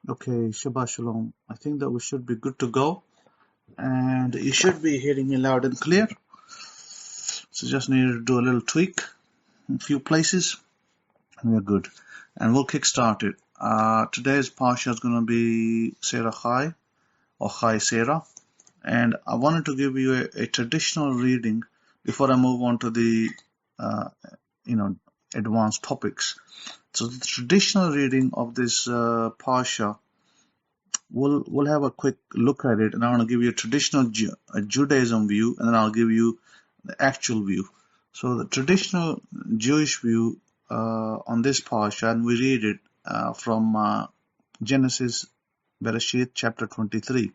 Okay, Shabbat Shalom. I think that we should be good to go. And you should be hearing me loud and clear. So just need to do a little tweak in a few places. And we're good. And we'll kickstart it. Today's Parsha is going to be Sarah Chai, or Chai Sarah. And I wanted to give you a traditional reading before I move on to the, advanced topics. So the traditional reading of this Parsha, we'll have a quick look at it, and I want to give you a traditional Judaism view, and then I'll give you the actual view. So the traditional Jewish view on this Parsha, and we read it from Genesis, Bereshit, chapter 23.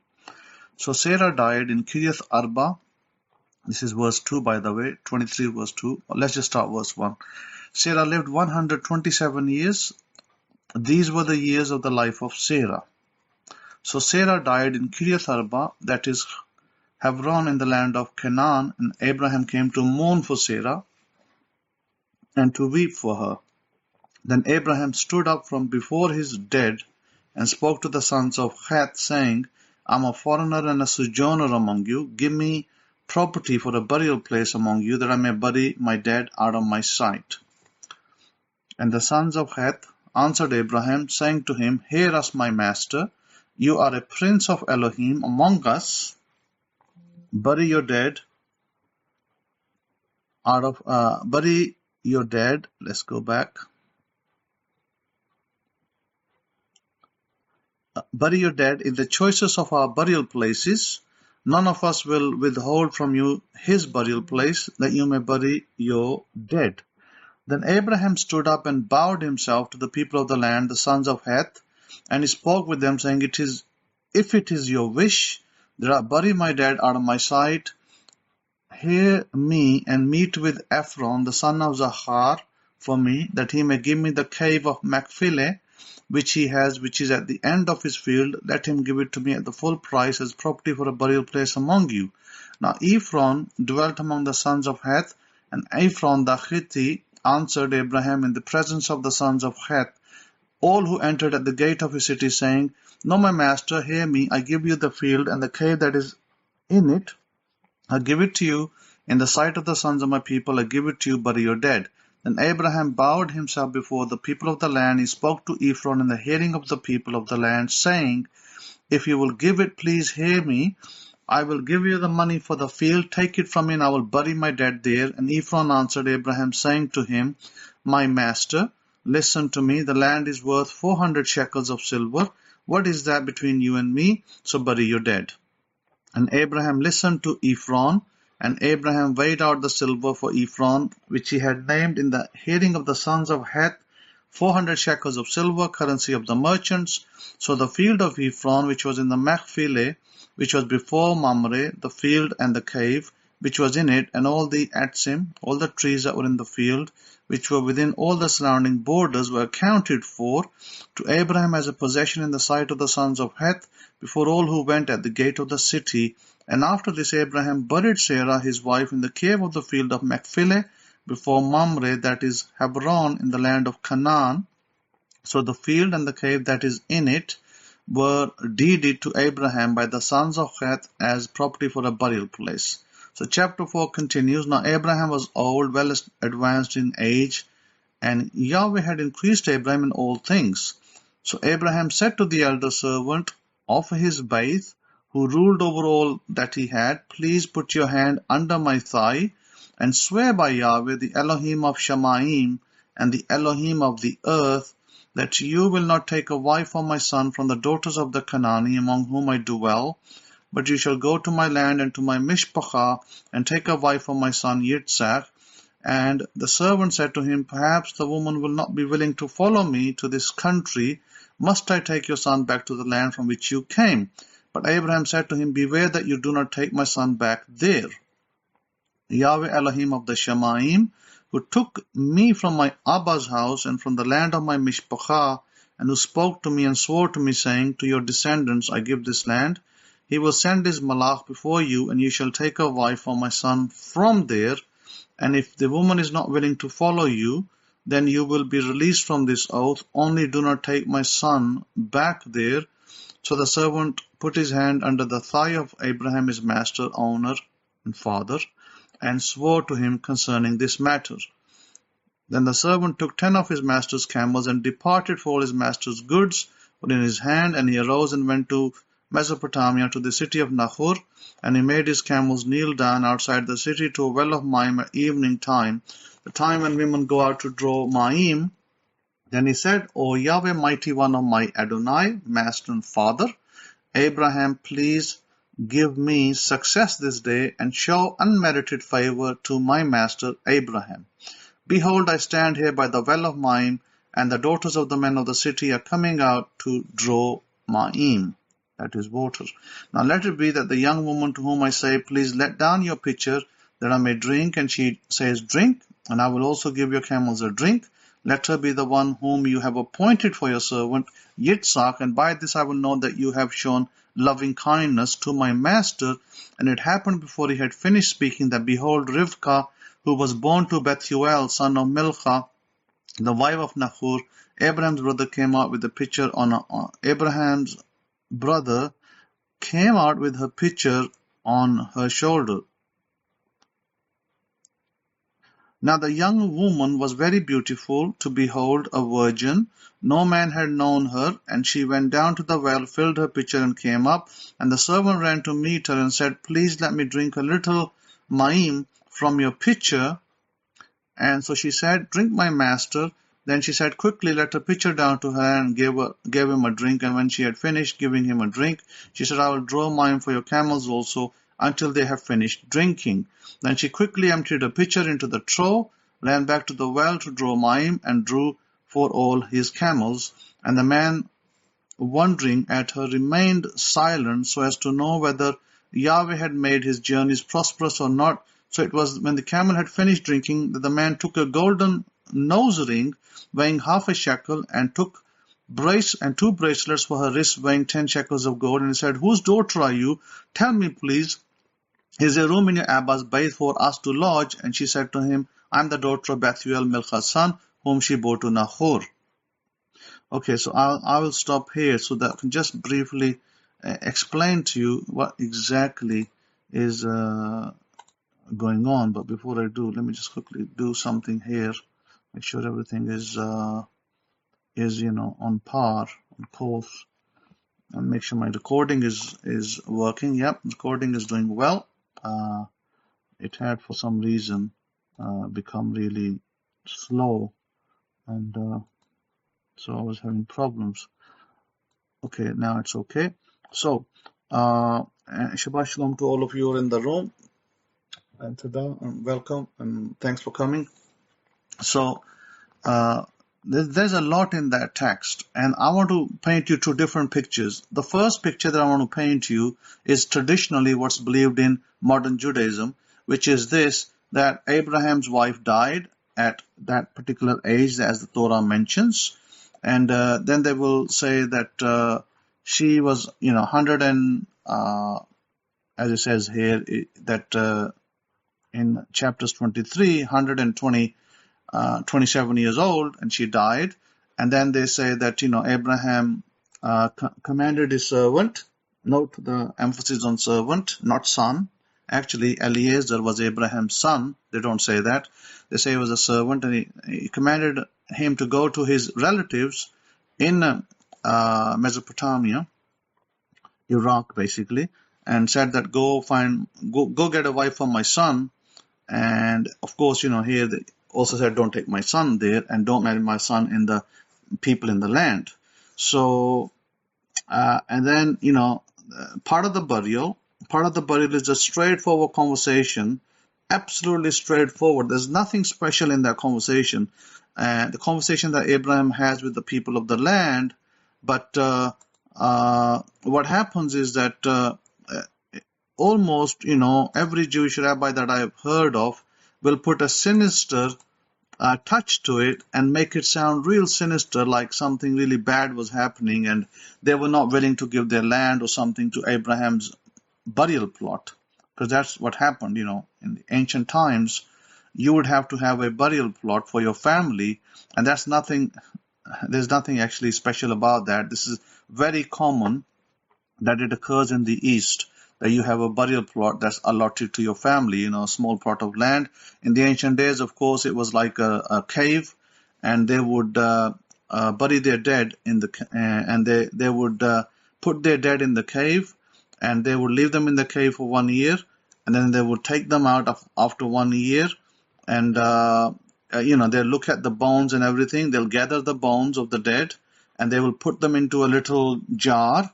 So Sarah died in Kiryat Arba. This is verse 2, by the way, 23 verse 2. Let's just start verse 1. Sarah lived 127 years. These were the years of the life of Sarah. So Sarah died in Kiryat Arba, that is Hebron, in the land of Canaan, and Abraham came to mourn for Sarah and to weep for her. Then Abraham stood up from before his dead and spoke to the sons of Heth, saying, I am a foreigner and a sojourner among you. Give me property for a burial place among you, that I may bury my dead out of my sight. And the sons of Heth answered Abraham, saying to him, Hear us, my master. You are a prince of Elohim among us. Bury your dead Let's go back. Bury your dead in the choicest of our burial places. None of us will withhold from you his burial place, that you may bury your dead. Then Abraham stood up and bowed himself to the people of the land, the sons of Heth, and he spoke with them, saying, If it is your wish that I bury my dead out of my sight, hear me and meet with Ephron, the son of Zachar, for me, that he may give me the cave of Machpelah, which he has, which is at the end of his field. Let him give it to me at the full price as property for a burial place among you. Now Ephron dwelt among the sons of Heth, and Ephron the Hittite answered Abraham in the presence of the sons of Heth, all who entered at the gate of his city, saying, No, my master, hear me, I give you the field and the cave that is in it. I give it to you in the sight of the sons of my people. I give it to you, bury your dead. Then Abraham bowed himself before the people of the land. He spoke to Ephron in the hearing of the people of the land, saying, If you will give it, please hear me. I will give you the money for the field. Take it from me, and I will bury my dead there. And Ephron answered Abraham, saying to him, My master, listen to me. The land is worth 400 shekels of silver. What is that between you and me? So bury your dead. And Abraham listened to Ephron, and Abraham weighed out the silver for Ephron, which he had named in the hearing of the sons of Heth, 400 shekels of silver, currency of the merchants. So the field of Ephron, which was in the Machpelah, which was before Mamre, the field and the cave, which was in it, and all the Atzim, all the trees that were in the field, which were within all the surrounding borders, were accounted for to Abraham as a possession in the sight of the sons of Heth, before all who went at the gate of the city. And after this Abraham buried Sarah his wife in the cave of the field of Machpelah, before Mamre, that is Hebron, in the land of Canaan. So the field and the cave that is in it were deeded to Abraham by the sons of Heth as property for a burial place. So chapter 4 continues. Now Abraham was old, well advanced in age, and Yahweh had increased Abraham in all things. So Abraham said to the elder servant of his Beit, who ruled over all that he had, Please put your hand under my thigh, and swear by Yahweh, the Elohim of Shemaim, and the Elohim of the earth, that you will not take a wife for my son from the daughters of the Canaani, among whom I dwell, but you shall go to my land and to my mishpacha, and take a wife for my son Yitzhak. And the servant said to him, Perhaps the woman will not be willing to follow me to this country. Must I take your son back to the land from which you came? But Abraham said to him, Beware that you do not take my son back there. Yahweh Elohim of the Shemaim, who took me from my Abba's house and from the land of my mishpacha, and who spoke to me and swore to me, saying, To your descendants I give this land, he will send his malach before you, and you shall take a wife for my son from there. And if the woman is not willing to follow you, then you will be released from this oath. Only do not take my son back there. So the servant put his hand under the thigh of Abraham, his master, owner, and father, and swore to him concerning this matter. Then the servant took 10 of his master's camels and departed, for all his master's goods were in his hand, and he arose and went to Mesopotamia, to the city of Nahor, and he made his camels kneel down outside the city to a well of Maim at evening time, the time when women go out to draw Maim. Then he said, O Yahweh, mighty one of my Adonai, master and father, Abraham, please give me success this day, and show unmerited favor to my master Abraham. Behold, I stand here by the well of Maim, and the daughters of the men of the city are coming out to draw Maim, that is water. Now let it be that the young woman to whom I say, please let down your pitcher, that I may drink, and she says, drink, and I will also give your camels a drink. Let her be the one whom you have appointed for your servant Yitzhak, and by this I will know that you have shown loving kindness to my master. And it happened before he had finished speaking that, behold, Rivkah, who was born to Bethuel, son of Milcah, the wife of Nahor, Abraham's brother, came out with a pitcher Abraham's brother came out with her pitcher on her shoulder. Now the young woman was very beautiful to behold, a virgin. No man had known her, and she went down to the well, filled her pitcher, and came up. And the servant ran to meet her and said, please let me drink a little Maim from your pitcher. And so she said, drink, my master. Then she said, quickly let her pitcher down to her, and gave him a drink. And when she had finished giving him a drink, she said, I will draw Maim for your camels also, until they have finished drinking. Then she quickly emptied a pitcher into the trough, ran back to the well to draw Maim, and drew for all his camels. And the man, wondering at her, remained silent, so as to know whether Yahweh had made his journeys prosperous or not. So it was when the camel had finished drinking that the man took a golden nose ring weighing half a shekel, and took two bracelets for her wrists weighing 10 shekels of gold. And he said, whose daughter are you? Tell me, please, is there room in your Abba's bait for us to lodge? And she said to him, I am the daughter of Bethuel, Milcah's son, whom she bore to Nahor. Okay, so I will stop here so that I can just briefly explain to you what exactly is going on. But before I do, let me just quickly do something here. Make sure everything is on par, on course, and make sure my recording is working. Yep, recording is doing well. It had for some reason become really slow, and so I was having problems. Okay, now it's okay. So Shabbat Shalom to all of you who are in the room, and Tada, and welcome, and thanks for coming. So there's a lot in that text, and I want to paint you two different pictures. The first picture that I want to paint you is traditionally what's believed in modern Judaism, which is this, that Abraham's wife died at that particular age, as the Torah mentions, and then they will say that she was 100 and as it says here, that in chapters 23, 27 years old, and she died. And then they say that Abraham commanded his servant. Note the emphasis on servant, not son. Actually, Eliezer was Abraham's son. They don't say that. They say he was a servant, and he commanded him to go to his relatives in Mesopotamia, Iraq basically, and said that go get a wife for my son. And of course, here they also said, don't take my son there, and don't marry my son in the people in the land. So, and then, part of the burial is a straightforward conversation, absolutely straightforward. There's nothing special in that conversation. The conversation that Abraham has with the people of the land. But what happens is that almost, every Jewish rabbi that I've heard of will put a sinister touch to it and make it sound real sinister, like something really bad was happening and they were not willing to give their land or something to Abraham's burial plot. Because that's what happened, in the ancient times. you would have to have a burial plot for your family, and there's nothing actually special about that. This is very common that it occurs in the East, that you have a burial plot that's allotted to your family, a small plot of land. In the ancient days, of course, it was like a cave, and they would bury their dead in the and they would put their dead in the cave, and they would leave them in the cave for 1 year, and then they would take them out after 1 year, and they'll look at the bones and everything. They'll gather the bones of the dead, and they will put them into a little jar,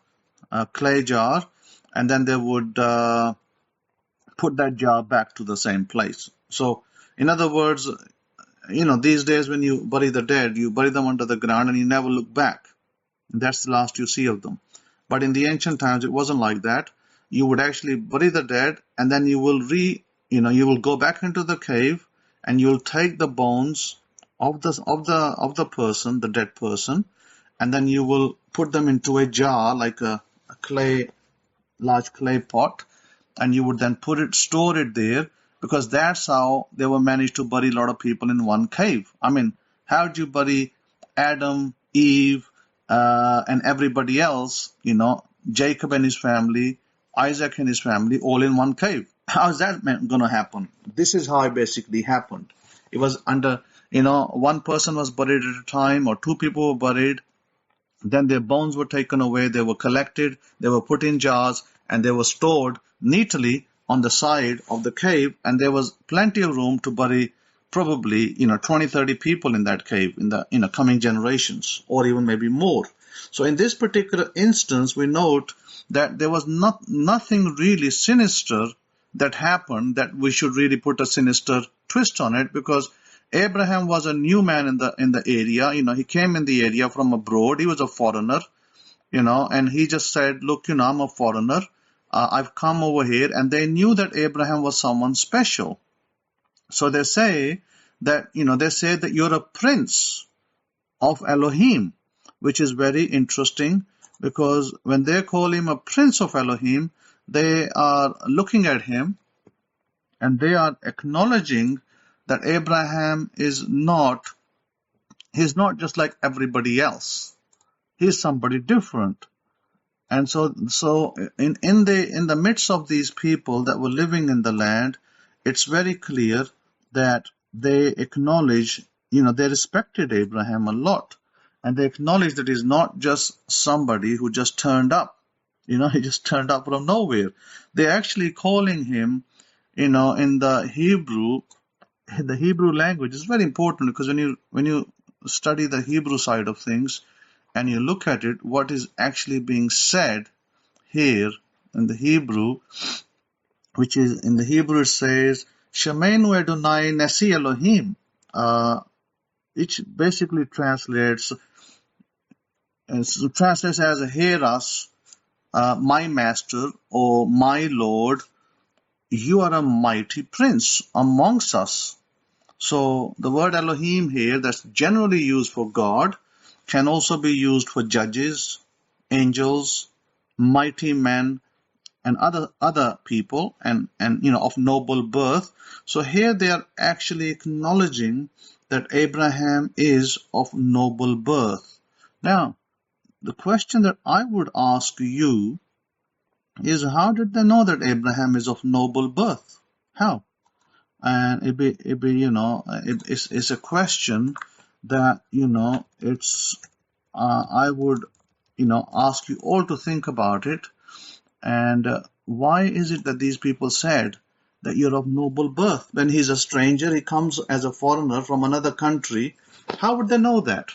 a clay jar, and then they would put that jar back to the same place. So, in other words, these days when you bury the dead, you bury them under the ground and you never look back. That's the last you see of them. But in the ancient times, it wasn't like that. You would actually bury the dead, and then you will go back into the cave, and you'll take the bones of the person, the dead person, and then you will put them into a jar, like a large clay pot, and you would then store it there, because that's how they were managed to bury a lot of people in one cave. I mean, how did you bury Adam, Eve, and everybody else, Jacob and his family, Isaac and his family, all in one cave? How is that going to happen? This is how it basically happened. It was under, one person was buried at a time, or two people were buried. Then their bones were taken away, they were collected, they were put in jars, and they were stored neatly on the side of the cave, and there was plenty of room to bury probably 20-30 people in that cave in the coming generations, or even maybe more. So in this particular instance, we note that there was nothing really sinister that happened that we should really put a sinister twist on it, because Abraham was a new man in the area. He came in the area from abroad. He was a foreigner, and he just said, look, I'm a foreigner. I've come over here. And they knew that Abraham was someone special. So they say that you're a prince of Elohim, which is very interesting, because when they call him a prince of Elohim, they are looking at him and they are acknowledging that Abraham is not just like everybody else. He's somebody different. And so in the midst of these people that were living in the land, it's very clear that they acknowledge, they respected Abraham a lot. And they acknowledge that he's not just somebody who just turned up. He just turned up from nowhere. They're actually calling him, in the Hebrew language. It's very important, because when you study the Hebrew side of things and you look at it, what is actually being said here in the Hebrew, which is in the Hebrew it says, Shemeinu Adonai Nasi Elohim, which basically translates as hear us, my master, or my Lord, you are a mighty prince amongst us. So the word Elohim here, that's generally used for God, can also be used for judges, angels, mighty men, and other people, and of noble birth. So here they are actually acknowledging that Abraham is of noble birth. Now, the question that I would ask you is, how did they know that Abraham is of noble birth? How? And it's a question that I would ask you all to think about it. And why is it that these people said that you're of noble birth? When he's a stranger, he comes as a foreigner from another country. How would they know that?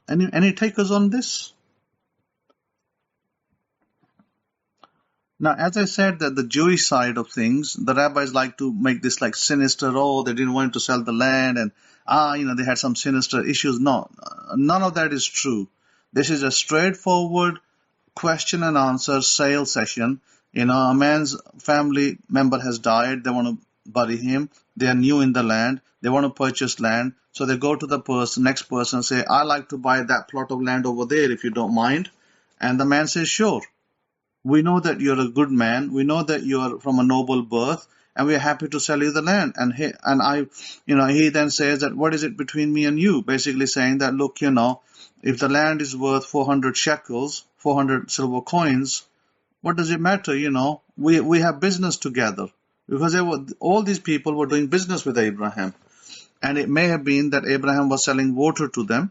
Any takers on this? Now, as I said, that the Jewish side of things, the rabbis like to make this like sinister. Oh, they didn't want to sell the land, and they had some sinister issues. No, none of that is true. This is a straightforward question and answer sale session. A man's family member has died. They want to bury him. They are new in the land. They want to purchase land. So they go to the next person, say, I like to buy that plot of land over there if you don't mind. And the man says, sure. We know that you're a good man. We know that you're from a noble birth. and we're happy to sell you the land. And he then says that, what is it between me and you? Basically saying that, look, if the land is worth 400 shekels, 400 silver coins, what does it matter? We have business together, because all these people were doing business with Abraham. And it may have been that Abraham was selling water to them,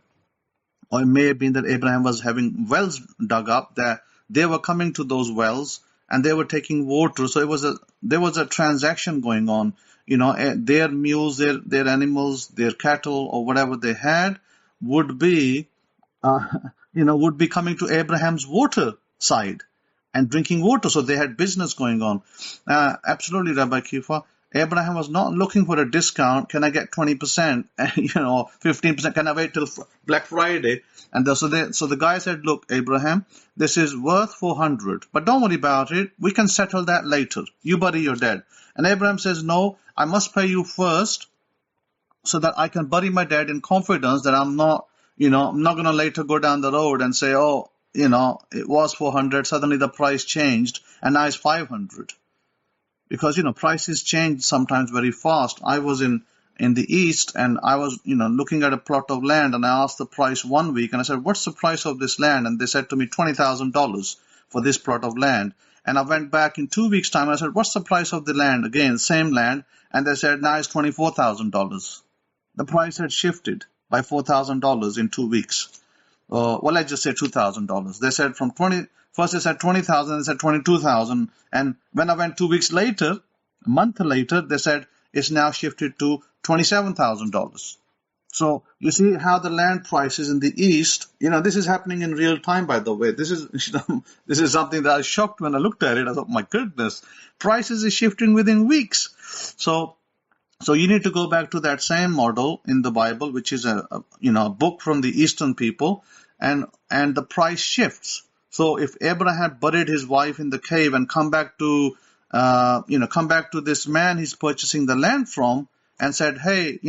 or it may have been that Abraham was having wells dug up, that they were coming to those wells and they were taking water. So there was a transaction going on. Their mules, their animals, their cattle, or whatever they had would be coming to Abraham's water side and drinking water. So they had business going on. Absolutely, Rabbi Kefa. Abraham was not looking for a discount. Can I get 20%? 15%? Can I wait till Black Friday? And so the guy said, look, Abraham, this is worth 400, but don't worry about it. We can settle that later. You bury your dead. And Abraham says, no, I must pay you first so that I can bury my dead in confidence that I'm not going to later go down the road and say, oh, it was 400, suddenly the price changed, and now it's 500. Because, prices change sometimes very fast. I was in the East, and I was, looking at a plot of land, and I asked the price one week, and I said, what's the price of this land? And they said to me, $20,000 for this plot of land. And I went back in 2 weeks' time, and I said, what's the price of the land? Again, same land. And they said, now it's $24,000. The price had shifted by $4,000 in 2 weeks. Well, let's just say $2,000. They said first they said 20,000, they said 22,000, and when I went 2 weeks later, a month later, they said it's now shifted to $27,000. So you see how the land prices in the East, this is happening in real time, by the way. This is something that I was shocked when I looked at it. I thought, my goodness, prices is shifting within weeks. So you need to go back to that same model in the Bible, which is a book from the Eastern people, and the price shifts. So if Abraham buried his wife in the cave and come back to this man he's purchasing the land from and said, hey,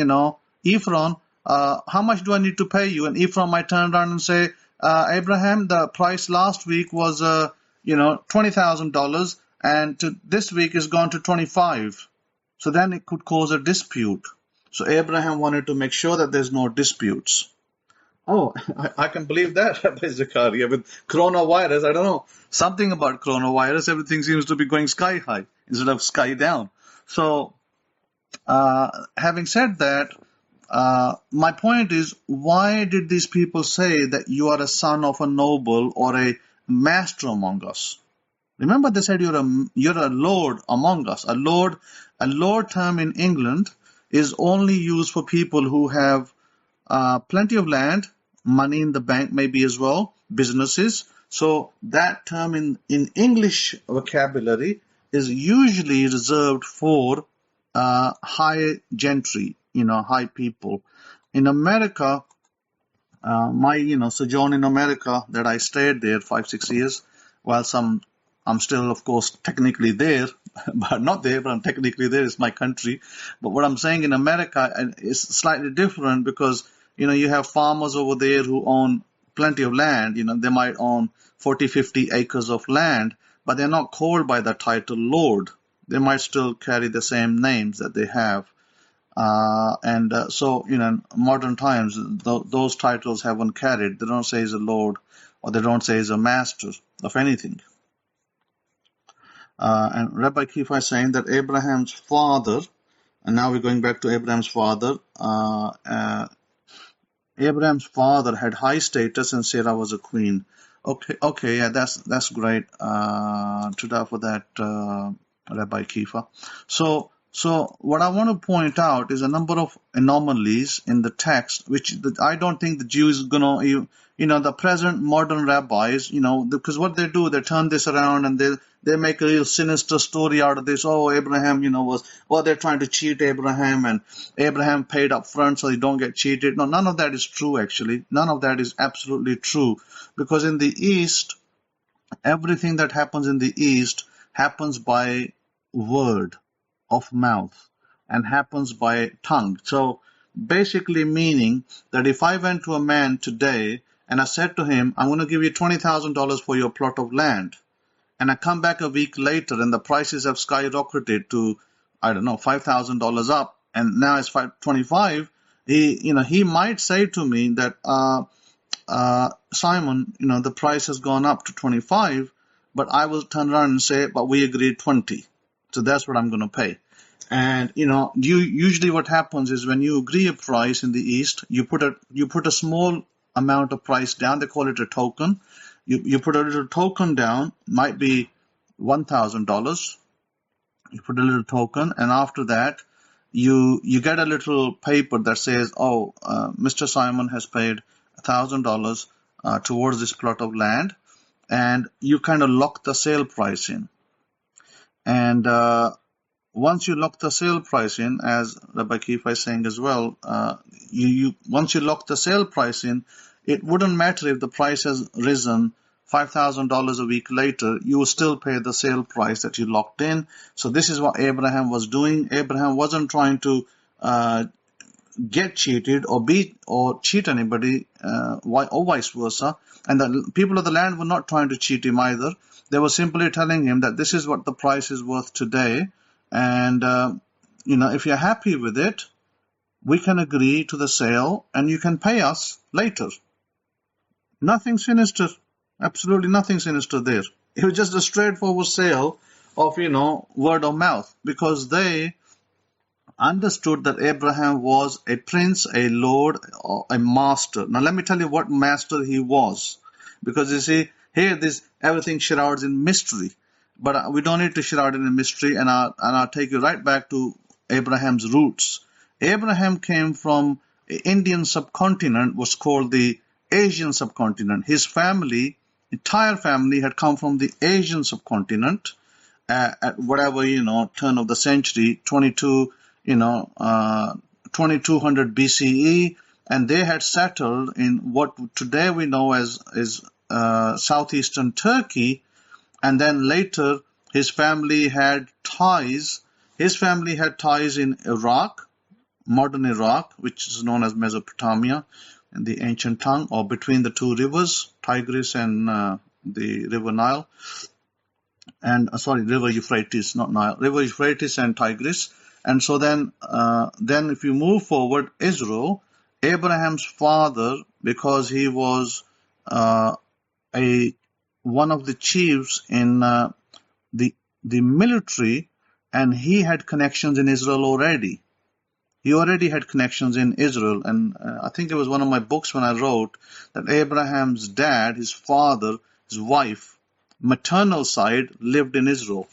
Ephron, how much do I need to pay you? And Ephron might turn around and say, Abraham, the price last week was $20,000, and this week is gone to 25. So then it could cause a dispute. So Abraham wanted to make sure that there's no disputes. Oh, I can believe that, Rabbi Zakaria. With coronavirus, I don't know, something about coronavirus, everything seems to be going sky high instead of sky down. So, having said that, my point is, why did these people say that you are a son of a noble or a master among us? Remember, they said you're a lord among us. A lord term in England is only used for people who have plenty of land, money in the bank maybe as well, businesses. So that term in English vocabulary is usually reserved for high gentry, high people. In America, my sojourn in America that I stayed there 5-6 years, while I'm still, of course, technically there, but not there, but I'm technically there. It's my country. But what I'm saying in America is slightly different because, you have farmers over there who own plenty of land. They might own 40, 50 acres of land, but they're not called by the title Lord. They might still carry the same names that they have. So, in modern times, those titles haven't carried. They don't say he's a Lord, or they don't say he's a master of anything. And Rabbi Kefa is saying that Abraham's father, and now we're going back to Abraham's father, Abraham's father had high status and Sarah was a queen. Okay, yeah, that's great. Today for that, Rabbi Kefa. So what I want to point out is a number of anomalies in the text, which I don't think the Jews are going to, the present modern rabbis, because what they do, they turn this around and they make a real sinister story out of this. Oh, Abraham, they're trying to cheat Abraham, and Abraham paid up front so they don't get cheated. No, none of that is true, actually. None of that is absolutely true, because in the East, everything that happens in the East happens by word of mouth and happens by tongue. So basically meaning that if I went to a man today and I said to him, I'm going to give you $20,000 for your plot of land, and I come back a week later and the prices have skyrocketed to I don't know, $5,000 up, and now it's 525. He might say to me that, Simon, the price has gone up to 25, but I will turn around and say, but we agreed 20, so that's what I'm going to pay. And usually what happens is when you agree a price in the East, you put a small amount of price down. They call it a token. You put a little token down, might be $1,000. You put a little token, and after that, you get a little paper that says, Mr. Simon has paid $1,000 towards this plot of land, and you kind of lock the sale price in. And once you lock the sale price in, as Rabbi Kefa is saying as well, once you lock the sale price in, it wouldn't matter if the price has risen $5,000 a week later, you will still pay the sale price that you locked in. So this is what Abraham was doing. Abraham wasn't trying to get cheated or cheat anybody, or vice versa. And the people of the land were not trying to cheat him either. They were simply telling him that this is what the price is worth today. And, if you're happy with it, we can agree to the sale and you can pay us later. Nothing sinister. Absolutely nothing sinister there. It was just a straightforward sale of, word of mouth, because they understood that Abraham was a prince, a lord, or a master. Now let me tell you what master he was, because you see, here everything shrouds in mystery. But we don't need to shroud it in mystery, and I'll take you right back to Abraham's roots. Abraham came from the Indian subcontinent, was called the Asian subcontinent. His entire family had come from the Asian subcontinent at whatever, turn of the century, 2200 BCE, and they had settled in what today we know as southeastern Turkey. And then later, his family had ties. His family had ties in Iraq, modern Iraq, which is known as Mesopotamia in the ancient tongue, or between the two rivers, Tigris and the River Nile. And River Euphrates, not Nile, River Euphrates and Tigris. And so then if you move forward, Israel, Abraham's father, because he was one of the chiefs in the military, and he had connections in Israel already. He already had connections in Israel, and I think it was one of my books when I wrote that Abraham's dad, his father, his wife, maternal side lived in Israel,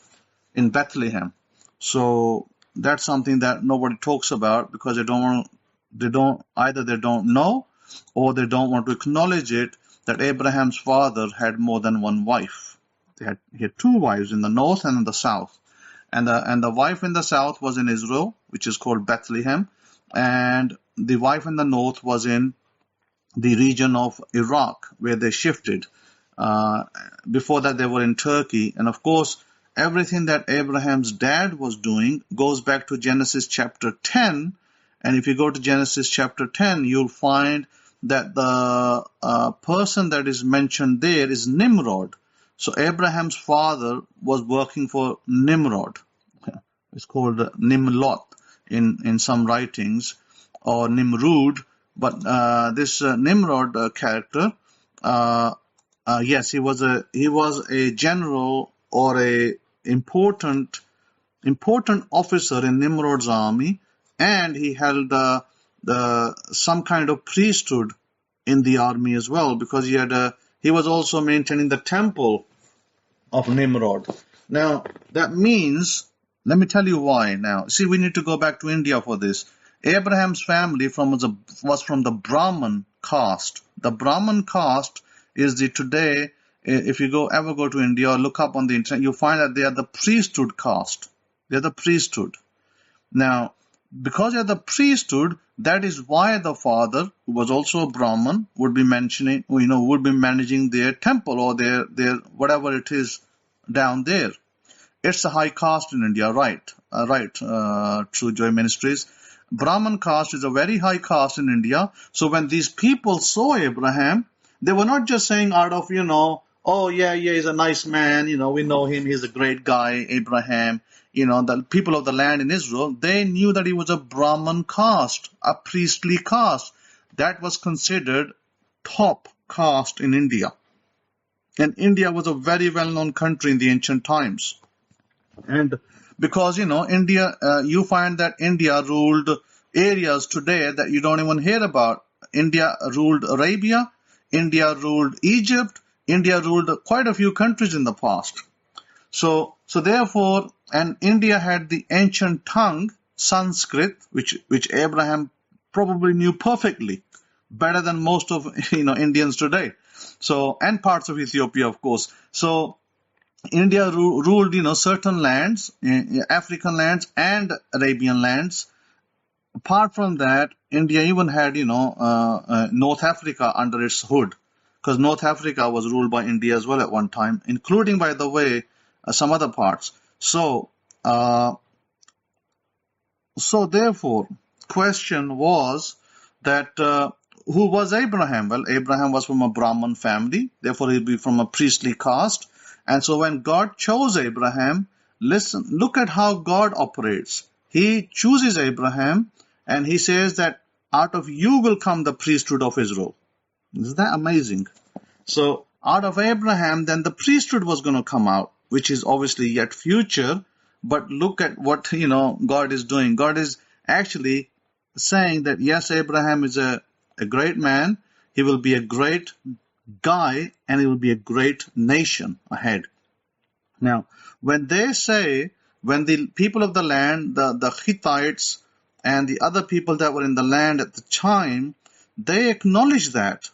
in Bethlehem. So that's something that nobody talks about, because they don't know, or they don't want to acknowledge it, that Abraham's father had more than one wife. He had two wives, in the north and in the south. And the wife in the south was in Israel, which is called Bethlehem, and the wife in the north was in the region of Iraq, where they shifted. Before that, they were in Turkey. And of course, everything that Abraham's dad was doing goes back to Genesis chapter 10. And if you go to Genesis chapter 10, you'll find that the person that is mentioned there is Nimrod. So Abraham's father was working for Nimrod. It's called Nimlot in some writings, or Nimrud. But this Nimrod character, yes, he was a general or a important officer in Nimrod's army, and he held some kind of priesthood in the army as well, because he was also maintaining the temple of Nimrod. Now that means, let me tell you why. Now see, we need to go back to India for this. Abraham's family was from the Brahman caste. The Brahman caste is today, if you ever go to India or look up on the internet, you'll find that they are the priesthood caste. They're the priesthood. Now, because they're the priesthood, that is why the father, who was also a Brahman, would be managing their temple, or their whatever it is down there. It's a high caste in India, right? True Joy Ministries. Brahman caste is a very high caste in India. So when these people saw Abraham, they were not just saying out of, oh yeah, he's a nice man, we know him, he's a great guy, Abraham. the people of the land in Israel, they knew that he was a Brahman caste, a priestly caste. That was considered top caste in India. And India was a very well-known country in the ancient times. And because, India, you find that India ruled areas today that you don't even hear about. India ruled Arabia, India ruled Egypt, India ruled quite a few countries in the past. So therefore, and India had the ancient tongue, Sanskrit, which Abraham probably knew perfectly, better than most of Indians today. So, and parts of Ethiopia, of course. So India ruled certain lands, African lands and Arabian lands. Apart from that, India even had North Africa under its hood, because North Africa was ruled by India as well at one time, including, by the way, some other parts. So therefore, question was that who was Abraham? Well, Abraham was from a Brahman family, therefore he'll be from a priestly caste. And so when God chose Abraham, listen, look at how God operates. He chooses Abraham and he says that out of you will come the priesthood of Israel. Isn't that amazing? So out of Abraham, then the priesthood was going to come out, which is obviously yet future. But look at what God is doing. God is actually saying that yes, Abraham is a great man. He will be a great guy, and he will be a great nation ahead. Now, when the people of the land, the Hittites and the other people that were in the land at the time, they acknowledge that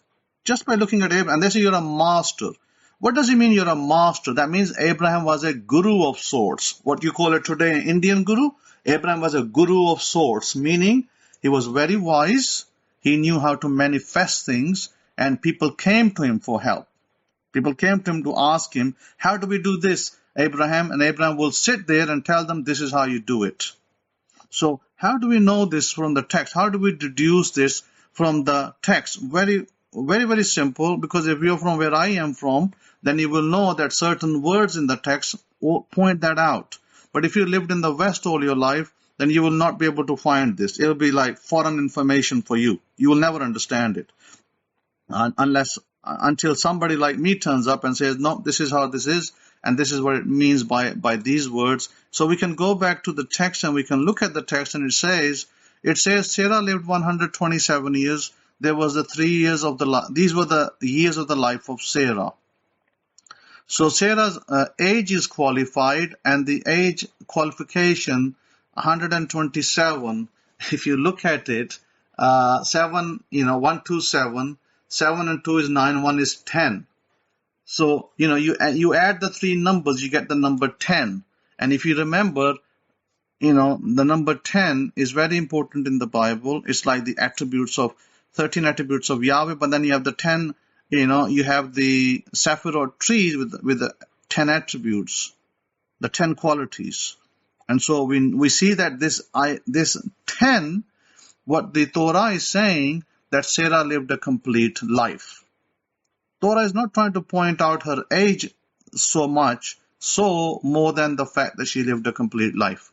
just by looking at Abraham, and they say you're a master. What does it mean you're a master? That means Abraham was a guru of sorts. What you call it today, an Indian guru? Abraham was a guru of sorts, meaning he was very wise. He knew how to manifest things, and people came to him for help. People came to him to ask him, how do we do this, Abraham? And Abraham will sit there and tell them, this is how you do it. So how do we know this from the text? How do we deduce this from the text? Very, very, very simple, because if you're from where I am from, then you will know that certain words in the text point that out. But if you lived in the West all your life, then you will not be able to find this. It will be like foreign information for you. You will never understand it until somebody like me turns up and says, no, this is how this is, and this is what it means by these words. So we can go back to the text and we can look at the text, and it says Sarah lived 127 years. There was the 3 years of these were the years of the life of Sarah. So Sarah's age is qualified, and the age qualification 127. If you look at it, 7, 1, 2, 7, 7 and 2 is 9, 1 is 10. So you add the three numbers, you get the number 10. And if you remember, the number 10 is very important in the Bible. It's like the 13 attributes of Yahweh, but then you have the 10. You have the Sephirot tree with the 10 attributes, the 10 qualities. And so we see that this 10, what the Torah is saying, that Sarah lived a complete life. Torah is not trying to point out her age so much, so more than the fact that she lived a complete life.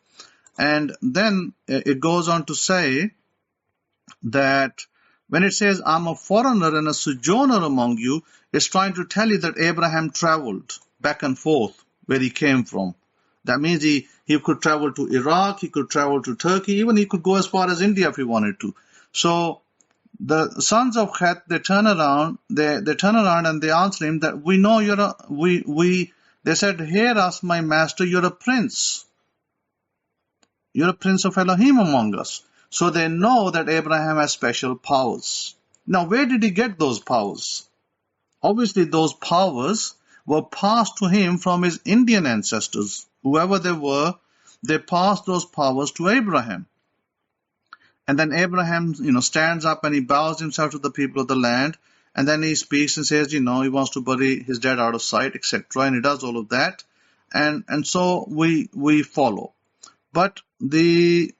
And then it goes on to say that when it says, I'm a foreigner and a sojourner among you, it's trying to tell you that Abraham traveled back and forth where he came from. That means he could travel to Iraq, he could travel to Turkey, even he could go as far as India if he wanted to. So the sons of Heth, they turn around and they answer him that we know they said, hear us, my master, you're a prince. You're a prince of Elohim among us. So they know that Abraham has special powers. Now, where did he get those powers? Obviously, those powers were passed to him from his Indian ancestors. Whoever they were, they passed those powers to Abraham. And then Abraham, stands up and he bows himself to the people of the land. And then he speaks and says, he wants to bury his dead out of sight, etc. And he does all of that. And so we follow. But the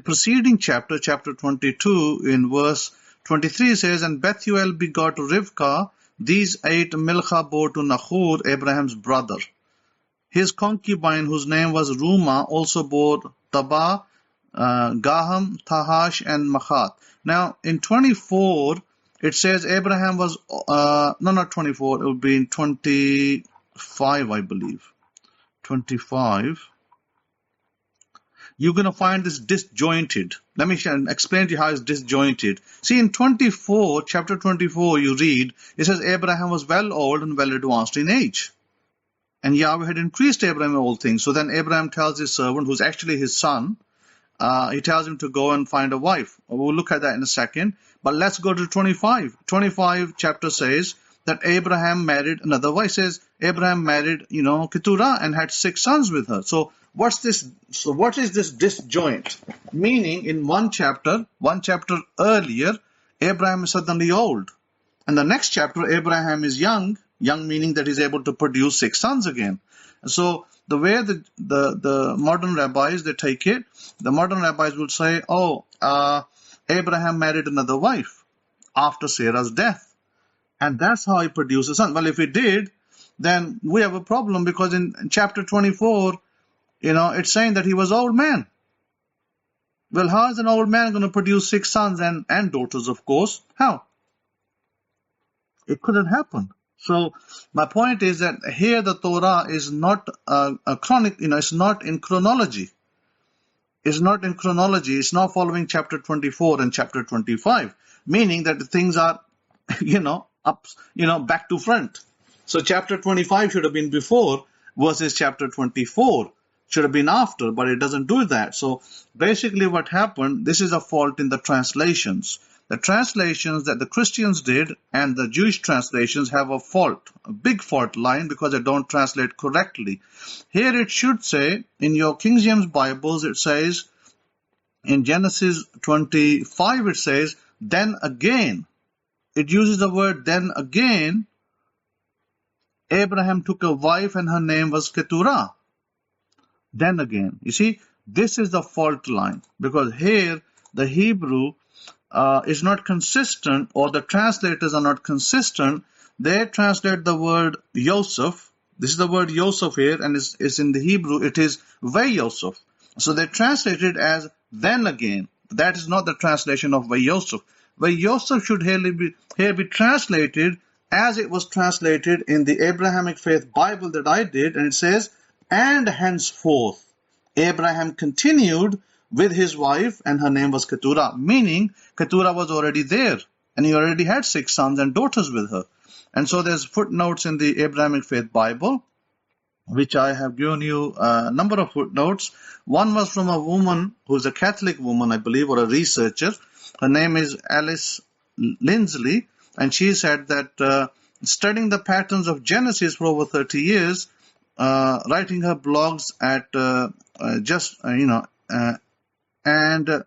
preceding chapter 22, in verse 23 says, and Bethuel begot Rivkah. These 8 Milcah bore to Nahor, Abraham's brother. His concubine, whose name was Ruma, also bore Taba, Gaham, Tahash, and Machat. Now, in 24, it says Abraham was, no, not 24, it would be in 25, I believe. 25. You're going to find this disjointed. Let me explain to you how it's disjointed. See, in 24, chapter 24, you read, it says Abraham was well old and well advanced in age. And Yahweh had increased Abraham in all things. So then Abraham tells his servant, who's actually his son, he tells him to go and find a wife. We'll look at that in a second. But let's go to 25. 25 chapter says that Abraham married another wife. It says Abraham married, Keturah and had 6 sons with her. So what's this? So what is this disjoint? Meaning in one chapter earlier, Abraham is suddenly old. And the next chapter, Abraham is young meaning that he's able to produce 6 sons again. So the way the modern rabbis, they take it, the modern rabbis will say, Abraham married another wife after Sarah's death. And that's how he produced a son. Well, if he did, then we have a problem, because in chapter 24, it's saying that he was old man. Well, how is an old man going to produce 6 sons and daughters, of course? How? It couldn't happen. So my point is that here the Torah is not a chronic, it's not in chronology. It's not in chronology. It's not following chapter 24 and chapter 25, meaning that the things are, back to front. So chapter 25 should have been before versus chapter 24 should have been after, but it doesn't do that. So basically what happened, this is a fault in the translations. The translations that the Christians did and the Jewish translations have a fault, a big fault line, because they don't translate correctly. Here it should say, in your King James Bibles, it says, in Genesis 25, it says, then again. It uses the word then again. Abraham took a wife and her name was Keturah. Then again. You see, this is the fault line, because here the Hebrew is not consistent, or the translators are not consistent. They translate the word Yosef. This is the word Yosef here, and it's in the Hebrew, it is Vayosef. So they translate it as then again. That is not the translation of Vayosef. Vayosef should here be translated as it was translated in the Abrahamic-Faith Bible that I did, and it says, and henceforth Abraham continued with his wife, and her name was Keturah, meaning Keturah was already there, and he already had 6 sons and daughters with her. And so there's footnotes in the Abrahamic-Faith Bible, which I have given you a number of footnotes. One was from a woman who's a Catholic woman, I believe, or a researcher. Her name is Alice Lindsley, and she said that studying the patterns of Genesis for over 30 years, writing her blogs at and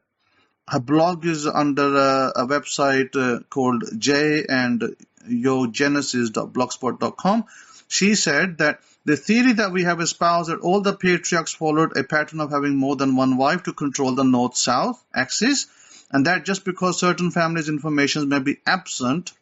her blog is under a website called Chay and yogenesis.blogspot.com. She said that the theory that we have espoused that all the patriarchs followed a pattern of having more than one wife to control the north-south axis, and that just because certain families' information may be absent,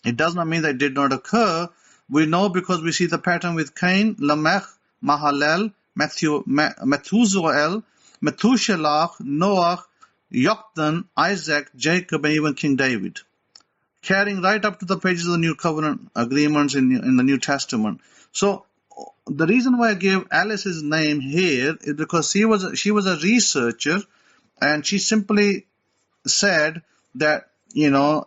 it does not mean that it did not occur. We know because we see the pattern with Cain, Lamech, Mahalalel, Methuselah, Methuselah, Noah, Yoktan, Isaac, Jacob, and even King David, carrying right up to the pages of the New Covenant agreements in the New Testament. So the reason why I gave Alice's name here is because she was a researcher, and she simply said that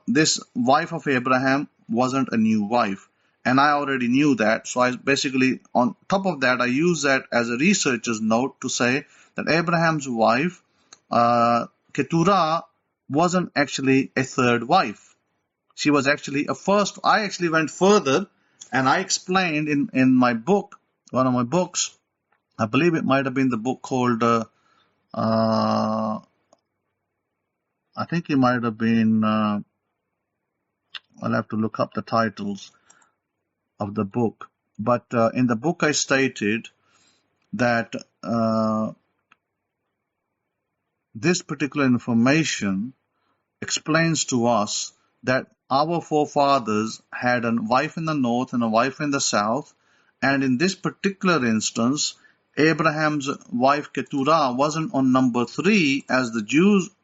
this wife of Abraham wasn't a new wife, and I already knew that. So I basically, on top of that, I used that as a researcher's note to say that Abraham's wife, Keturah, wasn't actually a third wife. She was actually a first. I actually went further, and I explained in my book, one of my books, I believe it might have been the book called, I think it might have been, I'll have to look up the titles of the book. But in the book I stated that this particular information explains to us that our forefathers had a wife in the north and a wife in the south, And in this particular instance, Abraham's wife Keturah wasn't on number 3 as the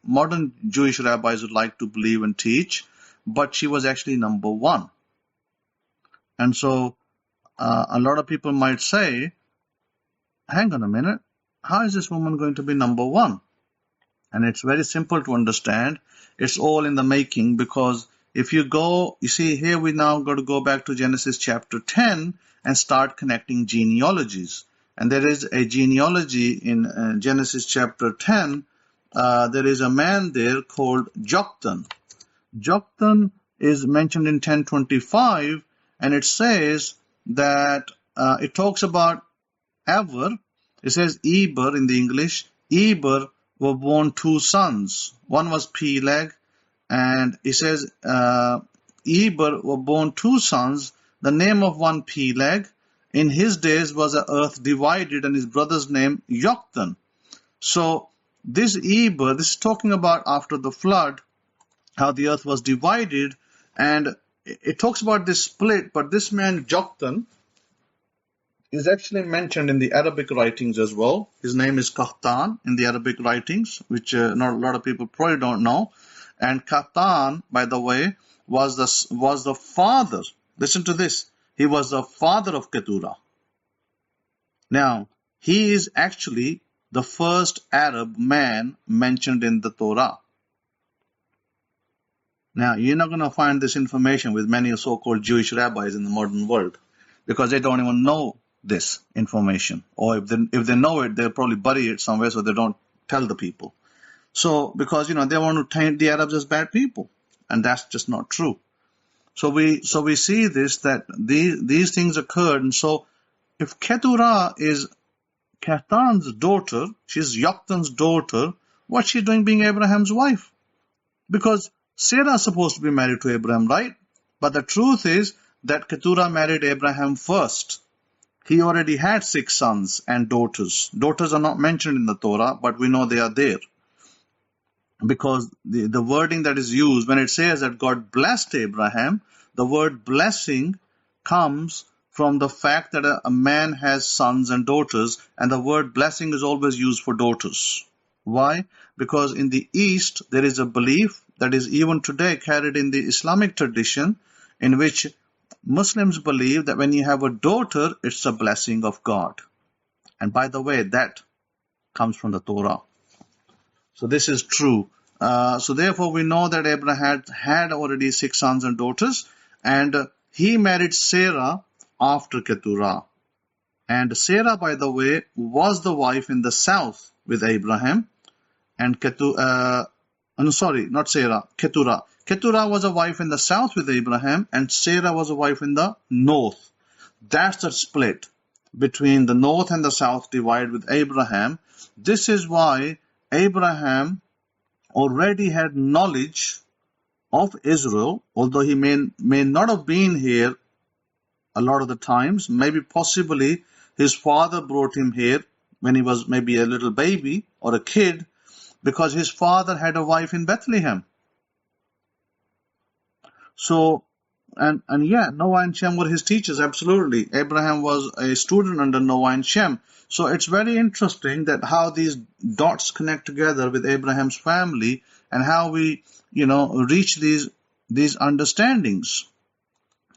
modern Jewish rabbis would like to believe and teach, but she was actually number 1. And so a lot of people might say, hang on a minute, how is this woman going to be number 1? And it's very simple to understand. It's all in the making, because if you see, here we now got to go back to Genesis chapter 10 and start connecting genealogies. And there is a genealogy in Genesis chapter 10. There is a man there called Joktan. Joktan is mentioned in 10:25, and it says that it talks about Eber. It says Eber in the English. Eber were born 2 sons. One was Peleg, and it says Eber were born 2 sons. The name of one Peleg. In his days was the earth divided, and his brother's name Joktan. So this Eber, this is talking about after the flood, how the earth was divided, and it talks about this split. But this man Joktan is actually mentioned in the Arabic writings as well. His name is Qahtan in the Arabic writings, which not a lot of people probably don't know. And Qahtan, by the way, was the father. Listen to this. He was the father of Keturah. Now, he is actually the first Arab man mentioned in the Torah. Now, you're not going to find this information with many so-called Jewish rabbis in the modern world, because they don't even know this information. Or if they know it, they'll probably bury it somewhere so they don't tell the people. So, because, they want to taint the Arabs as bad people. And that's just not true. So we see this, that these things occurred. And so if Keturah is Qahtan's daughter, she's Joktan's daughter, what's she doing being Abraham's wife? Because Sarah is supposed to be married to Abraham, right? But the truth is that Keturah married Abraham first. He already had 6 sons and daughters. Daughters are not mentioned in the Torah, but we know they are there. Because the wording that is used when it says that God blessed Abraham, the word blessing comes from the fact that a man has sons and daughters, and the word blessing is always used for daughters. Why? Because in the East there is a belief that is even today carried in the Islamic tradition, in which Muslims believe that when you have a daughter, it's a blessing of God. And by the way, that comes from the Torah. So this is true. So therefore we know that Abraham had already 6 sons and daughters, and he married Sarah after Keturah. And Sarah, by the way, was the wife in the south with Abraham. And Keturah. Keturah was a wife in the south with Abraham, and Sarah was a wife in the north. That's the split between the north and the south divide with Abraham. This is why Abraham already had knowledge of Israel, although he may not have been here a lot of the times. Maybe possibly his father brought him here when he was maybe a little baby or a kid, because his father had a wife in Bethlehem. So, and yeah, Noah and Shem were his teachers, absolutely. Abraham was a student under Noah and Shem. So it's very interesting that how these dots connect together with Abraham's family, and how we, reach these understandings.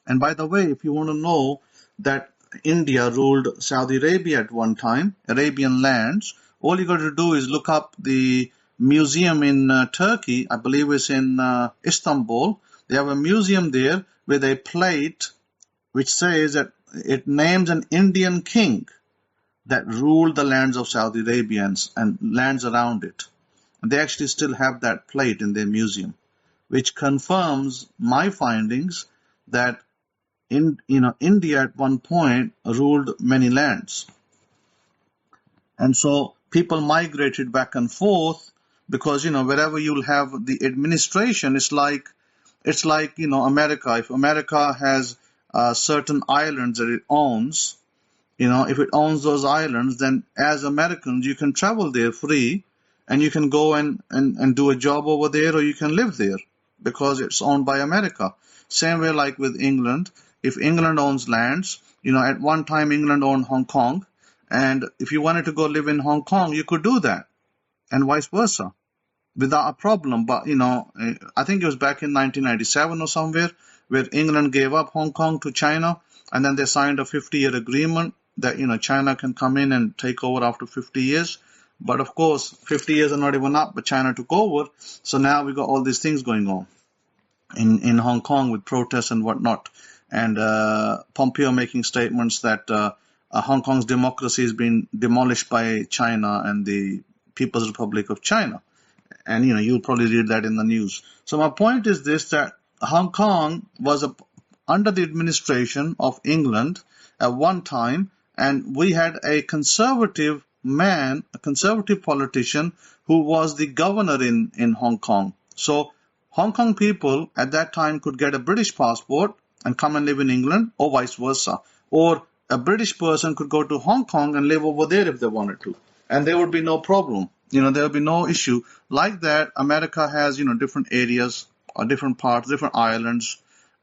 And by the way, if you want to know that India ruled Saudi Arabia at one time, Arabian lands, all you got to do is look up the museum in Turkey. I believe it's in Istanbul. They have a museum there with a plate which says that it names an Indian king that ruled the lands of Saudi Arabia and lands around it. And they actually still have that plate in their museum, which confirms my findings that India at one point ruled many lands. And so people migrated back and forth, because wherever you'll have the administration, it's like America. If America has certain islands that it owns, if it owns those islands, then as Americans you can travel there free, and you can go and do a job over there, or you can live there because it's owned by America. Same way like with England. if England owns lands, at one time England owned Hong Kong, and if you wanted to go live in Hong Kong, you could do that, and vice versa, without a problem. But, I think it was back in 1997 or somewhere, where England gave up Hong Kong to China, and then they signed a 50-year agreement that, China can come in and take over after 50 years. But of course, 50 years are not even up, but China took over. So now we got all these things going on in Hong Kong with protests and whatnot. And Pompeo making statements that Hong Kong's democracy has been demolished by China and the People's Republic of China. And, you'll probably read that in the news. So my point is this, that Hong Kong was under the administration of England at one time, and we had a conservative man, a conservative politician, who was the governor in Hong Kong. So Hong Kong people at that time could get a British passport and come and live in England, or vice versa. Or a British person could go to Hong Kong and live over there if they wanted to. And there would be no problem. There would be no issue. Like that, America has, different areas or different parts, different islands,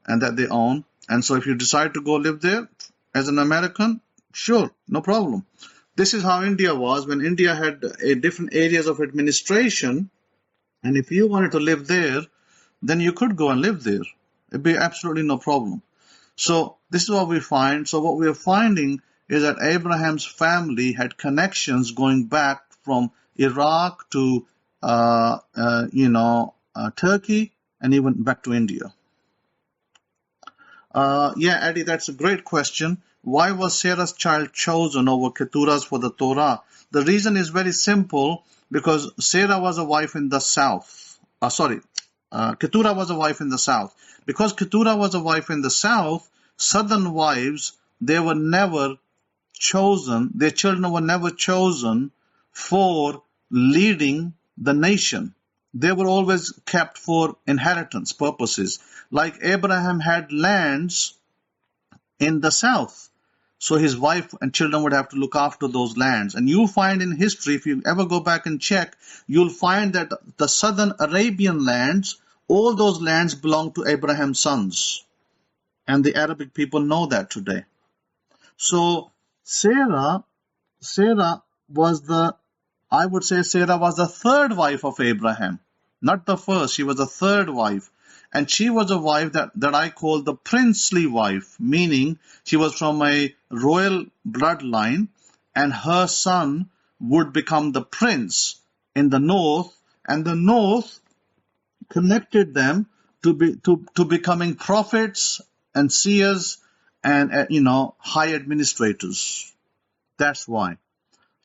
and that they own. And so if you decide to go live there as an American, sure, no problem. This is how India was when India had different areas of administration. And if you wanted to live there, then you could go and live there. It'd be absolutely no problem. So this is what we find. So what we are finding is that Abraham's family had connections going back from Iraq to, Turkey, and even back to India. Yeah, Eddie, that's a great question. Why was Sarah's child chosen over Keturahs for the Torah? The reason is very simple, because Sarah was a wife in the south. Keturah was a wife in the south. Because Keturah was a wife in the south, southern wives, they were never chosen, their children were never chosen for leading the nation. They were always kept for inheritance purposes. Like Abraham had lands in the south, so his wife and children would have to look after those lands. And you'll find in history, if you ever go back and check, you'll find that the southern Arabian lands, all those lands belong to Abraham's sons. And the Arabic people know that today. So Sarah was I would say Sarah was the third wife of Abraham. Not the first, she was the third wife. And she was a wife that I call the princely wife, meaning she was from a royal bloodline, and her son would become the prince in the north, and the north connected them to becoming prophets and seers and high administrators. That's why.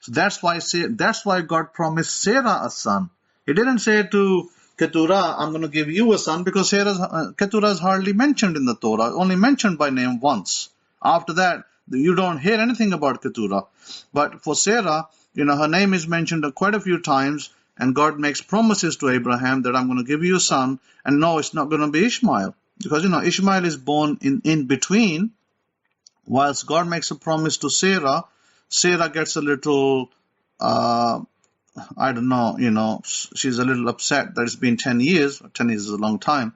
So that's why God promised Sarah a son. He didn't say to Keturah, I'm going to give you a son, because Keturah is hardly mentioned in the Torah, only mentioned by name once. After that, you don't hear anything about Keturah. But for Sarah, her name is mentioned quite a few times, and God makes promises to Abraham that I'm going to give you a son, and no, it's not going to be Ishmael, because Ishmael is born in between. Whilst God makes a promise to Sarah, Sarah gets a little I don't know, she's a little upset that it's been 10 years. 10 years is a long time,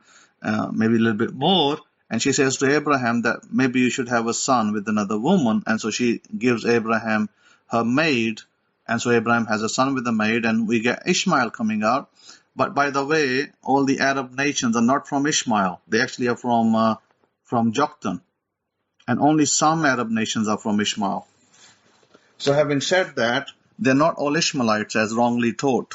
maybe a little bit more. And she says to Abraham that maybe you should have a son with another woman. And so she gives Abraham her maid. And so Abraham has a son with the maid, and we get Ishmael coming out. But by the way, all the Arab nations are not from Ishmael. They actually are from Joktan. And only some Arab nations are from Ishmael. So having said that, they're not all Ishmaelites as wrongly taught.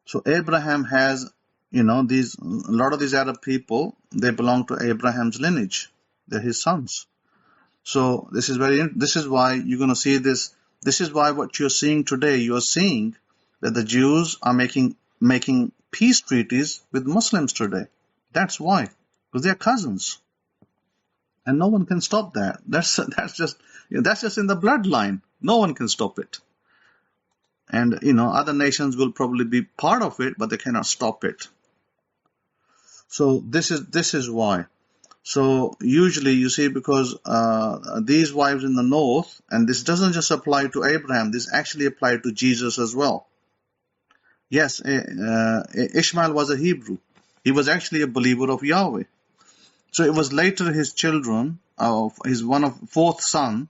So Abraham has, a lot of these Arab people, they belong to Abraham's lineage. They're his sons. So this is why you're going to see this. This is why what you're seeing today, you're seeing that the Jews are making peace treaties with Muslims today. That's why, because they're cousins. And no one can stop that. That's just in the bloodline. No one can stop it. And, other nations will probably be part of it, but they cannot stop it. So this is why. So usually you see, because these wives in the north, and this doesn't just apply to Abraham, this actually applied to Jesus as well. Yes, Ishmael was a Hebrew. He was actually a believer of Yahweh. So it was later his children, his fourth son,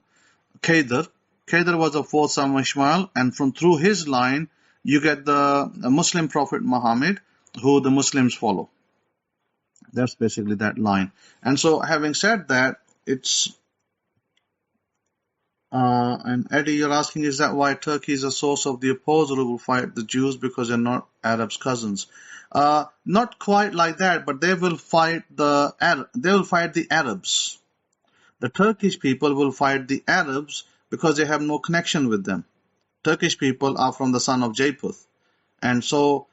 Kedar. Kedar was the fourth son of Ishmael, and through his line, you get the Muslim prophet Muhammad, who the Muslims follow. That's basically that line. And so, having said that, it's and Eddie, you're asking, is that why Turkey is a source of the opposer who will fight the Jews because they're not Arabs' cousins? Not quite like that, but they will fight the Arabs. The Turkish people will fight the Arabs because they have no connection with them. Turkish people are from the son of Japheth, and so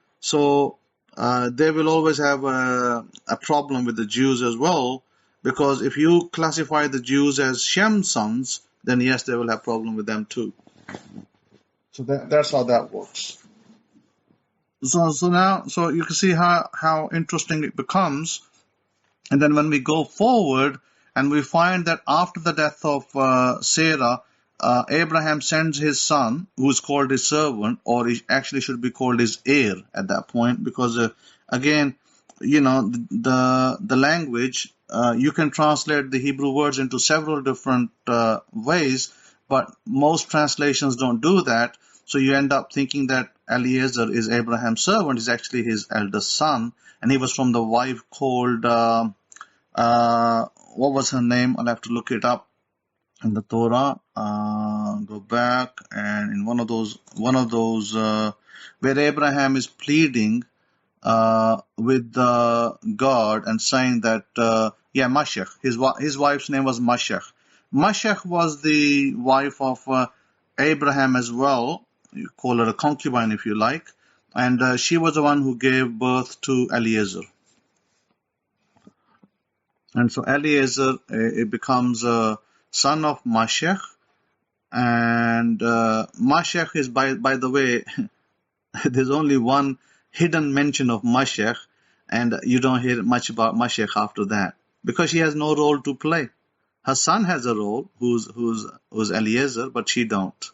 they will always have a problem with the Jews as well, because if you classify the Jews as Shem's sons, then yes, they will have problem with them too. So that's how that works. So you can see how interesting it becomes. And then when we go forward and we find that after the death of Sarah, Abraham sends his son, who is called his servant, or he actually should be called his heir at that point, because again, the language, you can translate the Hebrew words into several different ways, but most translations don't do that. So you end up thinking that Eliezer is Abraham's servant, is actually his eldest son, and he was from the wife called, what was her name? I'll have to look it up in the Torah. Go back, and in one of those where Abraham is pleading with God and saying that Mashech, his wife's name was Mashech. Mashech was the wife of Abraham as well. You call her a concubine if you like, and she was the one who gave birth to Eliezer. And so Eliezer it becomes a son of Mashech, and Mashech is, by the way, there's only one hidden mention of Mashech, and you don't hear much about Mashech after that, because she has no role to play. Her son has a role, who's Eliezer, but she don't.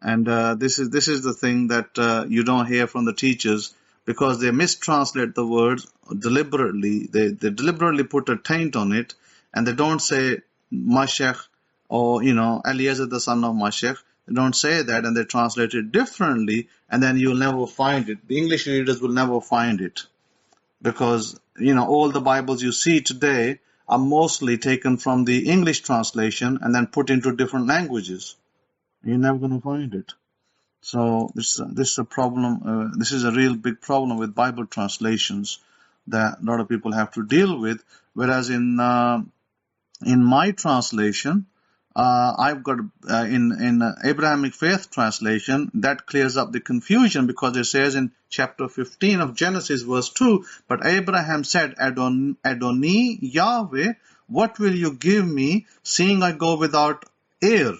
And this is the thing that you don't hear from the teachers, because they mistranslate the words deliberately. They deliberately put a taint on it, and they don't say Mashech or Eliezer the son of Mashech. They don't say that, and they translate it differently, and then you'll never find it. The English readers will never find it, because all the Bibles you see today are mostly taken from the English translation and then put into different languages. You're never going to find it. So this is a problem. This is a real big problem with Bible translations that a lot of people have to deal with. Whereas in my translation, I've got in Abrahamic-Faith translation, that clears up the confusion, because it says in chapter 15 of Genesis verse 2, but Abraham said, Adoni Yahweh, what will you give me, seeing I go without heir?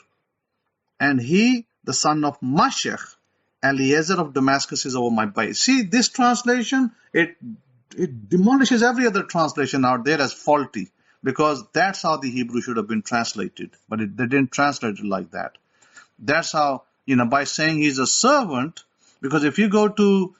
And he, the son of Mashech, Eliezer of Damascus, is over my base. See, this translation, it demolishes every other translation out there as faulty, because that's how the Hebrew should have been translated. But they didn't translate it like that. That's how, by saying he's a servant, because if you go to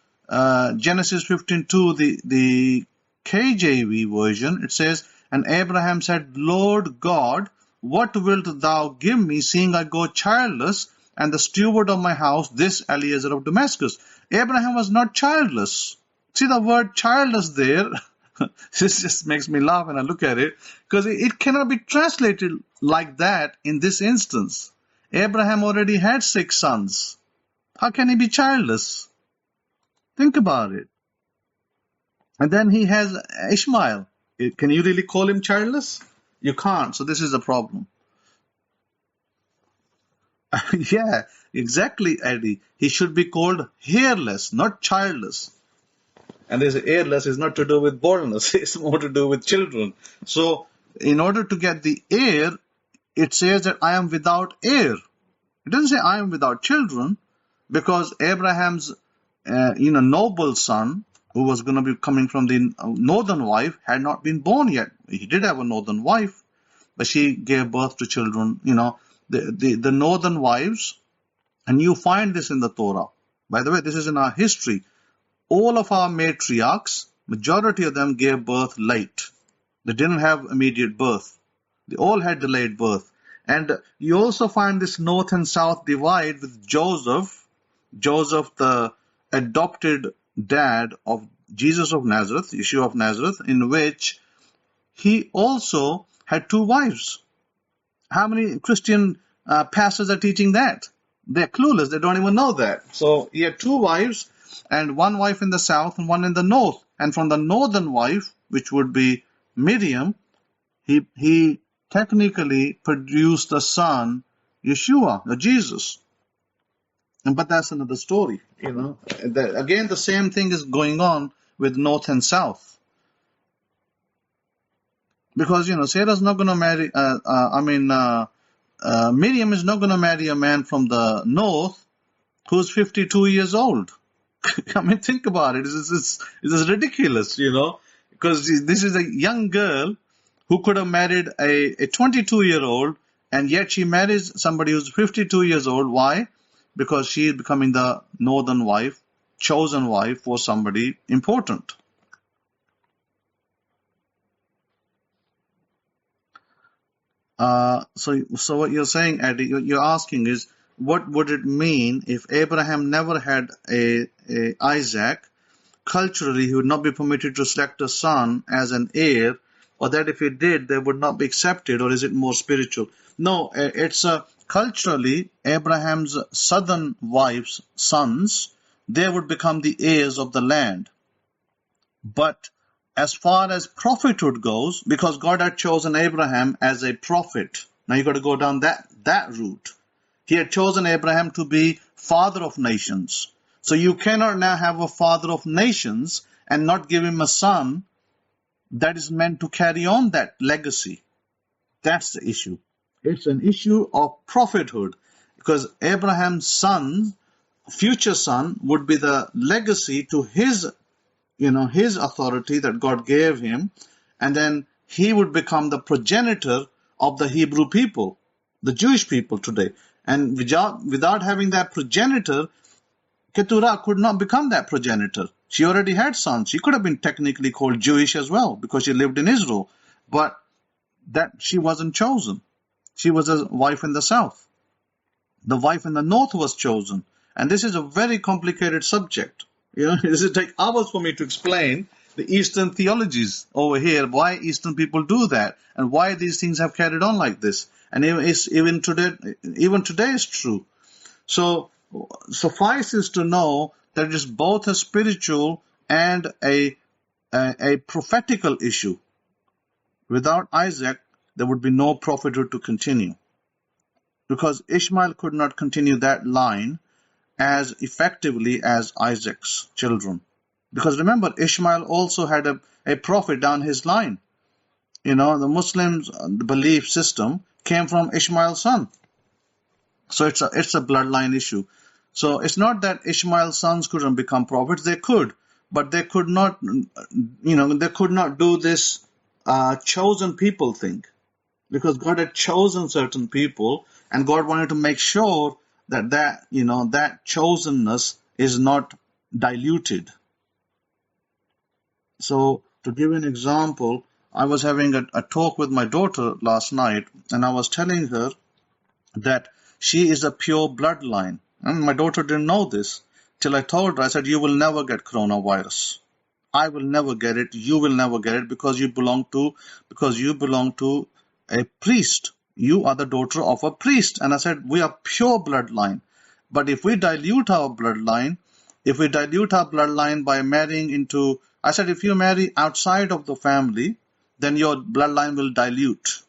Genesis 15:2, the KJV version, it says, and Abraham said, Lord God, what wilt thou give me, seeing I go childless, and the steward of my house, this Eliezer of Damascus? Abraham was not childless. See the word childless there? This just makes me laugh when I look at it, because it cannot be translated like that in this instance. Abraham already had 6 sons. How can he be childless? Think about it. And then he has Ishmael. Can you really call him childless? You can't. So this is the problem. Yeah, exactly, Eddie. He should be called hairless, not childless. And this hairless is not to do with bornness. It's more to do with children. So in order to get the heir, it says that I am without heir. It doesn't say I am without children, because Abraham's noble son, who was going to be coming from the northern wife, had not been born yet. He did have a northern wife, but she gave birth to children, the northern wives, and you find this in the Torah. By the way, this is in our history. All of our matriarchs, majority of them gave birth late. They didn't have immediate birth. They all had delayed birth. And you also find this north and south divide with Joseph, the adopted dad of Jesus of Nazareth, Yeshua of Nazareth, in which he also had 2 wives. How many Christian pastors are teaching that? They're clueless. They don't even know that. So he had 2 wives, and 1 wife in the south and 1 in the north. And from the northern wife, which would be Miriam, he technically produced the son Yeshua, or Jesus. But that's another story. Again, the same thing is going on with north and south. Because, Sarah's not going to marry, Miriam is not going to marry a man from the north who's 52 years old. I mean, think about it. It's ridiculous, because this is a young girl who could have married a 22-year-old, and yet she marries somebody who's 52 years old. Why? Because she is becoming the northern wife, chosen wife for somebody important. So what you're saying, Eddie, you're asking is, what would it mean if Abraham never had a Isaac? Culturally, he would not be permitted to select a son as an heir, or that if he did, they would not be accepted, or is it more spiritual? No, it's culturally, Abraham's southern wife's sons, they would become the heirs of the land. But as far as prophethood goes, because God had chosen Abraham as a prophet, now you've got to go down that route. He had chosen Abraham to be father of nations. So you cannot now have a father of nations and not give him a son that is meant to carry on that legacy. That's the issue. It's an issue of prophethood, because Abraham's son, future son, would be the legacy to his authority that God gave him, and then he would become the progenitor of the Hebrew people, the Jewish people today. And without having that progenitor, Keturah could not become that progenitor. She already had sons. She could have been technically called Jewish as well, because she lived in Israel. But that she wasn't chosen. She was a wife in the south. The wife in the north was chosen. And this is a very complicated subject. This will take hours for me to explain the Eastern theologies over here, why Eastern people do that, and why these things have carried on like this. And even today is true. So suffice is to know that it is both a spiritual and a prophetical issue. Without Isaac, there would be no prophethood to continue, because Ishmael could not continue that line as effectively as Isaac's children. Because remember, Ishmael also had a prophet down his line. The Muslims' belief system came from Ishmael's son. So it's a bloodline issue. So it's not that Ishmael's sons couldn't become prophets. They could, but they could not, they could not do this chosen people thing, because God had chosen certain people, and God wanted to make sure that chosenness is not diluted. So to give an example, I was having a talk with my daughter last night, and I was telling her that she is a pure bloodline. And my daughter didn't know this till I told her. I said, you will never get coronavirus. I will never get it. You will never get it, because you belong to a priest. You are the daughter of a priest. And I said, we are pure bloodline. But if we dilute our bloodline, by marrying into, I said, if you marry outside of the family, then your bloodline will dilute.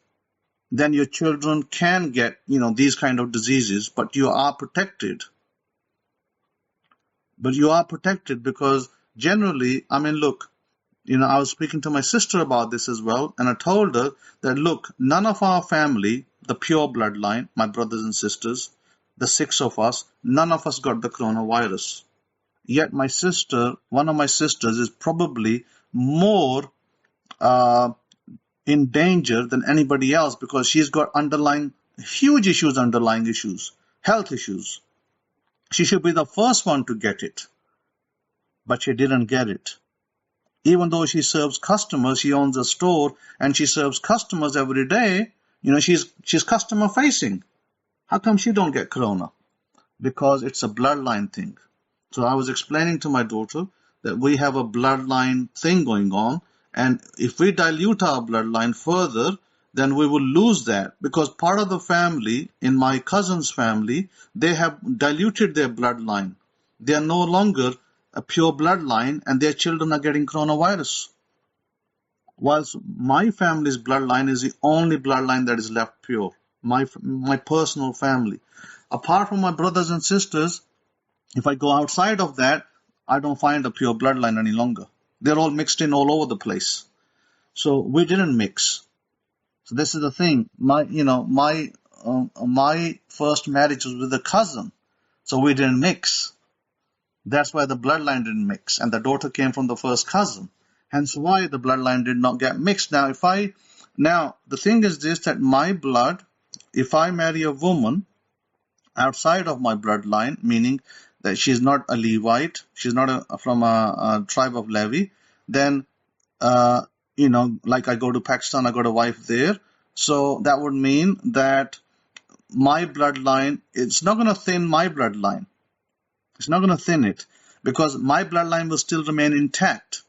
Then your children can get, these kind of diseases, but you are protected. Because generally, look, I was speaking to my sister about this as well, and I told her that, look, none of our family, the pure bloodline, my brothers and sisters, the 6 of us, none of us got the coronavirus. Yet one of my sisters is probably more in danger than anybody else, because she's got huge issues, health issues. She should be the first one to get it, but she didn't get it. Even though she serves customers, she owns a store and she serves customers every day. She's customer facing. How come she don't get corona? Because it's a bloodline thing. So I was explaining to my daughter that we have a bloodline thing going on, and if we dilute our bloodline further, then we will lose that, because part of the family, in my cousin's family, they have diluted their bloodline. They are no longer a pure bloodline, and their children are getting coronavirus. Whilst my family's bloodline is the only bloodline that is left pure, my personal family. Apart from my brothers and sisters, if I go outside of that, I don't find a pure bloodline any longer. They're all mixed in all over the place. So we didn't mix. So this is the thing. My first marriage was with a cousin, so we didn't mix. That's why the bloodline didn't mix, and the daughter came from the first cousin. Hence why the bloodline did not get mixed. Now the thing is this, that my blood, if I marry a woman outside of my bloodline, meaning that she's not a Levite, she's not from a tribe of Levi, then like I go to Pakistan, I got a wife there, so that would mean that my bloodline, it's not going to thin my bloodline. It's not going to thin it, because my bloodline will still remain intact,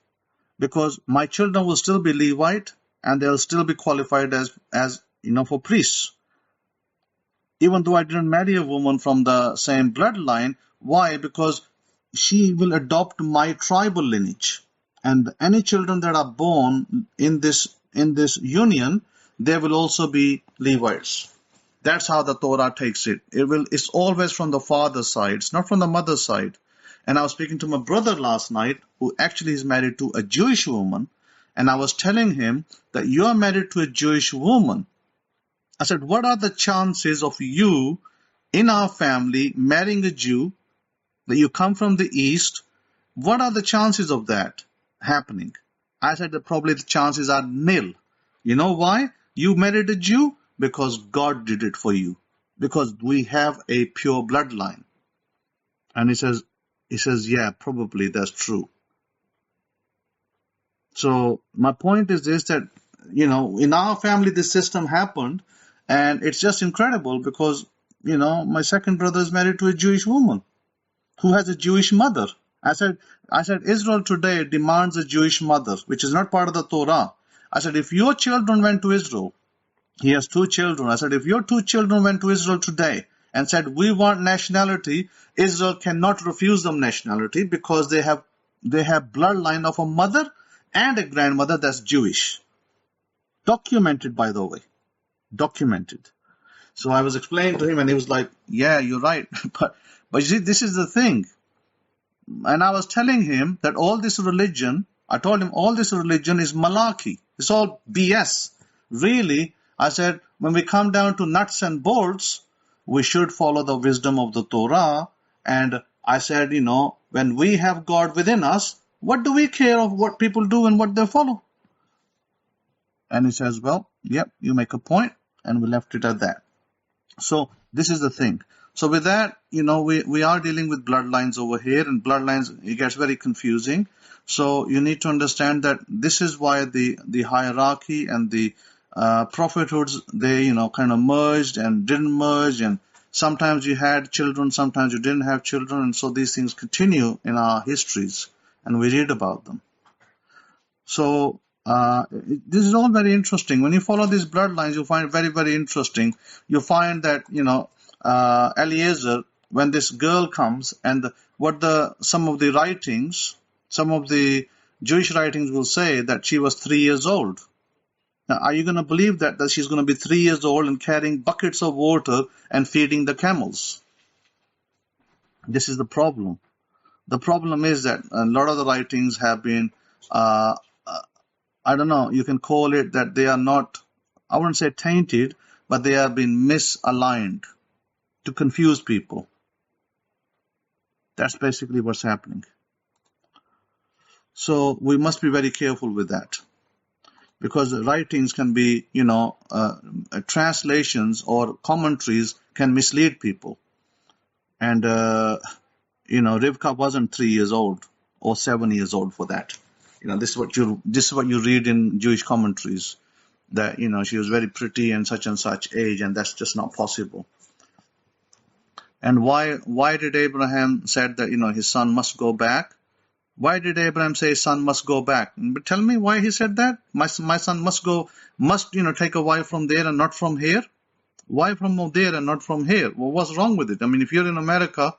because my children will still be Levite and they'll still be qualified as for priests. Even though I didn't marry a woman from the same bloodline. Why? Because she will adopt my tribal lineage, and any children that are born in this union, they will also be Levites. That's how the Torah takes it. It's always from the father's side. It's not from the mother's side. And I was speaking to my brother last night, who actually is married to a Jewish woman, and I was telling him that you are married to a Jewish woman. I said, what are the chances of you in our family marrying a Jew, that you come from the East? What are the chances of that happening? I said that probably the chances are nil. You know why? You married a Jew? Because God did it for you. Because we have a pure bloodline. And he says, yeah, probably that's true. So my point is this, that, in our family, this system happened, and it's just incredible because, my second brother is married to a Jewish woman who has a Jewish mother. I said, Israel today demands a Jewish mother, which is not part of the Torah. I said, if your children went to Israel, he has 2 children. I said, if your 2 children went to Israel today and said, we want nationality, Israel cannot refuse them nationality, because they have bloodline of a mother and a grandmother that's Jewish. Documented, by the way. Documented. So I was explaining to him, and he was like, yeah, you're right. But you see, this is the thing. And I was telling him that I told him all this religion is malarkey. It's all BS. Really, I said, when we come down to nuts and bolts, we should follow the wisdom of the Torah. And I said, when we have God within us, what do we care of what people do and what they follow? And he says, well, yep, you make a point, and we left it at that. So this is the thing. So with that, we are dealing with bloodlines over here, and bloodlines, it gets very confusing. So you need to understand that this is why the hierarchy and the prophethoods, they kind of merged and didn't merge, and sometimes you had children, sometimes you didn't have children, and so these things continue in our histories, and we read about them. So this is all very interesting. When you follow these bloodlines, you find it very, very interesting. You find that Eliezer, when this girl comes, and some of the Jewish writings will say that she was 3 years old. Now, are you going to believe that she's going to be 3 years old and carrying buckets of water and feeding the camels? This is the problem. The problem is that a lot of the writings have been, I don't know, you can call it that they are not, I wouldn't say tainted, but they have been misaligned to confuse people. That's basically what's happening. So we must be very careful with that, because the writings can be, translations or commentaries can mislead people. And, Rivka wasn't 3 years old or 7 years old for that. This is what you read in Jewish commentaries, that she was very pretty and such age, and that's just not possible. And why did Abraham said that his son must go back? Why did Abraham say his son must go back? But tell me why he said that. My son must take a wife from there and not from here. Why from there and not from here? Well, what's wrong with it? I mean, if you're in America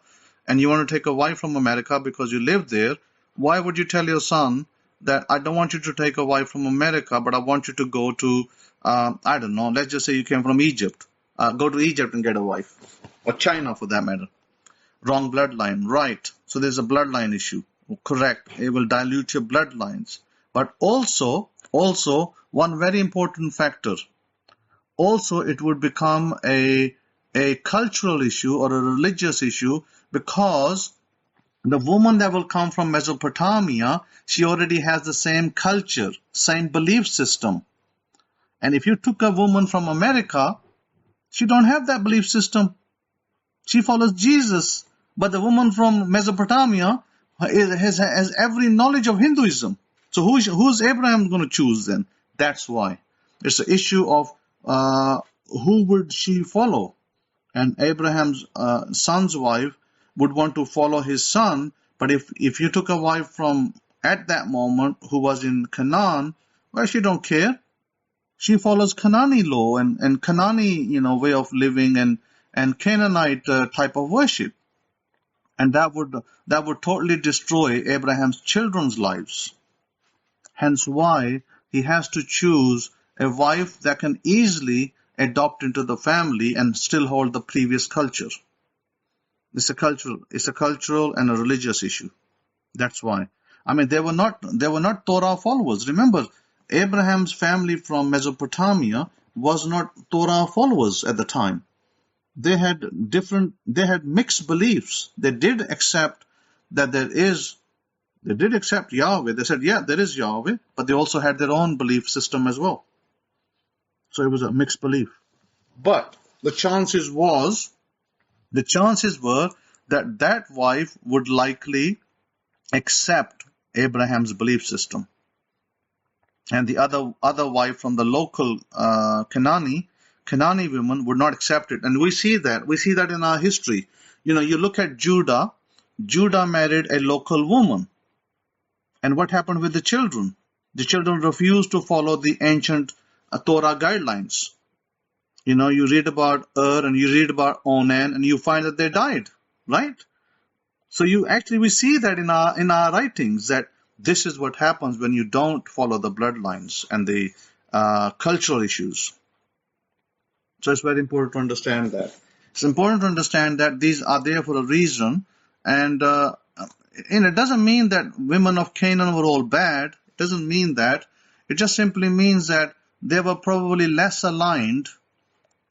and you want to take a wife from America because you live there, why would you tell your son that I don't want you to take a wife from America, but I want you to go to, I don't know, let's just say you came from Egypt. Go to Egypt and get a wife. Or China, for that matter. Wrong bloodline, right. So there's a bloodline issue. Correct. It will dilute your bloodlines. But also, one very important factor. Also, it would become a cultural issue or a religious issue, because the woman that will come from Mesopotamia, she already has the same culture, same belief system. And if you took a woman from America, she don't have that belief system. She follows Jesus. But the woman from Mesopotamia has every knowledge of Hinduism. So who's Abraham going to choose then? That's why. It's an issue of who would she follow? And Abraham's son's wife would want to follow his son. But if you took a wife from at that moment who was in Canaan, well, she don't care. She follows Canaanite law and Canaanite way of living and Canaanite type of worship. And that would totally destroy Abraham's children's lives. Hence why he has to choose a wife that can easily adopt into the family and still hold the previous culture. It's a cultural and a religious issue. That's why. I mean, they were not Torah followers. Remember, Abraham's family from Mesopotamia was not Torah followers at the time. They had mixed beliefs. They did accept that they did accept Yahweh. They said, yeah, there is Yahweh, but they also had their own belief system as well. So it was a mixed belief. But the chances were that wife would likely accept Abraham's belief system. And the other wife from the local Canaanite women would not accept it. And we see that in our history. You look at Judah. Judah married a local woman. And what happened with the children? The children refused to follow the ancient Torah guidelines. You read about and you read about Onan, and you find that they died, right? So we see that in our writings, that this is what happens when you don't follow the bloodlines and the cultural issues. So it's very important to understand that. It's important to understand that these are there for a reason, and it doesn't mean that women of Canaan were all bad. It doesn't mean that. It just simply means that they were probably less aligned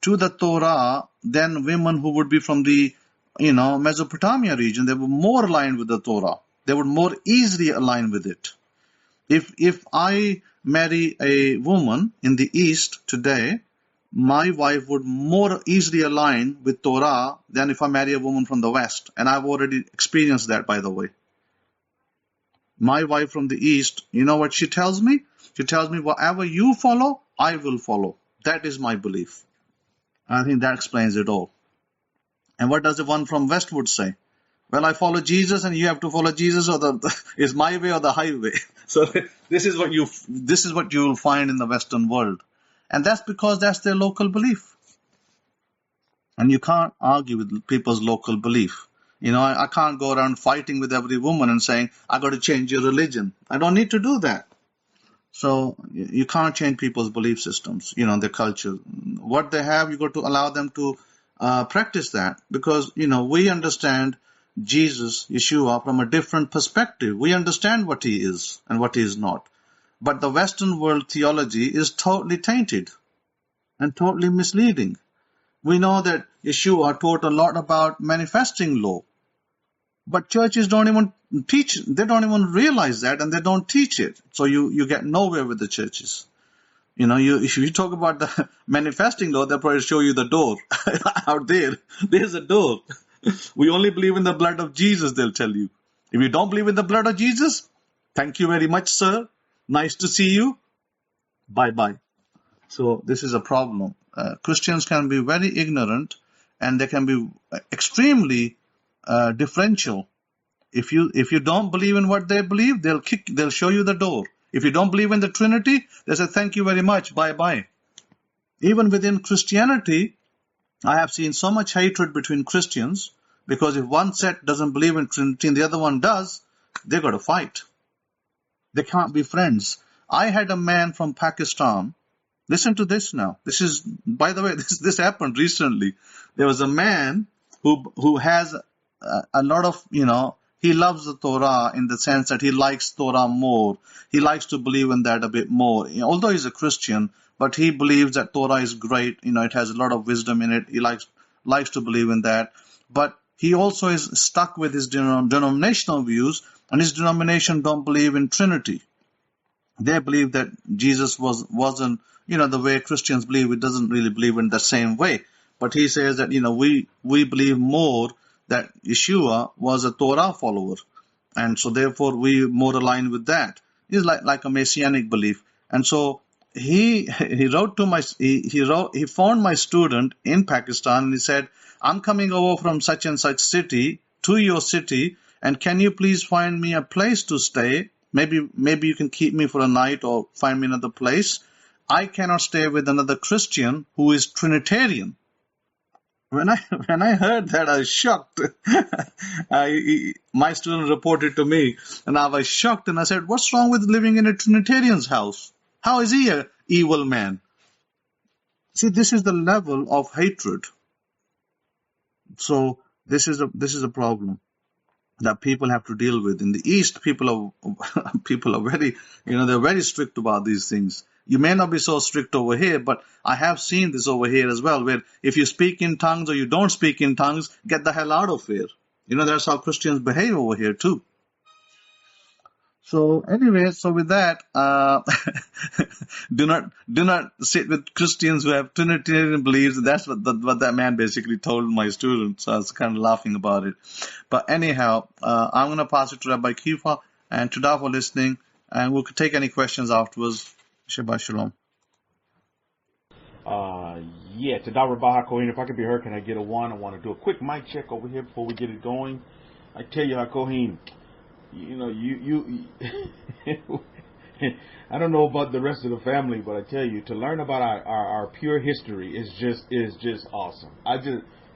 to the Torah than women who would be from the Mesopotamia region. They were more aligned with the Torah. They would more easily align with it. If I marry a woman in the East today, my wife would more easily align with Torah than if I marry a woman from the West. And I've already experienced that, by the way. My wife from the East, you know what she tells me? She tells me, whatever you follow, I will follow. That is my belief. I think that explains it all. And what does the one from Westwood say? Well, I follow Jesus, and you have to follow Jesus, or is my way or the highway. So this is what you will find in the Western world, and that's because that's their local belief. And you can't argue with people's local belief. I can't go around fighting with every woman and saying, I got to change your religion. I don't need to do that. So you can't change people's belief systems, their culture. What they have, you got to allow them to practice that, because, we understand Jesus, Yeshua, from a different perspective. We understand what he is and what he is not. But the Western world theology is totally tainted and totally misleading. We know that Yeshua taught a lot about manifesting law. But churches don't even teach, they don't even realize that, and they don't teach it. So you get nowhere with the churches. If you talk about the manifesting law, they'll probably show you the door. Out there, there's a door. We only believe in the blood of Jesus, they'll tell you. If you don't believe in the blood of Jesus, Thank you very much, sir. Nice to see you. Bye-bye. So this is a problem. Christians can be very ignorant, and they can be extremely differential. If you don't believe in what they believe, they'll show you the door. If you don't believe in the Trinity, they say thank you very much, bye-bye. Even within Christianity, I have seen so much hatred between Christians, because if one set doesn't believe in Trinity and the other one does, they're going to fight. They can't be friends. I had a man from Pakistan. Listen to this now. This is, by the way, this happened recently. There was a man who has a lot of, he loves the Torah in the sense that he likes Torah more. He likes to believe in that a bit more. Although he's a Christian, but he believes that Torah is great. It has a lot of wisdom in it. He likes to believe in that. But he also is stuck with his denominational views, and his denomination don't believe in Trinity. They believe that Jesus wasn't, the way Christians believe. It doesn't really believe in the same way. But he says that, we believe more that Yeshua was a Torah follower. And so therefore we more align with that. It's like a messianic belief. And so he wrote to he found my student in Pakistan, and he said, I'm coming over from such and such city to your city, and can you please find me a place to stay? Maybe you can keep me for a night or find me another place. I cannot stay with another Christian who is Trinitarian. When I heard that, I was shocked. My student reported to me, and I was shocked, and I said, what's wrong with living in a Trinitarian's house? How is he an evil man? See, this is the level of hatred. So this is a problem that people have to deal with. In the East, people are very, they're very strict about these things. You may not be so strict over here, but I have seen this over here as well, where if you speak in tongues or you don't speak in tongues, get the hell out of here. That's how Christians behave over here too. So anyway, with that, do not sit with Christians who have Trinitarian beliefs. That's what that man basically told my students. So I was kind of laughing about it. But anyhow, I'm going to pass it to Rabbi Kefa and Todah for listening, and we'll take any questions afterwards. Shabbat Shalom. Todah Rabbi HaKohen, if I could be heard, can I get a one? I want to do a quick mic check over here before we get it going. I tell you, HaKohen, you I don't know about the rest of the family, but I tell you, to learn about our pure history is just awesome.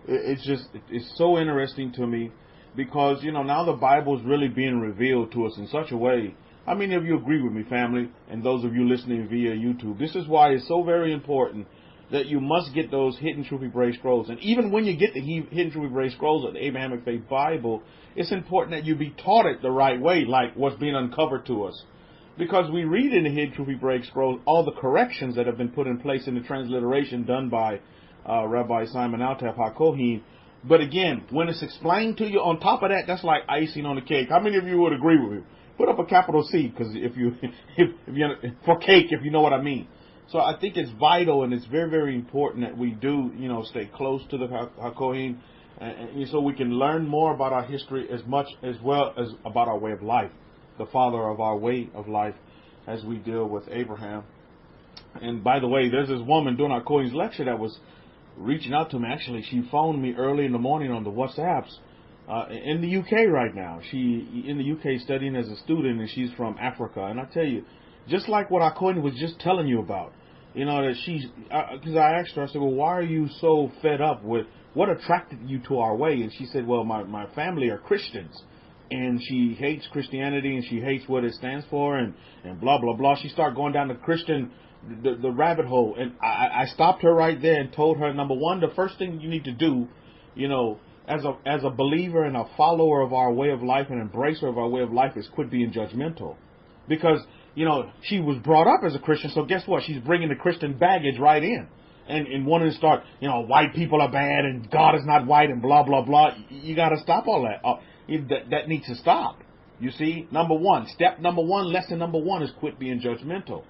It's so interesting to me, because now the Bible is really being revealed to us in such a way. How many of you agree with me, family, and those of you listening via YouTube? This is why it's so very important that you must get those Hidden Truth Engraved Scrolls. And even when you get the Hidden Truth Engraved Scrolls of the Abrahamic-Faith Bible, it's important that you be taught it the right way, like what's being uncovered to us. Because we read in the Hidden Truth Engraved Scrolls all the corrections that have been put in place in the transliteration done by Rabbi Simon Altaf HaKohen. But again, when it's explained to you, on top of that, that's like icing on the cake. How many of you would agree with me? Put up a capital C, because if you for cake, if you know what I mean. So I think it's vital, and it's very, very important that we do, stay close to the HaKohen, and so we can learn more about our history as well as about our way of life, the father of our way of life, as we deal with Abraham. And by the way, there's this woman doing HaKohen's lecture that was reaching out to me. Actually, she phoned me early in the morning on the WhatsApps. In the UK right now. She in the UK studying as a student, and she's from Africa. And I tell you, just like what HaKohen was just telling you about, that she's, because I asked her, I said, well, why are you so fed up with what attracted you to our way? And she said, well, my family are Christians, and she hates Christianity, and she hates what it stands for, and blah, blah, blah. She started going down the Christian, the rabbit hole. And I stopped her right there and told her, number one, the first thing you need to do, as a believer and a follower of our way of life and embracer of our way of life, is quit being judgmental. Because, she was brought up as a Christian, so guess what? She's bringing the Christian baggage right in. And wanting to start, white people are bad and God is not white and blah, blah, blah. You got to stop all that. That needs to stop. You see, lesson number one is quit being judgmental.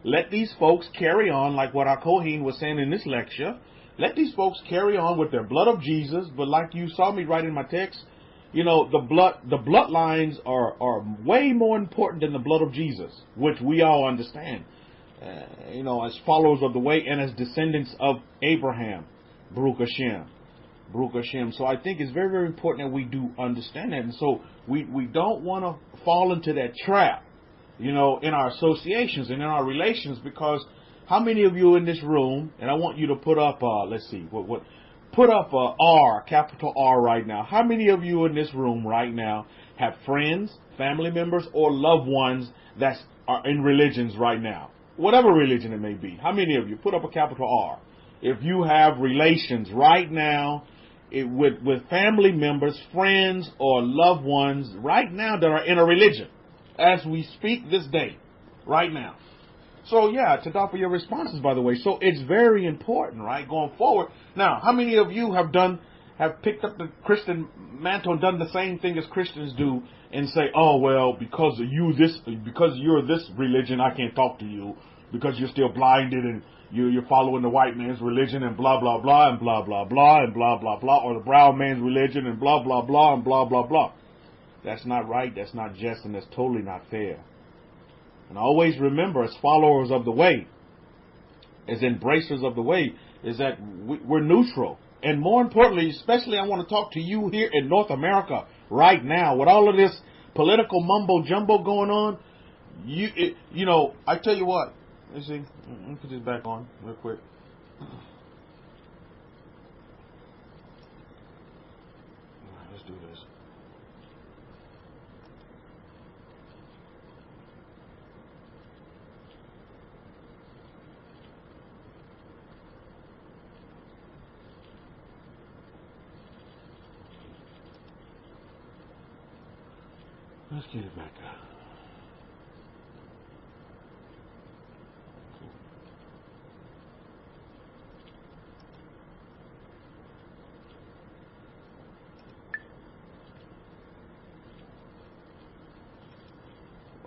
Let these folks carry on, like what our Kohen was saying in this lecture. Let these folks carry on with their blood of Jesus, but like you saw me write in my text, You know, the bloodlines are way more important than the blood of Jesus, which we all understand. You know, as followers of the way and as descendants of Abraham, Baruch Hashem. Baruch Hashem. So I think it's very, very important that we do understand that. And so we don't want to fall into that trap, you know, in our associations and in our relations, because how many of you in this room, and I want you to put up, let's see, put up R, capital R right now. How many of you in this room right now have friends, family members, or loved ones that are in religions right now? Whatever religion it may be. How many of you? Put up a capital R. If you have relations right now with family members, friends, or loved ones right now that are in a religion, as we speak this day, right now. So yeah, to for your responses, by the way. So it's very important, right, going forward. Now, how many of you have picked up the Christian mantle and done the same thing as Christians do and say, oh, well, because you're this religion, I can't talk to you because you're still blinded and you're following the white man's religion and blah, blah, blah, and blah, blah, blah, and blah, blah, blah, or the brown man's religion and blah, blah, blah, and blah, blah, blah. That's not right, that's not just, and that's totally not fair. And always remember, as followers of the way, as embracers of the way, is that we're neutral. And more importantly, especially I want to talk to you here in North America right now, with all of this political mumbo-jumbo going on, you know, I tell you what, let's see, let me put this back on real quick. Let's do this. Let's get it back up.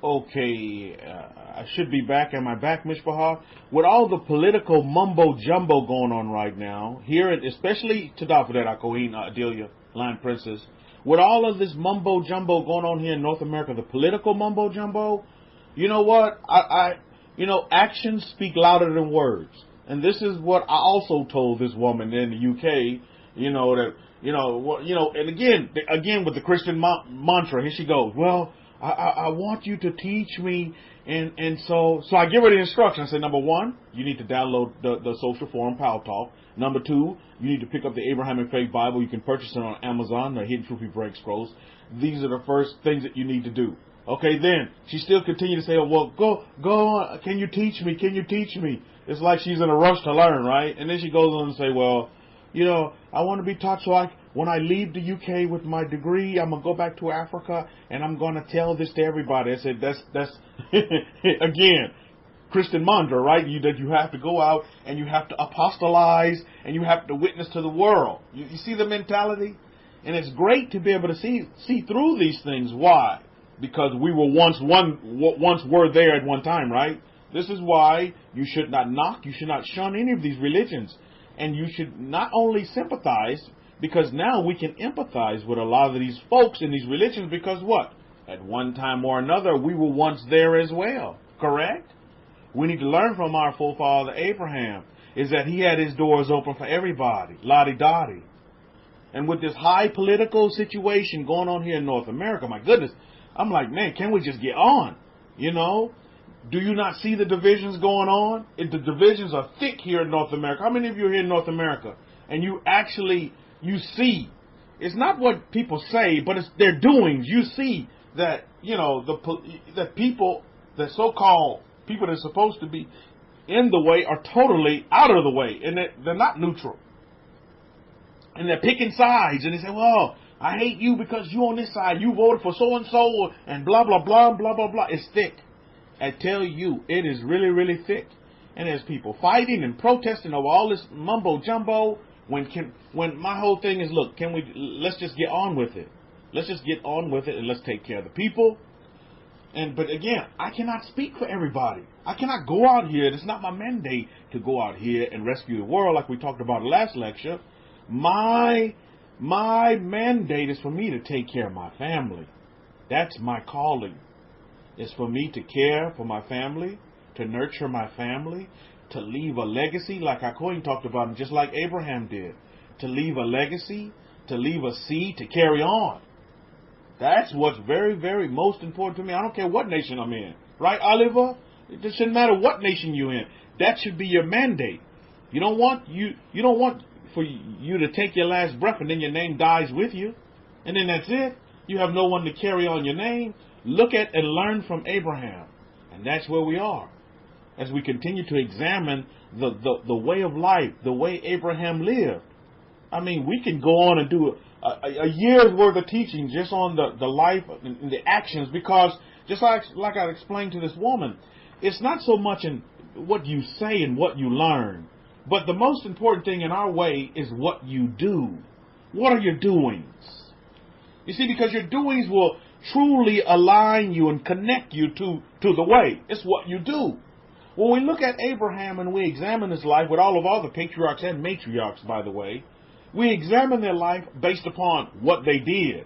Okay, I should be back. Am I back, Mishpahar? With all the political mumbo-jumbo going on right now, here, especially Tadafa that Akohin, Adelia, Lion Princess, with all of this mumbo-jumbo going on here in North America, the political mumbo-jumbo, you know what? You know, actions speak louder than words. And this is what I also told this woman in the UK, you know, that, and again with the Christian mantra, here she goes, well, I want you to teach me, and so I give her the instruction. I say, number one, you need to download the social forum Power Talk. Number two, you need to pick up the Abrahamic-Faith Bible. You can purchase it on Amazon, the Hidden Truth We Break Scrolls. These are the first things that you need to do. Okay, then she still continued to say, oh, well, go on. Can you teach me? Can you teach me? It's like she's in a rush to learn, right? And then she goes on and say, well, you know, I want to be taught so when I leave the UK with my degree, I'm going to go back to Africa and I'm going to tell this to everybody. I said, that's again, Christian mantra, right? That you have to go out and you have to apostolize and you have to witness to the world. You see the mentality? And it's great to be able to see through these things. Why? Because we were once were there at one time, right? This is why you should not knock, you should not shun any of these religions. And you should not only sympathize, because now we can empathize with a lot of these folks in these religions, because what? At one time or another, we were once there as well, correct? We need to learn from our forefather Abraham, is that he had his doors open for everybody, la-di-da-di. And with this high political situation going on here in North America, my goodness, I'm like, man, can we just get on? You know? Do you not see the divisions going on? The divisions are thick here in North America. How many of you are here in North America? And you see, it's not what people say, but it's their doings. You see that, you know, the people, the so-called people that are supposed to be in the way are totally out of the way. And they're not neutral. And they're picking sides. And they say, well, I hate you because you're on this side. You voted for so-and-so and blah, blah, blah, blah, blah, blah. It's thick. I tell you, it is really, really thick. And there's people fighting and protesting over all this mumbo jumbo. When my whole thing is, look, let's just get on with it. Let's just get on with it and let's take care of the people. But again, I cannot speak for everybody. I cannot go out here. It's not my mandate to go out here and rescue the world like we talked about last lecture. My My mandate is for me to take care of my family. That's my calling. It's for me to care for my family, to nurture my family, to leave a legacy like Kohen talked about, and just like Abraham did. To leave a legacy, to leave a seed, to carry on. That's what's very, very most important to me. I don't care what nation I'm in. Right, Oliver? It shouldn't matter what nation you're in. That should be your mandate. You don't want for you to take your last breath and then your name dies with you. And then that's it. You have no one to carry on your name. Look at and learn from Abraham. And that's where we are. As we continue to examine the way of life, the way Abraham lived. I mean, we can go on and do a year's worth of teaching just on the life and the actions, because just like I explained to this woman, it's not so much in what you say and what you learn, but the most important thing in our way is what you do. What are your doings? You see, because your doings will truly align you and connect you to the way. It's what you do. When we look at Abraham and we examine his life with all of other patriarchs and matriarchs, by the way, we examine their life based upon what they did.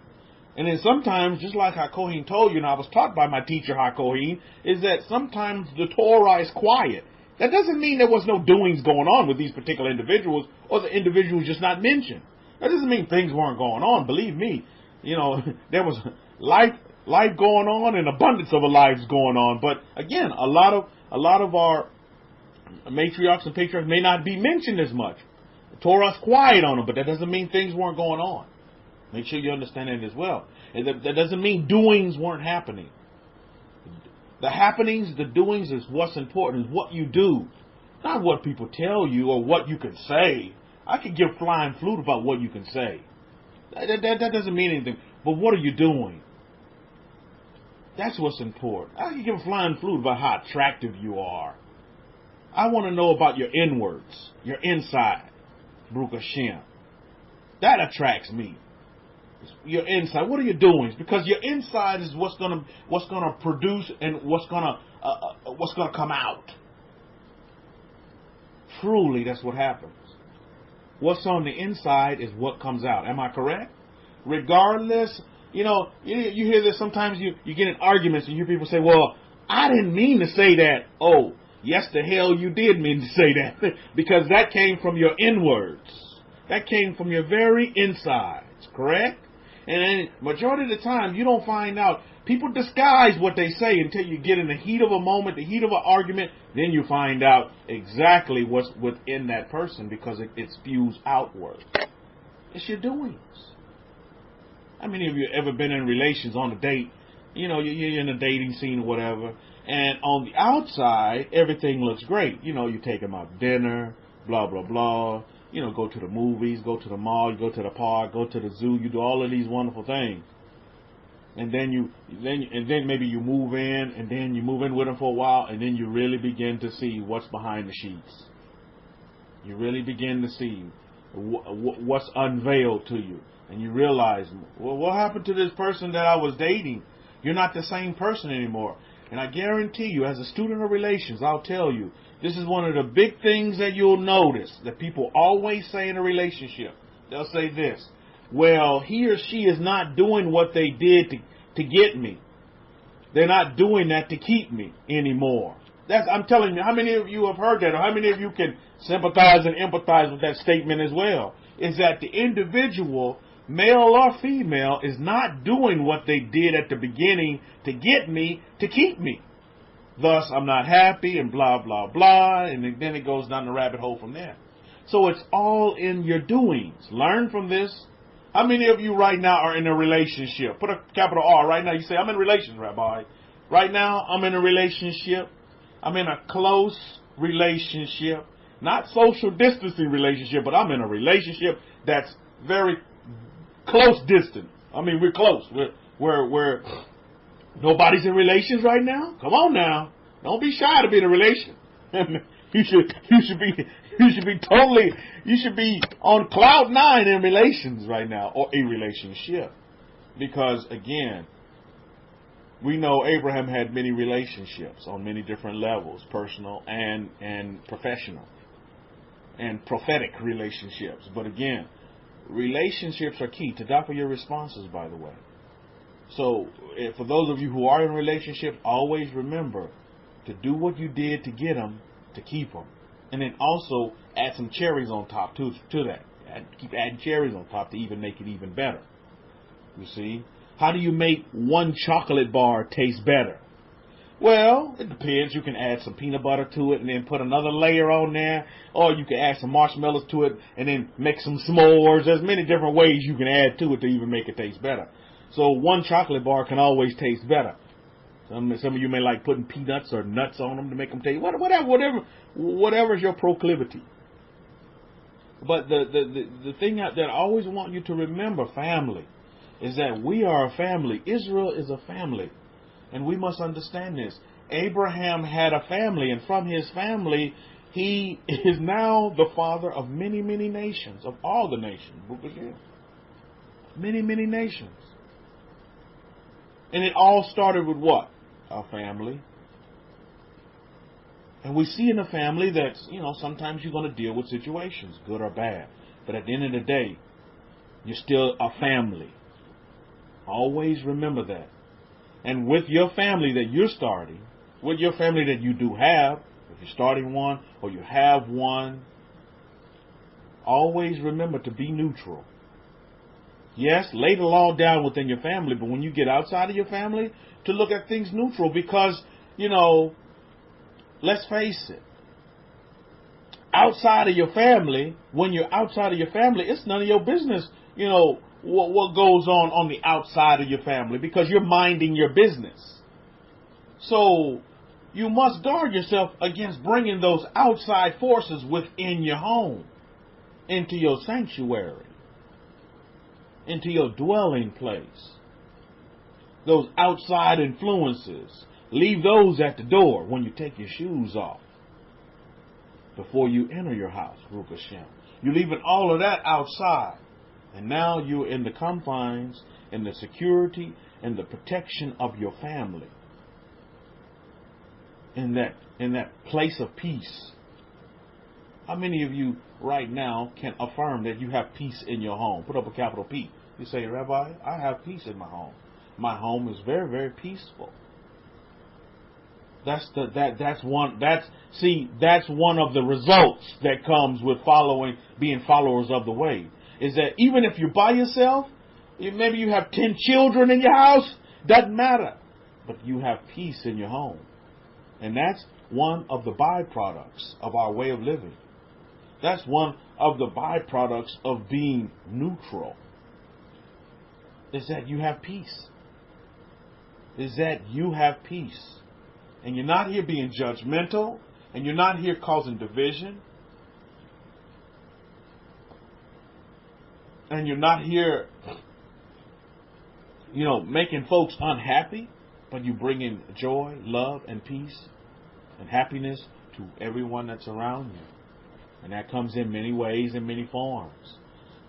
And then sometimes, just like Kohen told you, and I was taught by my teacher, Kohen, is that sometimes the Torah is quiet. That doesn't mean there was no doings going on with these particular individuals, or the individuals just not mentioned. That doesn't mean things weren't going on. Believe me, there was life going on and abundance of lives going on. But again, a lot of our matriarchs and patriarchs may not be mentioned as much. The Torah's quiet on them, but that doesn't mean things weren't going on. Make sure you understand it as well. And that doesn't mean doings weren't happening. The happenings, the doings is what's important, is what you do. Not what people tell you or what you can say. I could give flying flute about what you can say. That doesn't mean anything. But what are you doing? That's what's important. I can give a flying flute about how attractive you are. I want to know about your inwards, your inside. Baruch Hashem. That attracts me. Your inside. What are you doing? Because your inside is what's gonna produce and what's gonna come out. Truly, that's what happens. What's on the inside is what comes out. Am I correct? Regardless, you hear this sometimes. You get in arguments and you hear people say, "Well, I didn't mean to say that." Oh, yes, the hell you did mean to say that, because that came from your inwards. That came from your very insides. Correct? And then majority of the time, you don't find out. People disguise what they say until you get in the heat of a moment, the heat of an argument. Then you find out exactly what's within that person, because it spews outward. It's your doings. How many of you ever been in relations on a date? You're in a dating scene or whatever, and on the outside, everything looks great. You take them out to dinner, blah, blah, blah. Go to the movies, go to the mall, you go to the park, go to the zoo, you do all of these wonderful things. And then maybe you move in, and then you move in with them for a while, and then you really begin to see what's behind the sheets. You really begin to see what's unveiled to you. And you realize, well, what happened to this person that I was dating? You're not the same person anymore. And I guarantee you, as a student of relations, I'll tell you, this is one of the big things that you'll notice that people always say in a relationship. They'll say this: well, he or she is not doing what they did to get me. They're not doing that to keep me anymore. I'm telling you, how many of you have heard that, or how many of you can sympathize and empathize with that statement as well? Is that the individual, male or female, is not doing what they did at the beginning to get me, to keep me. Thus, I'm not happy, and blah, blah, blah, and then it goes down the rabbit hole from there. So it's all in your doings. Learn from this. How many of you right now are in a relationship? Put a capital R right now. You say, I'm in a relationship, Rabbi. Right now, I'm in a relationship. I'm in a close relationship. Not social distancing relationship, but I'm in a relationship that's very close distance. I mean, we're close. We're nobody's in relations right now. Come on now, don't be shy to be in a relation. you should be on cloud 9 in relations right now, or a relationship, because again, we know Abraham had many relationships on many different levels, personal and professional, and prophetic relationships. But again, relationships are key. To for your responses, by the way. So, for those of you who are in relationships, always remember to do what you did to get them, to keep them. And then also add some cherries on top to that. Keep adding cherries on top to even make it even better. You see? How do you make one chocolate bar taste better? Well, it depends. You can add some peanut butter to it and then put another layer on there. Or you can add some marshmallows to it and then make some s'mores. There's many different ways you can add to it to even make it taste better. So one chocolate bar can always taste better. Some of you may like putting peanuts or nuts on them to make them taste whatever is your proclivity. But the thing that I always want you to remember, family, is that we are a family. Israel is a family. And we must understand this. Abraham had a family, and from his family, he is now the father of many, many nations, of all the nations. Many, many nations. And it all started with what? A family. And we see in a family that, sometimes you're going to deal with situations, good or bad. But at the end of the day, you're still a family. Always remember that. And with your family that you're starting, with your family that you do have, if you're starting one or you have one, always remember to be neutral. Yes, lay the law down within your family, but when you get outside of your family, to look at things neutral because, let's face it, outside of your family, when you're outside of your family, it's none of your business, what goes on the outside of your family because you're minding your business. So you must guard yourself against bringing those outside forces within your home, into your sanctuary, into your dwelling place. Those outside influences, leave those at the door when you take your shoes off before you enter your house, Baruch Hashem. You're leaving all of that outside. And now you're in the confines and the security and the protection of your family. In that place of peace. How many of you right now can affirm that you have peace in your home? Put up a capital P. You say, Rabbi, I have peace in my home. My home is very, very peaceful. That's one of the results that comes with being followers of the way. Is that even if you're by yourself, maybe you have 10 children in your house, doesn't matter. But you have peace in your home. And that's one of the byproducts of our way of living. That's one of the byproducts of being neutral. Is that you have peace. Is that you have peace. And you're not here being judgmental. And you're not here causing division. And you're not here, making folks unhappy, but you bring in joy, love, and peace and happiness to everyone that's around you. And that comes in many ways and many forms.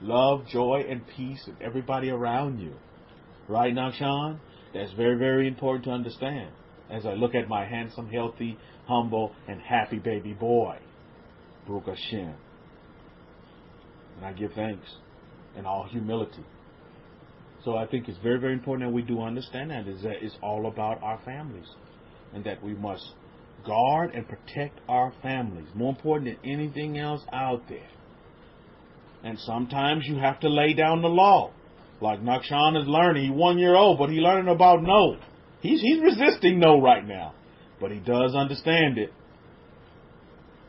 Love, joy, and peace with everybody around you. Right now, Sean? That's very, very important to understand as I look at my handsome, healthy, humble, and happy baby boy, Baruch Hashem. And I give thanks. In all humility. So I think it's very, very important that we do understand that it's all about our families. And that we must guard and protect our families. More important than anything else out there. And sometimes you have to lay down the law. Like Nakshan is learning. He's 1 year old, but he's learning about no. He's resisting no right now. But he does understand it.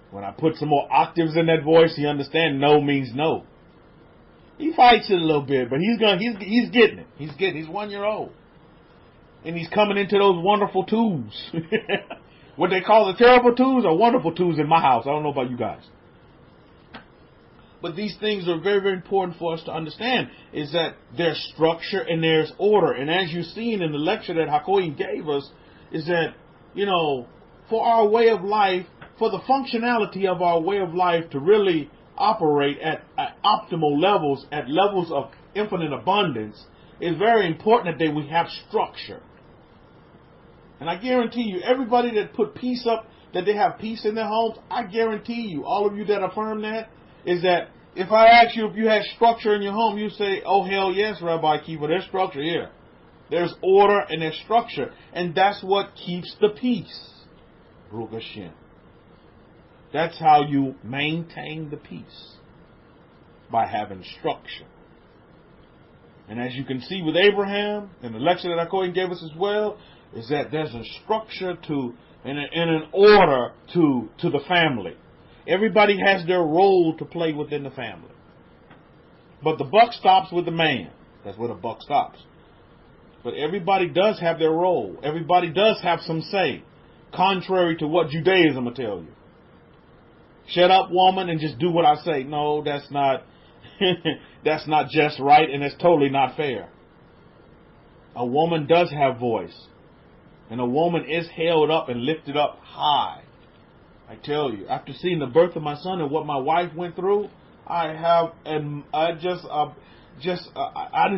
When I put some more octaves in that voice, he understands no means no. He fights it a little bit, but he's getting it. He's 1 year old. And he's coming into those wonderful twos. What they call the terrible twos are wonderful twos in my house. I don't know about you guys. But these things are very, very important for us to understand, is that there's structure and there's order. And as you've seen in the lecture that Hakoim gave us, is that, for our way of life, for the functionality of our way of life to really operate at optimal levels, at levels of infinite abundance, it's very important that we have structure. And I guarantee you, everybody that put peace up, that they have peace in their homes, I guarantee you, all of you that affirm that, is that If I ask you if you had structure in your home, you say, oh, hell yes, Rabbi Kefa, there's structure here. There's order and there's structure. And that's what keeps the peace. Baruch Hashem. That's how you maintain the peace. By having structure. And as you can see with Abraham, and the lecture that Akoin gave us as well, is that there's a structure to and an order to the family. Everybody has their role to play within the family. But the buck stops with the man. That's where the buck stops. But everybody does have their role. Everybody does have some say. Contrary to what Judaism will tell you. Shut up, woman, and just do what I say. No, that's not that's not just right, and it's totally not fair. A woman does have voice. And a woman is held up and lifted up high. I tell you, after seeing the birth of my son and what my wife went through, I didn't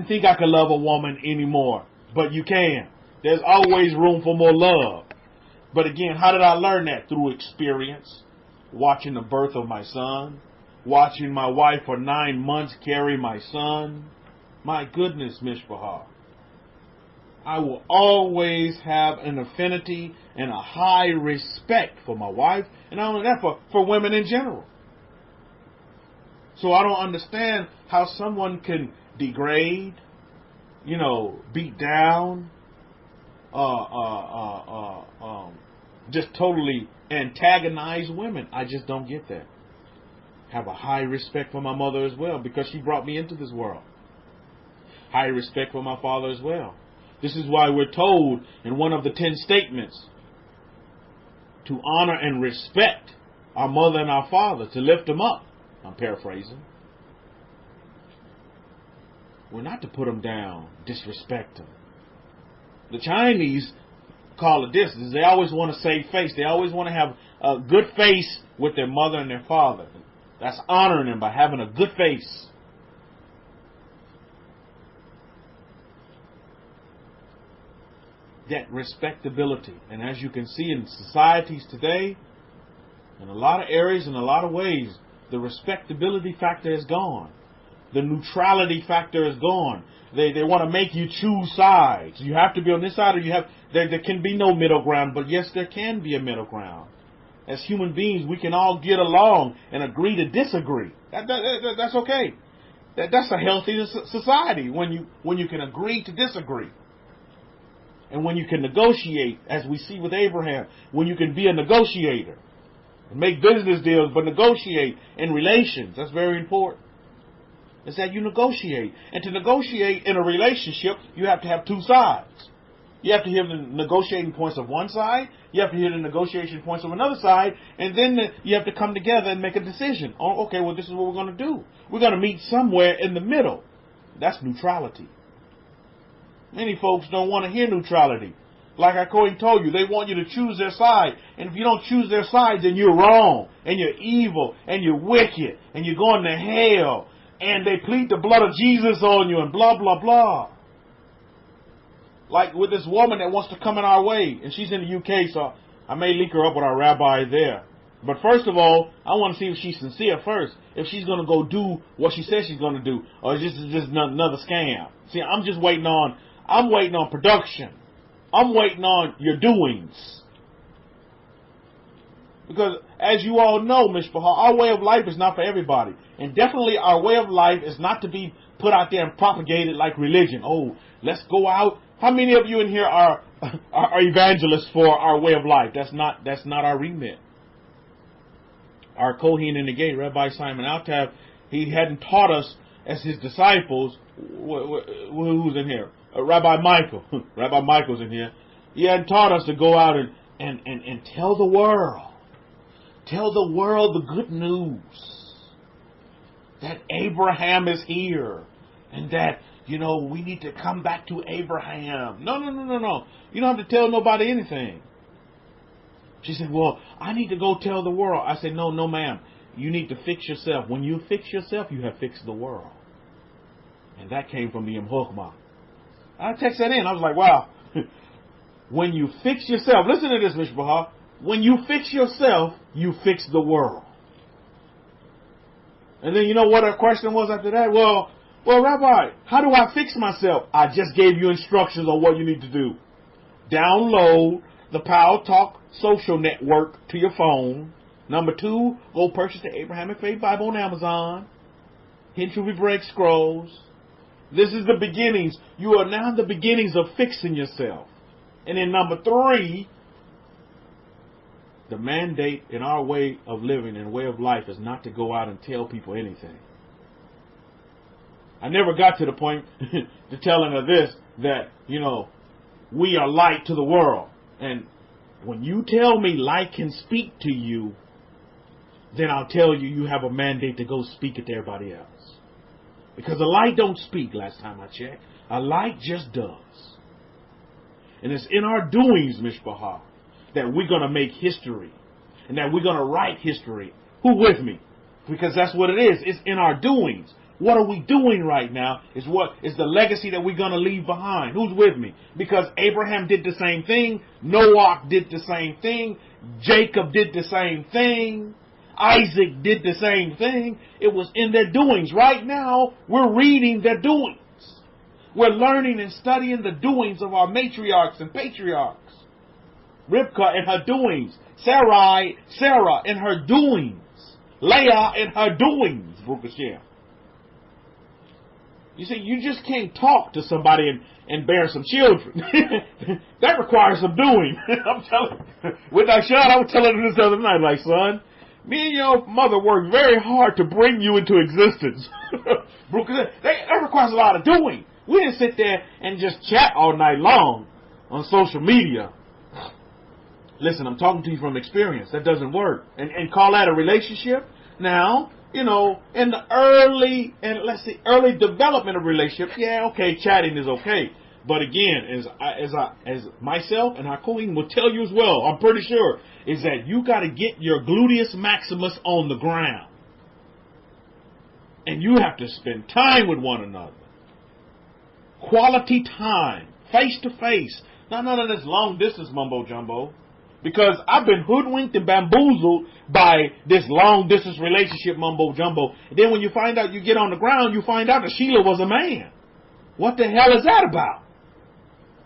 think I could love a woman anymore. But you can. There's always room for more love. But again, how did I learn that? Through experience. Watching the birth of my son. Watching my wife for 9 months carry my son. My goodness, Mishpahah. I will always have an affinity and a high respect for my wife, and not only that, for women in general. So I don't understand how someone can degrade, beat down, just totally antagonize women. I just don't get that. Have a high respect for my mother as well, because she brought me into this world. High respect for my father as well. This is why we're told in one of the 10 statements to honor and respect our mother and our father, to lift them up. I'm paraphrasing. We're not to put them down, disrespect them. The Chinese call it this. They always want to save face. They always want to have a good face with their mother and their father. That's honoring them by having a good face. That respectability. And as you can see in societies today, in a lot of areas, in a lot of ways, the respectability factor is gone. The neutrality factor is gone. They want to make you choose sides. You have to be on this side, or there can be no middle ground. But yes, there can be a middle ground. As human beings, we can all get along and agree to disagree. That's okay. That's a healthy society, when you can agree to disagree. And when you can negotiate, as we see with Abraham, when you can be a negotiator, and make business deals, but negotiate in relations. That's very important. It's that you negotiate. And to negotiate in a relationship, you have to have two sides. You have to hear the negotiating points of one side. You have to hear the negotiation points of another side. And then you have to come together and make a decision. Oh, okay, well, this is what we're going to do. We're going to meet somewhere in the middle. That's neutrality. Many folks don't want to hear neutrality. Like I told you, they want you to choose their side. And if you don't choose their side, then you're wrong. And you're evil. And you're wicked. And you're going to hell. And they plead the blood of Jesus on you and blah, blah, blah. Like with this woman that wants to come in our way. And she's in the UK, so I may link her up with our rabbi there. But first of all, I want to see if she's sincere first. If she's going to go do what she says she's going to do. Or is this just another scam? See, I'm waiting on production. I'm waiting on your doings. Because as you all know, Mishpahah, our way of life is not for everybody. And definitely our way of life is not to be put out there and propagated like religion. Oh, let's go out. How many of you in here are evangelists for our way of life? That's not our remit. Our Kohen in the gate, Rabbi Simon Altab, he hadn't taught us as his disciples. Who's in here? Rabbi Michael. Rabbi Michael's in here. He hadn't taught us to go out and tell the world. Tell the world the good news. That Abraham is here. And that, we need to come back to Abraham. No. You don't have to tell nobody anything. She said, well, I need to go tell the world. I said, no, ma'am. You need to fix yourself. When you fix yourself, you have fixed the world. And that came from the Imhokmah. I texted that in. I was like, wow. When you fix yourself, listen to this, Mishpahah. When you fix yourself, you fix the world. And then you know what her question was after that? Well, Rabbi, how do I fix myself? I just gave you instructions on what you need to do. Download the Power Talk social network to your phone. Number 2, go purchase the Abrahamic-Faith Bible on Amazon. Hint will be break scrolls. This is the beginnings. You are now in the beginnings of fixing yourself. And then number 3, the mandate in our way of living and way of life is not to go out and tell people anything. I never got to the point to telling her this, that, you know, we are light to the world. And when you tell me light can speak to you, then I'll tell you you have a mandate to go speak it to everybody else. Because a light don't speak, last time I checked. A light just does. And it's in our doings, Mishpachah, that we're going to make history. And that we're going to write history. Who with me? Because that's what it is. It's in our doings. What are we doing right now is what is the legacy that we're going to leave behind. Who's with me? Because Abraham did the same thing. Noah did the same thing. Jacob did the same thing. Isaac did the same thing. It was in their doings. Right now, we're reading their doings. We're learning and studying the doings of our matriarchs and patriarchs. Rivkah and her doings. Sarah and her doings. Leah and her doings. Baruch Hashem. You see, you just can't talk to somebody and bear some children. That requires some doing. I'm telling you. With Ashad, I was telling him this other night, like, son, me and your mother worked very hard to bring you into existence. That requires a lot of doing. We didn't sit there and just chat all night long on social media. Listen, I'm talking to you from experience. That doesn't work. And call that a relationship? Now, you know, in the early development of relationship, yeah, okay, chatting is okay. But again, as myself and Hakoim will tell you as well, I'm pretty sure, is that you got to get your gluteus maximus on the ground. And you have to spend time with one another. Quality time. Face to face. Not none of this long distance mumbo jumbo. Because I've been hoodwinked and bamboozled by this long distance relationship mumbo jumbo. And then when you find out, you get on the ground, you find out that Sheila was a man. What the hell is that about?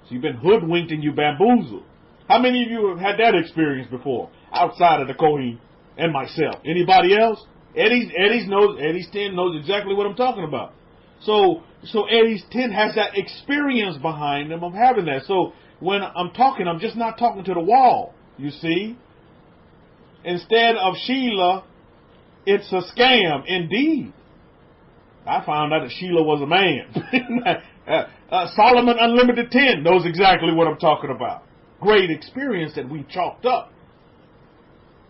So you've been hoodwinked and you bamboozled. How many of you have had that experience before? Outside of the Kohen and myself. Anybody else? Eddie's 10 knows exactly what I'm talking about. So Eddie's 10 has that experience behind him of having that. So when I'm talking, I'm just not talking to the wall. You see? Instead of Sheila, it's a scam. Indeed. I found out that Sheila was a man. Solomon Unlimited 10 knows exactly what I'm talking about. Great experience that we chalked up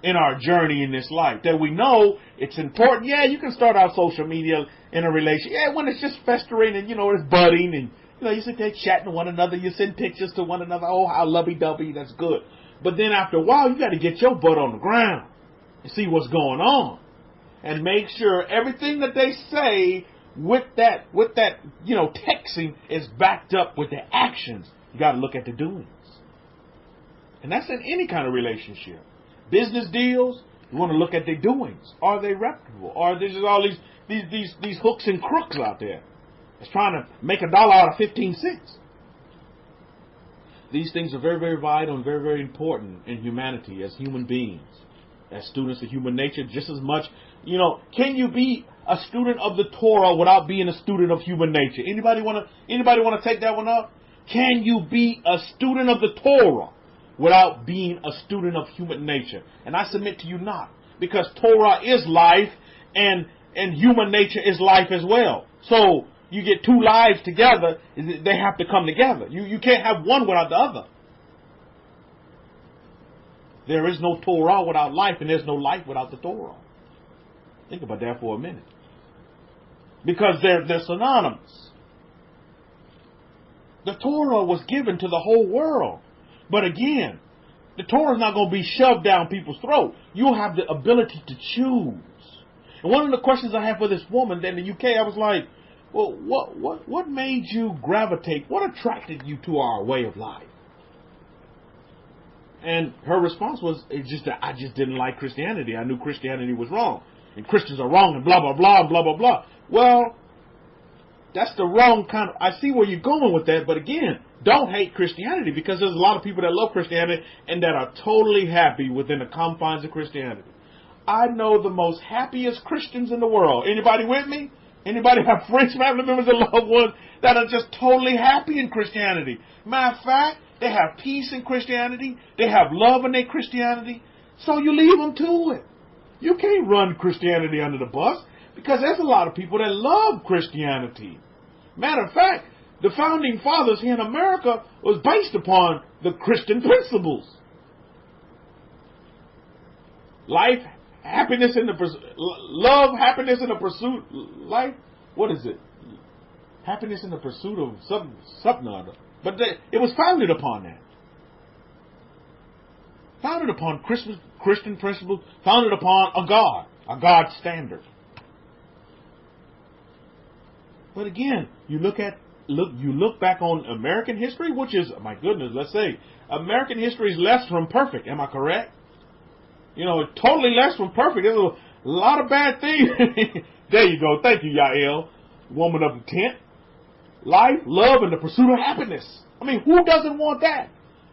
in our journey in this life. That we know it's important. Yeah, you can start out social media in a relationship. Yeah, when it's just festering and, you know, it's budding and, you know, you sit there chatting to one another. You send pictures to one another. Oh, how lovey-dovey. That's good. But then after a while, you got to get your butt on the ground and see what's going on. And make sure everything that they say with that, you know, texting is backed up with their actions. You got to look at the doings. And that's in any kind of relationship. Business deals, you want to look at their doings. Are they reputable? Are there just all these hooks and crooks out there that's trying to make $1 out of 15 cents? These things are very, very vital and very, very important in humanity as human beings, as students of human nature, just as much. You know, can you be a student of the Torah without being a student of human nature? Anybody want to take that one up? Can you be a student of the Torah without being a student of human nature? And I submit to you not, because Torah is life and human nature is life as well. So you get two lives together, they have to come together. You can't have one without the other. There is no Torah without life, and there's no life without the Torah. Think about that for a minute. Because they're synonymous. The Torah was given to the whole world. But again, the Torah is not going to be shoved down people's throat. You'll have the ability to choose. And one of the questions I had for this woman then in the UK, I was like, well, what made you gravitate? What attracted you to our way of life? And her response was, it's just that I just didn't like Christianity. I knew Christianity was wrong. and Christians are wrong and blah, blah, blah, and blah, blah, blah. Well, that's the wrong kind of, I see where you're going with that, but again, don't hate Christianity, because there's a lot of people that love Christianity and that are totally happy within the confines of Christianity. I know the most happiest Christians in the world. Anybody with me? Anybody have friends, family members, and loved ones that are just totally happy in Christianity? Matter of fact, they have peace in Christianity. They have love in their Christianity. So you leave them to it. You can't run Christianity under the bus, because there's a lot of people that love Christianity. Matter of fact, the founding fathers here in America was based upon the Christian principles. Life, happiness in the love, happiness in the pursuit, life, what is it? Happiness in the pursuit of something or other. But it was founded upon that. Founded upon Christian principles, founded upon a God standard. But again, you look back on American history, which is, my goodness, let's say, American history is less from perfect. Am I correct? You know, totally less from perfect. There's a lot of bad things. There you go. Thank you, Yael, woman of the tent. Life, love, and the pursuit of happiness. I mean, who doesn't want that?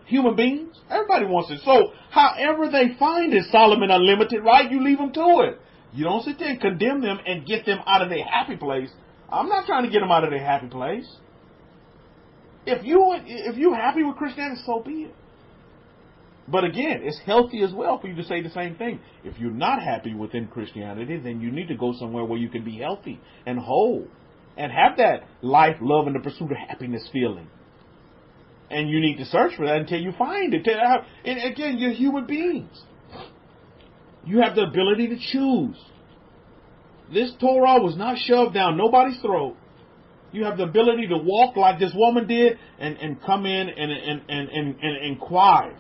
Human beings? Everybody wants it. So, however they find it, Solomon Unlimited, right? You leave them to it. You don't sit there and condemn them and get them out of their happy place. I'm not trying to get them out of their happy place. If you're happy with Christianity, so be it. But again, it's healthy as well for you to say the same thing. If you're not happy within Christianity, then you need to go somewhere where you can be healthy and whole and have that life, love, and the pursuit of happiness feeling. And you need to search for that until you find it. And again, you're human beings. You have the ability to choose. This Torah was not shoved down nobody's throat. You have the ability to walk like this woman did and come in and inquire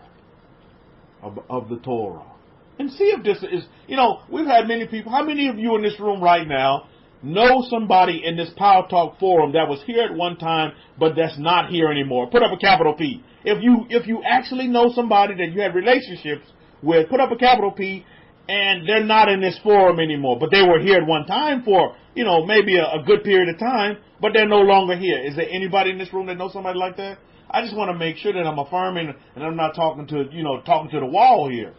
of the Torah. And see if this is, we've had many people. How many of you in this room right now know somebody in this Power Talk forum that was here at one time, but that's not here anymore? Put up a capital P. If you actually know somebody that you had relationships with, put up a capital P, and they're not in this forum anymore, but they were here at one time for, maybe a good period of time, but they're no longer here. Is there anybody in this room that knows somebody like that? I just want to make sure that I'm affirming and I'm not talking to the wall here.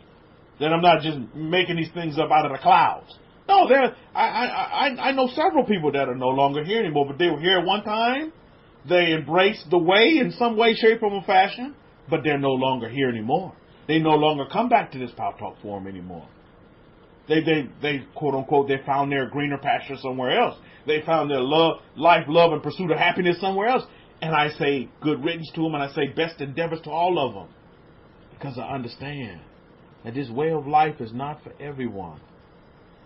That I'm not just making these things up out of the clouds. No, I know several people that are no longer here anymore, but they were here at one time. They embraced the way in some way, shape, or fashion, but they're no longer here anymore. They no longer come back to this Power Talk forum anymore. They quote unquote, they found their greener pasture somewhere else. They found their life, love, and pursuit of happiness somewhere else. And I say good riddance to them, and I say best endeavors to all of them. Because I understand that this way of life is not for everyone.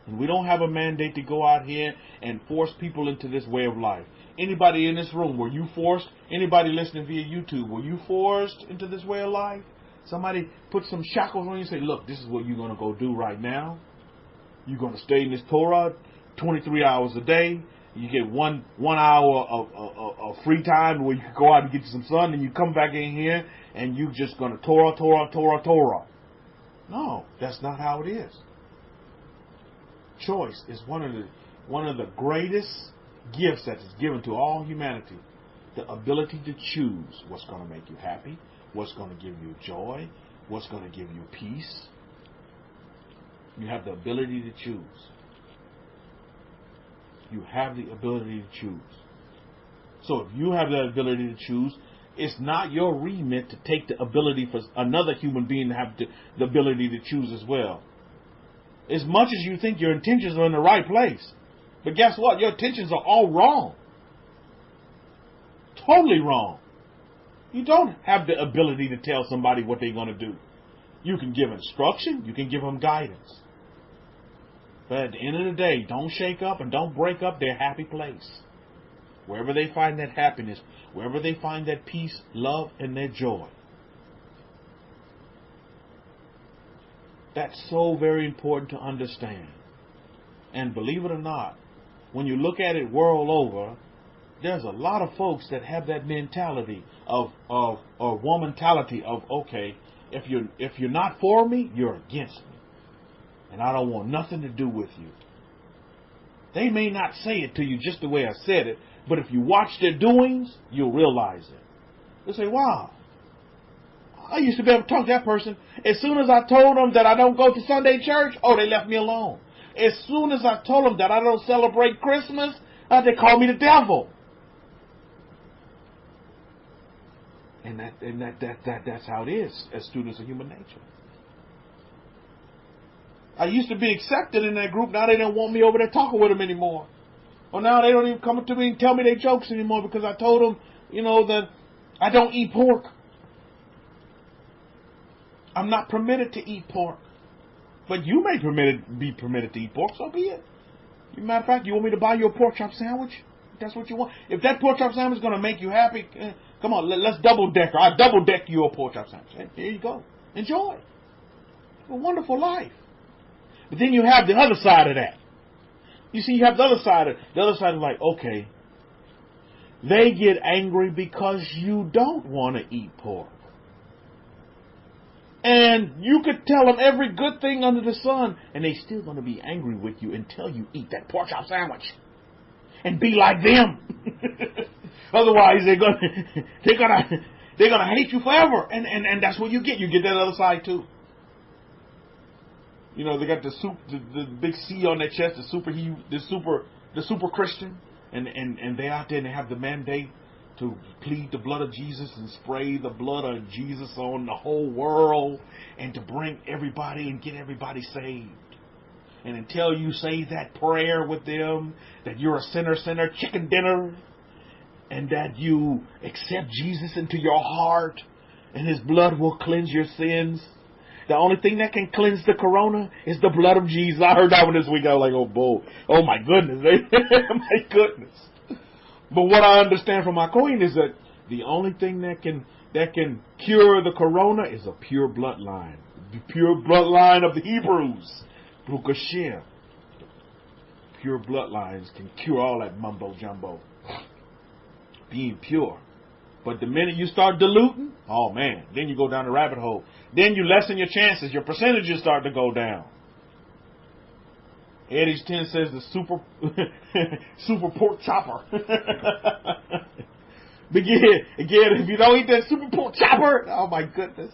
And we don't have a mandate to go out here and force people into this way of life. Anybody in this room, were you forced? Anybody listening via YouTube, were you forced into this way of life? Somebody put some shackles on you and say, look, this is what you're going to go do right now. You're going to stay in this Torah 23 hours a day. You get one hour of free time where you can go out and get you some sun, and you come back in here and you just going to Torah. No, that's not how it is. Choice is one of the greatest gifts that is given to all humanity. The ability to choose what's going to make you happy, what's going to give you joy, what's going to give you peace. You have the ability to choose. You have the ability to choose. So if you have the ability to choose, it's not your remit to take the ability for another human being to have the ability to choose as well. As much as you think your intentions are in the right place. But guess what? Your intentions are all wrong. Totally wrong. You don't have the ability to tell somebody what they're going to do. You can give instruction. You can give them guidance. But at the end of the day, don't shake up and don't break up their happy place. Wherever they find that happiness, wherever they find that peace, love, and their joy. That's so very important to understand. And believe it or not, when you look at it world over, there's a lot of folks that have that mentality of womantality of, okay, if you're not for me, you're against me. And I don't want nothing to do with you. They may not say it to you just the way I said it, but if you watch their doings, you'll realize it. They'll say, wow, I used to be able to talk to that person. As soon as I told them that I don't go to Sunday church, oh, they left me alone. As soon as I told them that I don't celebrate Christmas, they call me the devil. And that's how it is as students of human nature. I used to be accepted in that group. Now they don't want me over there talking with them anymore. Or now they don't even come up to me and tell me their jokes anymore because I told them, that I don't eat pork. I'm not permitted to eat pork. But you may be permitted to eat pork, so be it. As a matter of fact, you want me to buy you a pork chop sandwich? If that's what you want. If that pork chop sandwich is going to make you happy, come on, let's double deck. I'll double deck you a pork chop sandwich. Hey, here you go. Enjoy. A wonderful life. But then you have the other side of that. You see, you have the other side. The other side is like, okay, they get angry because you don't want to eat pork. And you could tell them every good thing under the sun, and they still going to be angry with you until you eat that pork chop sandwich and be like them. Otherwise, they're gonna hate you forever, and that's what you get. You get that other side too. They got the big C on their chest, the super Christian, and they out there and they have the mandate to plead the blood of Jesus and spray the blood of Jesus on the whole world and to bring everybody and get everybody saved. And until you say that prayer with them, that you're a sinner, chicken dinner, and that you accept Jesus into your heart and his blood will cleanse your sins. The only thing that can cleanse the corona is the blood of Jesus. I heard that one this week. I was like, oh, boy. Oh, my goodness. My goodness. But what I understand from my queen is that the only thing that can cure the corona is a pure bloodline. The pure bloodline of the Hebrews. Brukashir. Pure bloodlines can cure all that mumbo jumbo. Being pure. But the minute you start diluting, oh man, then you go down the rabbit hole. Then you lessen your chances. Your percentages start to go down. Eddie's 10 says the super pork chopper. Again, if you don't eat that super pork chopper, oh my goodness,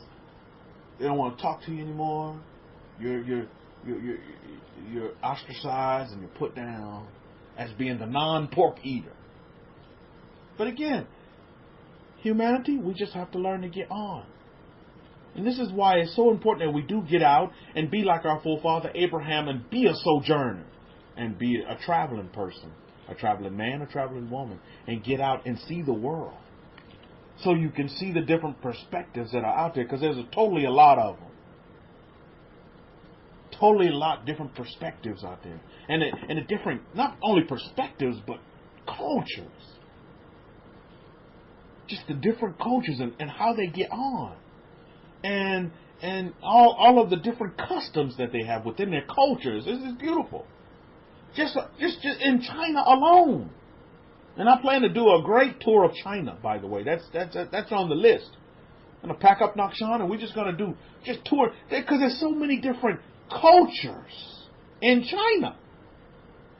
they don't want to talk to you anymore. You're ostracized and you're put down as being the non-pork eater. But again, humanity, we just have to learn to get on. And this is why it's so important that we do get out and be like our forefather Abraham and be a sojourner and be a traveling person, a traveling man, a traveling woman, and get out and see the world. So you can see the different perspectives that are out there, because there's totally a lot of them. Totally a lot of different perspectives out there. And a different, not only perspectives, but cultures. Just the different cultures and how they get on. And all of the different customs that they have within their cultures. This is beautiful. Just in China alone. And I plan to do a great tour of China, by the way. That's on the list. I'm going to pack up Nakshan and we're just going to do just tour. Because there's so many different cultures in China.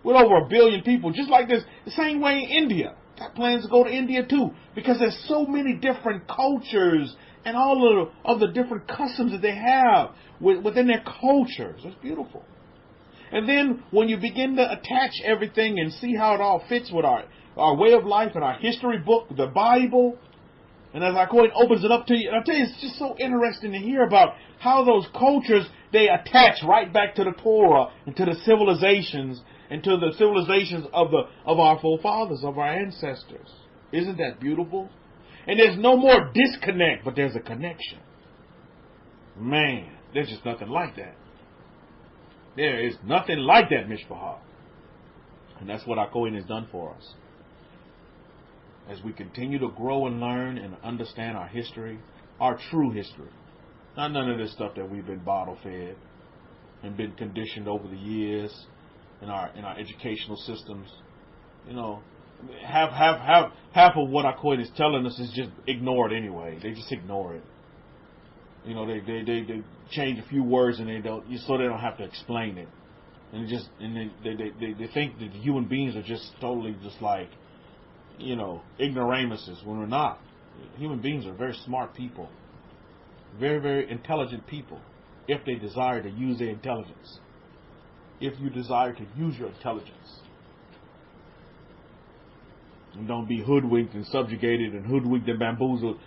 With over 1 billion people. Just like this, the same way in India. Got plans to go to India too. Because there's so many different cultures and all of the different customs that they have within their cultures. It's beautiful. And then when you begin to attach everything and see how it all fits with our way of life and our history book, the Bible, and as our coin opens it up to you, and I tell you, it's just so interesting to hear about how those cultures, they attach right back to the Torah and to the civilizations and to the civilizations of our forefathers, of our ancestors. Isn't that beautiful? And there's no more disconnect, but there's a connection. Man, there's just nothing like that. There is nothing like that, Mishpahah. And that's what our Kohen has done for us. As we continue to grow and learn and understand our history, our true history. Not none of this stuff that we've been bottle fed and been conditioned over the years in our educational systems. Half of what our Kohen is telling us is just ignored anyway. They just ignore it. They change a few words and so they don't have to explain it. and they think that human beings are just totally just like, ignoramuses, when we're not. Human beings are very smart people, very, very intelligent people, if they desire to use their intelligence. If you desire to use your intelligence. And don't be hoodwinked and subjugated and hoodwinked and bamboozled,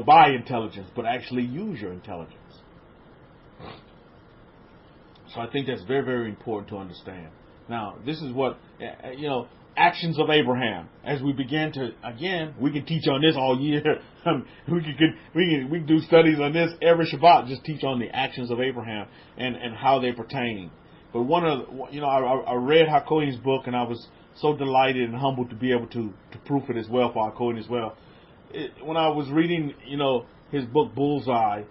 by intelligence, but actually use your intelligence. So I think that's very, very important to understand. Now, this is what, actions of Abraham. As we begin to, again, we can teach on this all year. We can do studies on this every Shabbat. Just teach on the actions of Abraham and how they pertain. But I read HaKohen's book, and I was so delighted and humbled to be able to proof it as well for HaKohen as well. When I was reading, his book Bullseye,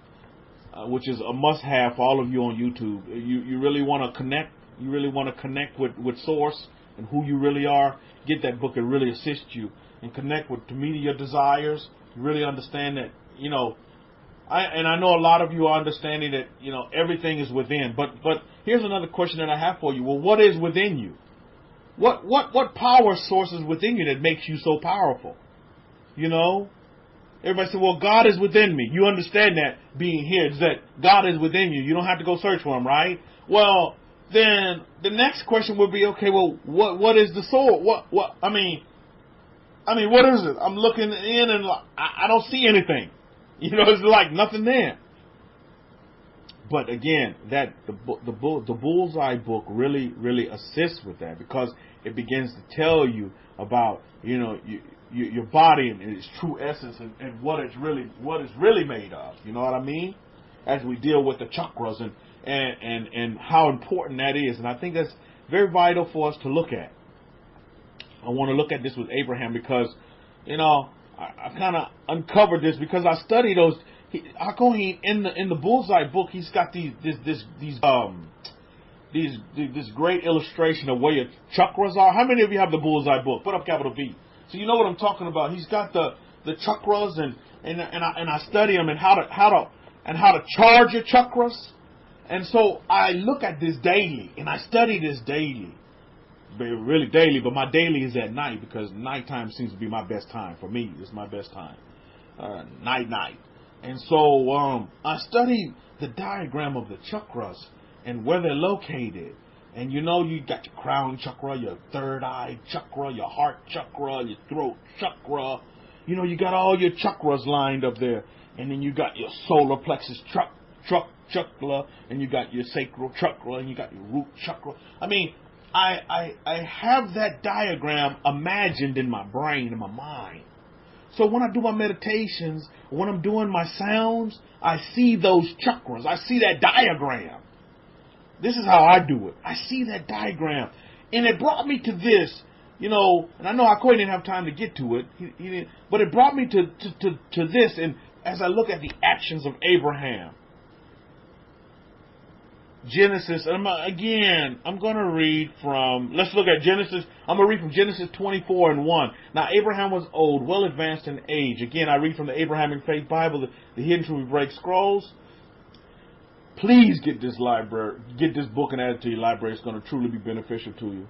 which is a must-have for all of you on YouTube. You really want to connect. You really want to connect with Source and who you really are. Get that book and really assist you and connect to meet your desires. Really understand that, I know a lot of you are understanding that, everything is within. But here's another question that I have for you. Well, what is within you? What power source is within you that makes you so powerful? Everybody said, well, God is within me. You understand that being here is that God is within you. You don't have to go search for him, right? Well, then the next question would be, okay, well, what is the soul? What I mean, what is it? I'm looking in and I don't see anything. It's like nothing there. But again, that the Bullseye book really, really assists with that, because it begins to tell you about, your body and its true essence and what it's really made of. You know what I mean? As we deal with the chakras and how important that is. And I think that's very vital for us to look at. I want to look at this with Abraham because, I kind of uncovered this because I studied those. HaKohen in the Bullseye book, he's got this great illustration of where your chakras are. How many of you have the Bullseye book? Put up capital B. So you know what I'm talking about. He's got the chakras and I study them and how to charge your chakras. And so I look at this daily and I study this daily. Really daily, but my daily is at night because nighttime seems to be my best time. For me, it's my best time. Night. And so I study the diagram of the chakras and where they're located. And you got your crown chakra, your third eye chakra, your heart chakra, your throat chakra. You got all your chakras lined up there. And then you got your solar plexus chakra, and you got your sacral chakra, and you got your root chakra. I mean, I have that diagram imagined in my brain, in my mind. So when I do my meditations, when I'm doing my sounds, I see those chakras. I see that diagram. This is how I do it. I see that diagram. And it brought me to this, and I know HaKohen didn't have time to get to it, he didn't, but it brought me to this, and as I look at the actions of Abraham. Genesis, and I'm going to read from, let's look at Genesis, I'm going to read from Genesis 24:1. Now, Abraham was old, well advanced in age. Again, I read from the Abrahamic-Faith Bible, the Hidden Truth Break Scrolls. Please get this book and add it to your library. It's going to truly be beneficial to you.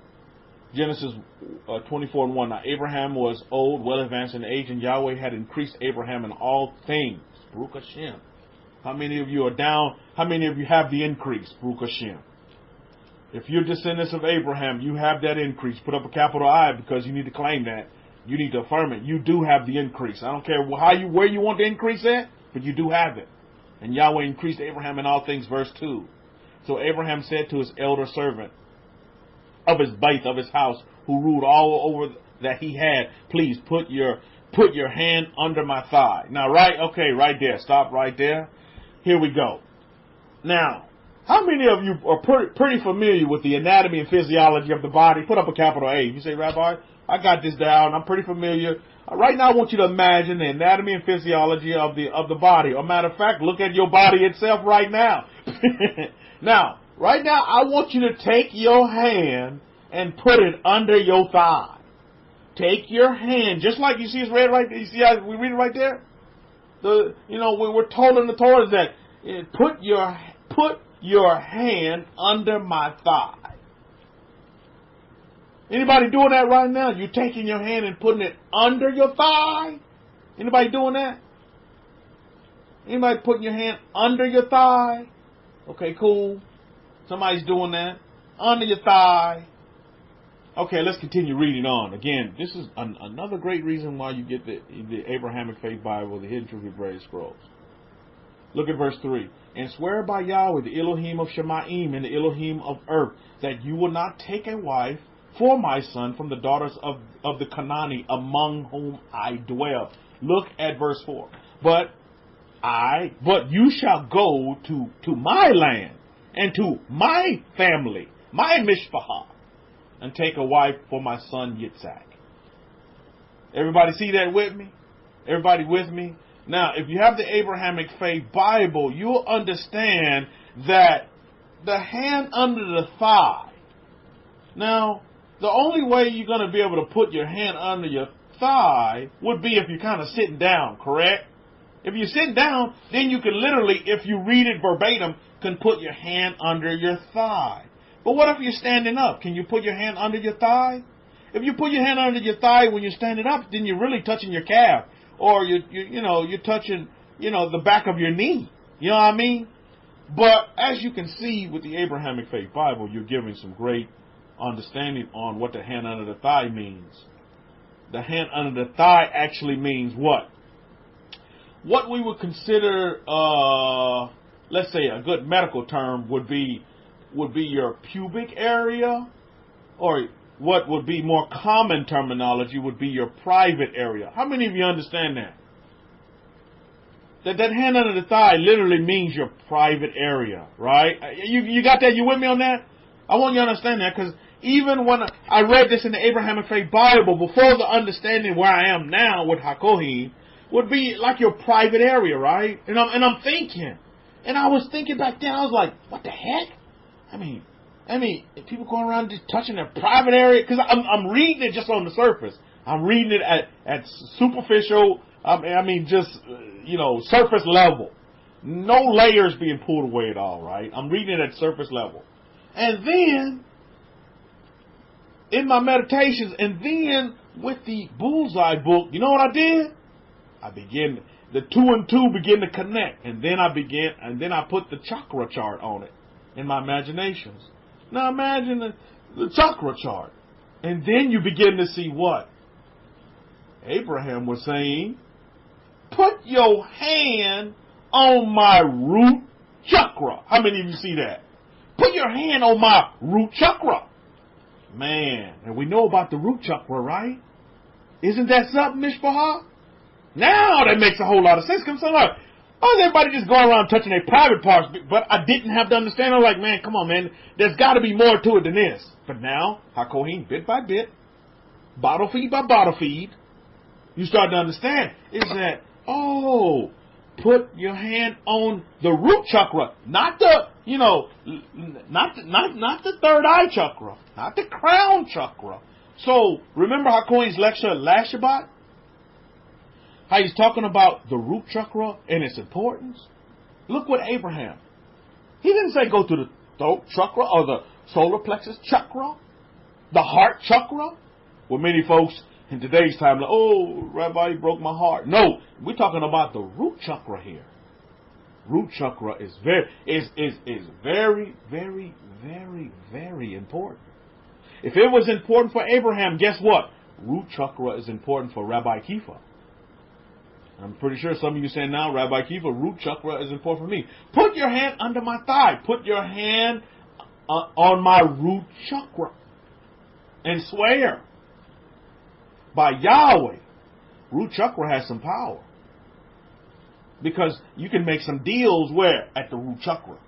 Genesis 24:1. Now, Abraham was old, well advanced in age, and Yahweh had increased Abraham in all things. Baruch Hashem. How many of you are down? How many of you have the increase? Baruch Hashem. If you're descendants of Abraham, you have that increase. Put up a capital I because you need to claim that. You need to affirm it. You do have the increase. I don't care where you want the increase at, but you do have it. And Yahweh increased Abraham in all things, verse 2. So Abraham said to his elder servant of his bait, of his house, who ruled all over that he had, please put your hand under my thigh. Now, right there. Stop right there. Here we go. Now, how many of you are pretty familiar with the anatomy and physiology of the body? Put up a capital A. You say, Rabbi, I got this down. I'm pretty familiar. Right now, I want you to imagine the anatomy and physiology of the body. As a matter of fact, look at your body itself right now. Now, right now, I want you to take your hand and put it under your thigh. Take your hand, just like you see it's read right there. You see how we read it right there? We're told in the Torah that put your hand under my thigh. Anybody doing that right now? You're taking your hand and putting it under your thigh? Anybody doing that? Anybody putting your hand under your thigh? Okay, cool. Somebody's doing that. Under your thigh. Okay, let's continue reading on. Again, this is another great reason why you get the Abrahamic-Faith Bible, the Hidden Truth Hebraic Scrolls. Look at verse 3. And swear by Yahweh, the Elohim of Shemaim and the Elohim of earth, that you will not take a wife for my son from the daughters of the Canaanite among whom I dwell. Look at verse 4. But you shall go to my land and to my family, my mishpachah, and take a wife for my son Yitzhak. Everybody see that with me? Everybody with me? Now, if you have the Abrahamic Faith Bible, you'll understand that the hand under the thigh. Now, the only way you're going to be able to put your hand under your thigh would be if you're kind of sitting down, correct? If you're sitting down, then you can literally, if you read it verbatim, can put your hand under your thigh. But what if you're standing up? Can you put your hand under your thigh? If you put your hand under your thigh when you're standing up, then you're really touching your calf. Or you're touching, the back of your knee. You know what I mean? But as you can see with the Abrahamic Faith Bible, you're giving some great understanding on what the hand under the thigh means. The hand under the thigh actually means what? What we would consider, let's say a good medical term would be your pubic area, or what would be more common terminology would be your private area. How many of you understand that? That hand under the thigh literally means your private area, right? You got that? You with me on that? I want you to understand that, because even when I read this in the Abrahamic Faith Bible, before the understanding where I am now with Hakohim, would be like your private area, right? And I'm thinking, and I was thinking back then, I was like, what the heck? I mean, people going around just touching their private area, because I'm reading it just on the surface. I'm reading it at superficial, just surface level. No layers being pulled away at all, right? I'm reading it at surface level. And then, in my meditations, and then with the Bullseye book, you know what I did? The 2 and 2 begin to connect, and then I put the chakra chart on it in my imaginations. Now imagine the chakra chart, and then you begin to see what Abraham was saying. Put your hand on my root chakra. How many of you see that? Put your hand on my root chakra. Man, and we know about the root chakra, right? Isn't that something, Mishpachah? Now that makes a whole lot of sense. Because I'm like, oh, everybody just going around touching their private parts? But I didn't have the understanding. I was like, man, come on, man. There's got to be more to it than this. But now, Hakohim, bit by bit, bottle feed by bottle feed, you start to understand is that, oh, put your hand on the root chakra, not the, not the third eye chakra, not the crown chakra. So remember Hakohim's lecture last Shabbat? How he's talking about the root chakra and its importance? Look what Abraham. He didn't say go to the throat chakra or the solar plexus chakra, the heart chakra. Well, many folks in today's time, like, oh, Rabbi, you broke my heart. No, we're talking about the root chakra here. Root chakra is very, very, very, very important. If it was important for Abraham, guess what? Root chakra is important for Rabbi Kefa. I'm pretty sure some of you saying now, Rabbi Kefa, root chakra is important for me. Put your hand under my thigh. Put your hand on my root chakra. And swear by Yahweh. Root chakra has some power. Because you can make some deals where? At the root chakra.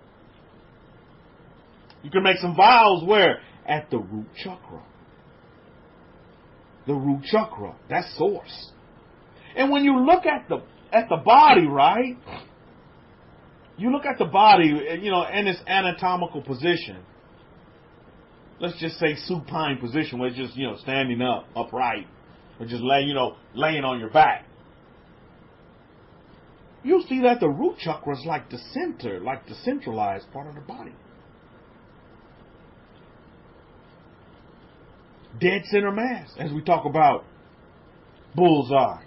You can make some vows where? At the root chakra. The root chakra. That's source. And when you look at the body, right? You look at the body, in its anatomical position. Let's just say supine position, where it's just, standing up, upright, or just laying on your back. You'll see that the root chakra is like the center, like the centralized part of the body. dead center mass as we talk about bullseye.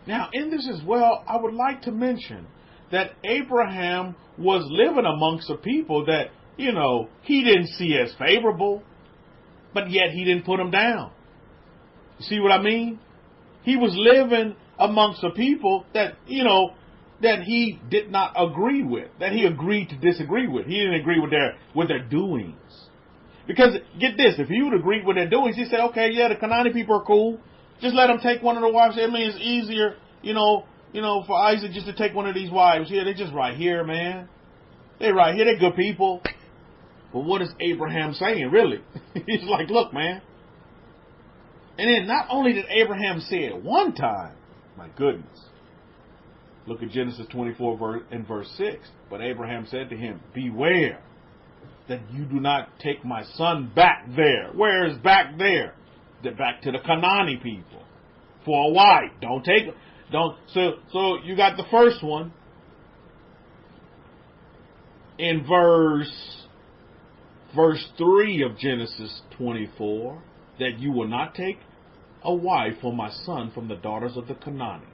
Now, in this as well, I would like to mention that Abraham was living amongst a people that, he didn't see as favorable, but yet he didn't put them down. You see what I mean? He was living amongst a people that, that he did not agree with, that he agreed to disagree with. He didn't agree with their doings. Because, get this, if he would agree with their doings, he said, okay, yeah, the Canaanite people are cool. Just let them take one of the wives. I mean, it's easier, for Isaac just to take one of these wives. Yeah, they're just right here, man. They're right here. They're good people. But what is Abraham saying, really? He's like, look, man. And then not only did Abraham say it one time, my goodness. Look at Genesis 24 and verse 6. But Abraham said to him, beware that you do not take my son back there. Where is back there? Back to the Canaanite people for a wife. So you got the first one in verse 3 of Genesis 24, that you will not take a wife for my son from the daughters of the Canaanite.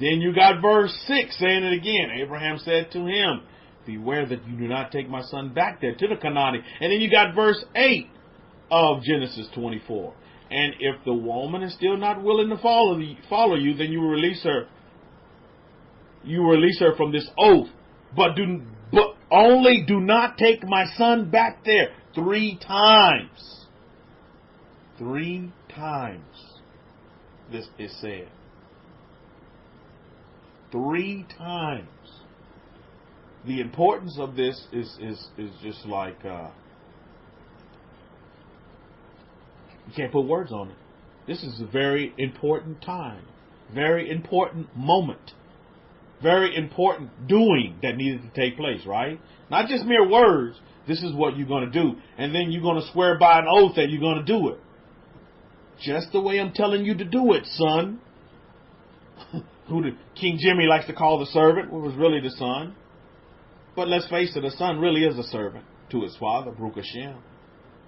Then you got verse 6 saying it again. Abraham said to him, beware that you do not take my son back there to the Canaanite. And then you got verse 8 of Genesis 24. And if the woman is still not willing to follow you, then you will release her. You release her from this oath. But only do not take my son back there. 3 times. 3 times. This is said. 3 times. The importance of this is just like you can't put words on it. This is a very important time, very important moment, very important doing that needed to take place, right? Not just mere words. This is what you're going to do. And then you're going to swear by an oath that you're going to do it. Just the way I'm telling you to do it, son. Who King Jimmy likes to call the servant, who was really the son. But let's face it, the son really is a servant to his father, Baruch Hashem.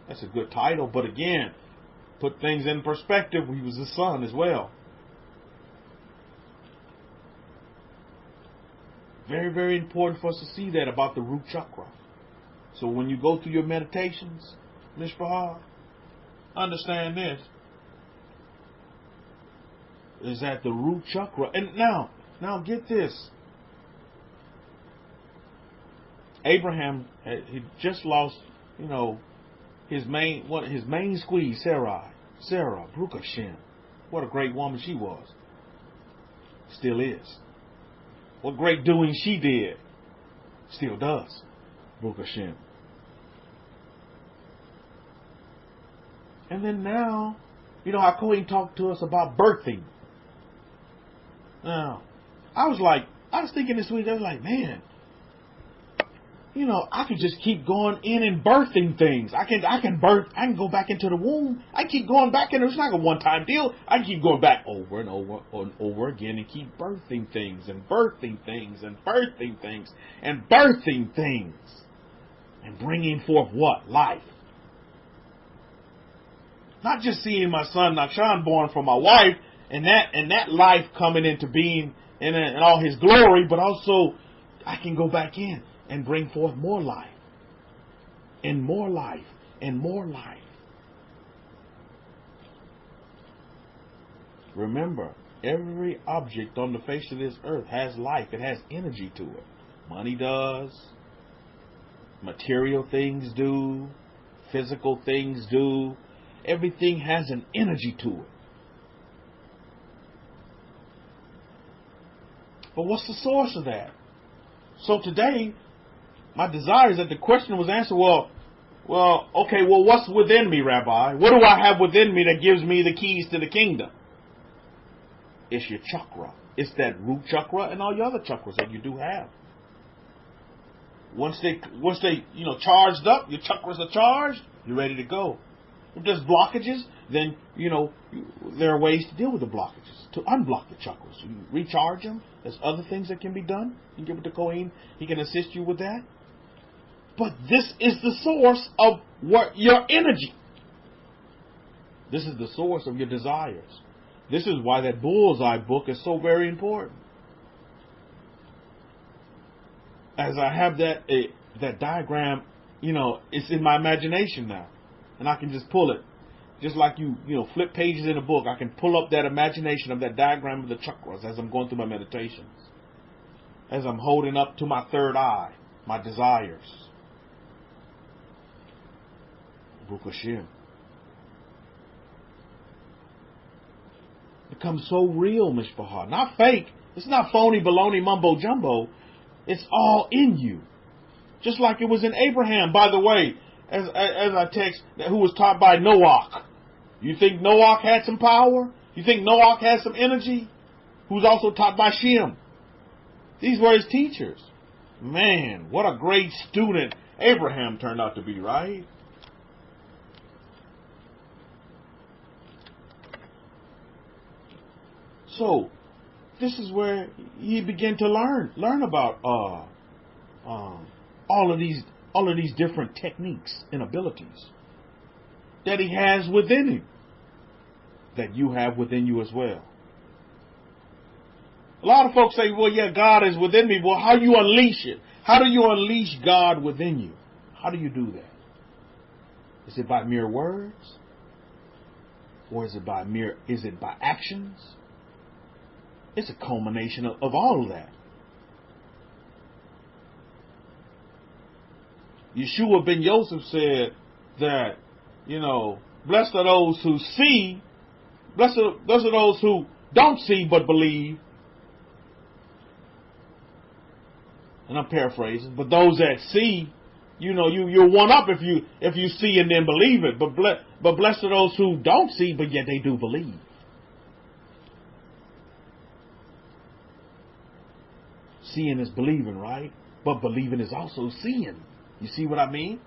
That's a good title. But again, put things in perspective, he was his son as well. Very, very important for us to see that about the root chakra. So when you go through your meditations, Mishpah, understand this. Is that the root chakra. And now get this. Abraham he just lost, his main squeeze, Sarah, Baruch Hashem. What a great woman she was. Still is. What great doing she did. Still does. Baruch Hashem. And then now, how Kohen talked to us about birthing. Now, I was thinking this week, I was like, man, I could just keep going in and birthing things. I can go back into the womb. I keep going back in. It's not a one-time deal. I keep going back over and over and over again and keep birthing things and birthing things and birthing things and birthing things and bringing forth what? Life. Not just seeing my son Nakshan born from my wife and that life coming into being in all his glory, but also I can go back in and bring forth more life, and more life, and more life. Remember, every object on the face of this earth has life. It has energy to it. Money does. Material things do. Physical things do. Everything has an energy to it. But what's the source of that? So today, my desire is that the question was answered, what's within me, Rabbi? What do I have within me that gives me the keys to the kingdom? It's your chakra. It's that root chakra and all your other chakras that you do have. Once they charged up, your chakras are charged, you're ready to go. If there's blockages, then, there are ways to deal with the blockages, to unblock the chakras. You recharge them. There's other things that can be done. You can give it to Kohen. He can assist you with that. But this is the source of what your energy. This is the source of your desires. This is why that bullseye book is so very important. As I have that diagram, it's in my imagination now. And I can just pull it. Just like you flip pages in a book, I can pull up that imagination of that diagram of the chakras as I'm going through my meditations. As I'm holding up to my third eye, my desires. Baruch Hashem. It becomes so real, Mishpachah. Not fake. It's not phony, baloney, mumbo jumbo. It's all in you. Just like it was in Abraham, by the way, as I text, who was taught by Noach. You think Noach had some power? You think Noach had some energy? Who's also taught by Shem. These were his teachers. Man, what a great student Abraham turned out to be, right? So, this is where he began to learn about all of these different techniques and abilities that he has within him, that you have within you as well. A lot of folks say, well, yeah, God is within me. Well, how do you unleash it? How do you unleash God within you? How do you do that? Is it by mere words? Or is it by actions? It's a culmination of all of that. Yeshua ben Yosef said that, blessed are those who see, blessed are those who don't see but believe. And I'm paraphrasing, but those that see, you're one up if you see and then believe it. But blessed are those who don't see, but yet they do believe. Seeing is believing, right? But believing is also seeing. You see what I mean?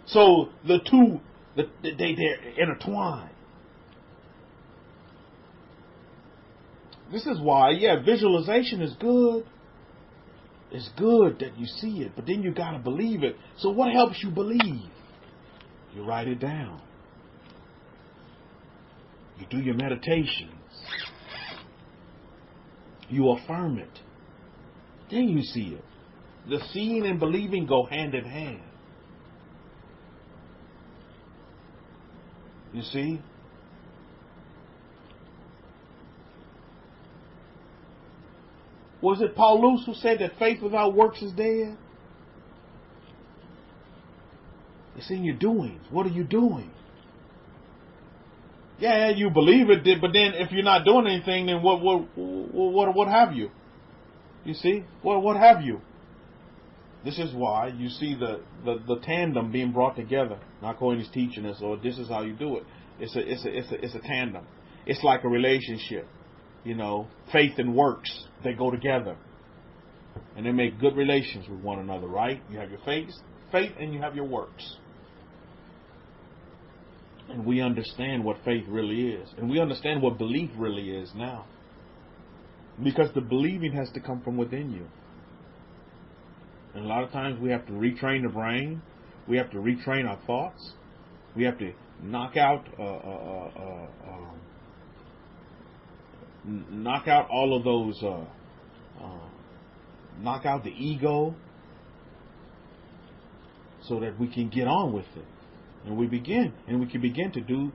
So the two, they're intertwined. This is why, visualization is good. It's good that you see it, but then you got to believe it. So what helps you believe? You write it down. You do your meditations. You affirm it. Then you see it. The seeing and believing go hand in hand. You see? Was it Paul Luce who said that faith without works is dead? It's in your doings. What are you doing? Yeah, you believe it, but then if you're not doing anything, then what have you? You see? What have you? This is why you see the tandem being brought together. Not going is teaching us, or this is how you do it. It's a tandem. It's like a relationship. Faith and works, they go together. And they make good relations with one another, right? You have your faith and you have your works. And we understand what faith really is. And we understand what belief really is now. Because the believing has to come from within you. And a lot of times we have to retrain the brain. We have to retrain our thoughts. We have to knock out all of those, knock out the ego, so that we can get on with it. And we can begin to do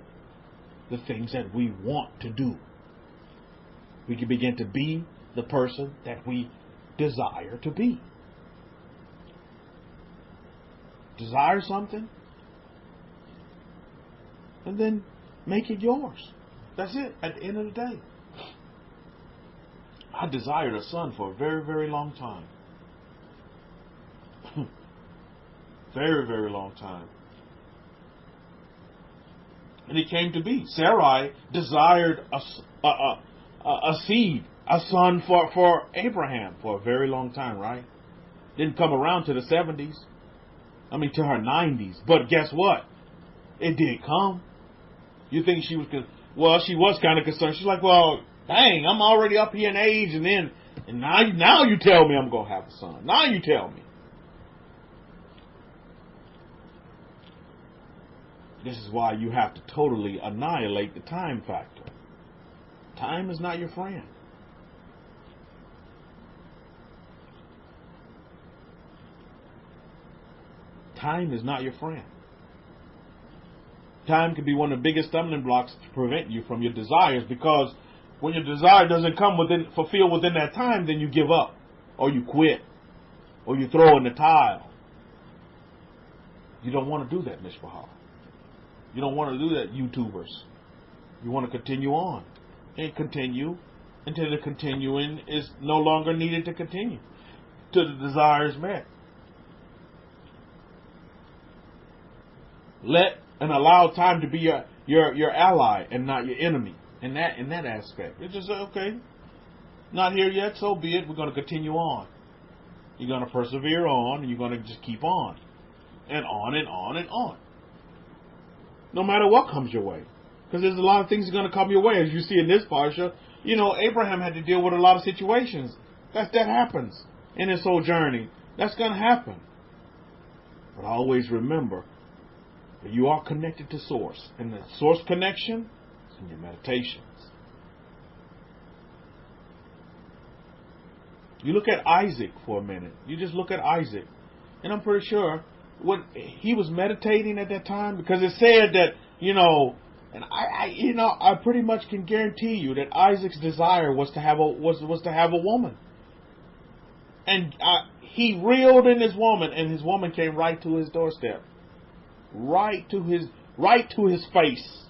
the things that we want to do. We can begin to be the person that we desire to be. Desire something, and then make it yours. That's it, at the end of the day. I desired a son for a very, very long time. Very, very long time. And it came to be. Sarai desired a seed, a son for Abraham for a very long time, right? Didn't come around to the 70s. To her 90s. But guess what? It did come. You think she was... Well, she was kind of concerned. She's like, well, dang, I'm already up here in age, and now you tell me I'm going to have a son. Now you tell me. This is why you have to totally annihilate the time factor. Time is not your friend. Time is not your friend. Time can be one of the biggest stumbling blocks to prevent you from your desires, because when your desire doesn't come fulfilled within that time, then you give up, or you quit, or you throw in the towel. You don't want to do that, Mishpahah. You don't want to do that, YouTubers. You want to continue on and continue until the continuing is no longer needed to continue, till the desire is met. Let and allow time to be your ally and not your enemy in that aspect. It's just, okay, not here yet, so be it. We're going to continue on. You're going to persevere on, and you're going to just keep on and on and on and on. No matter what comes your way. Because there's a lot of things that are going to come your way. As you see in this Parsha, Abraham had to deal with a lot of situations. That happens in his whole journey. That's going to happen. But always remember, you are connected to Source. And the Source connection is in your meditations. You look at Isaac for a minute. You just look at Isaac. And I'm pretty sure when he was meditating at that time, because it said that, and I pretty much can guarantee you that Isaac's desire was to have a woman. And he reeled in his woman, and his woman came right to his doorstep. Right to his face.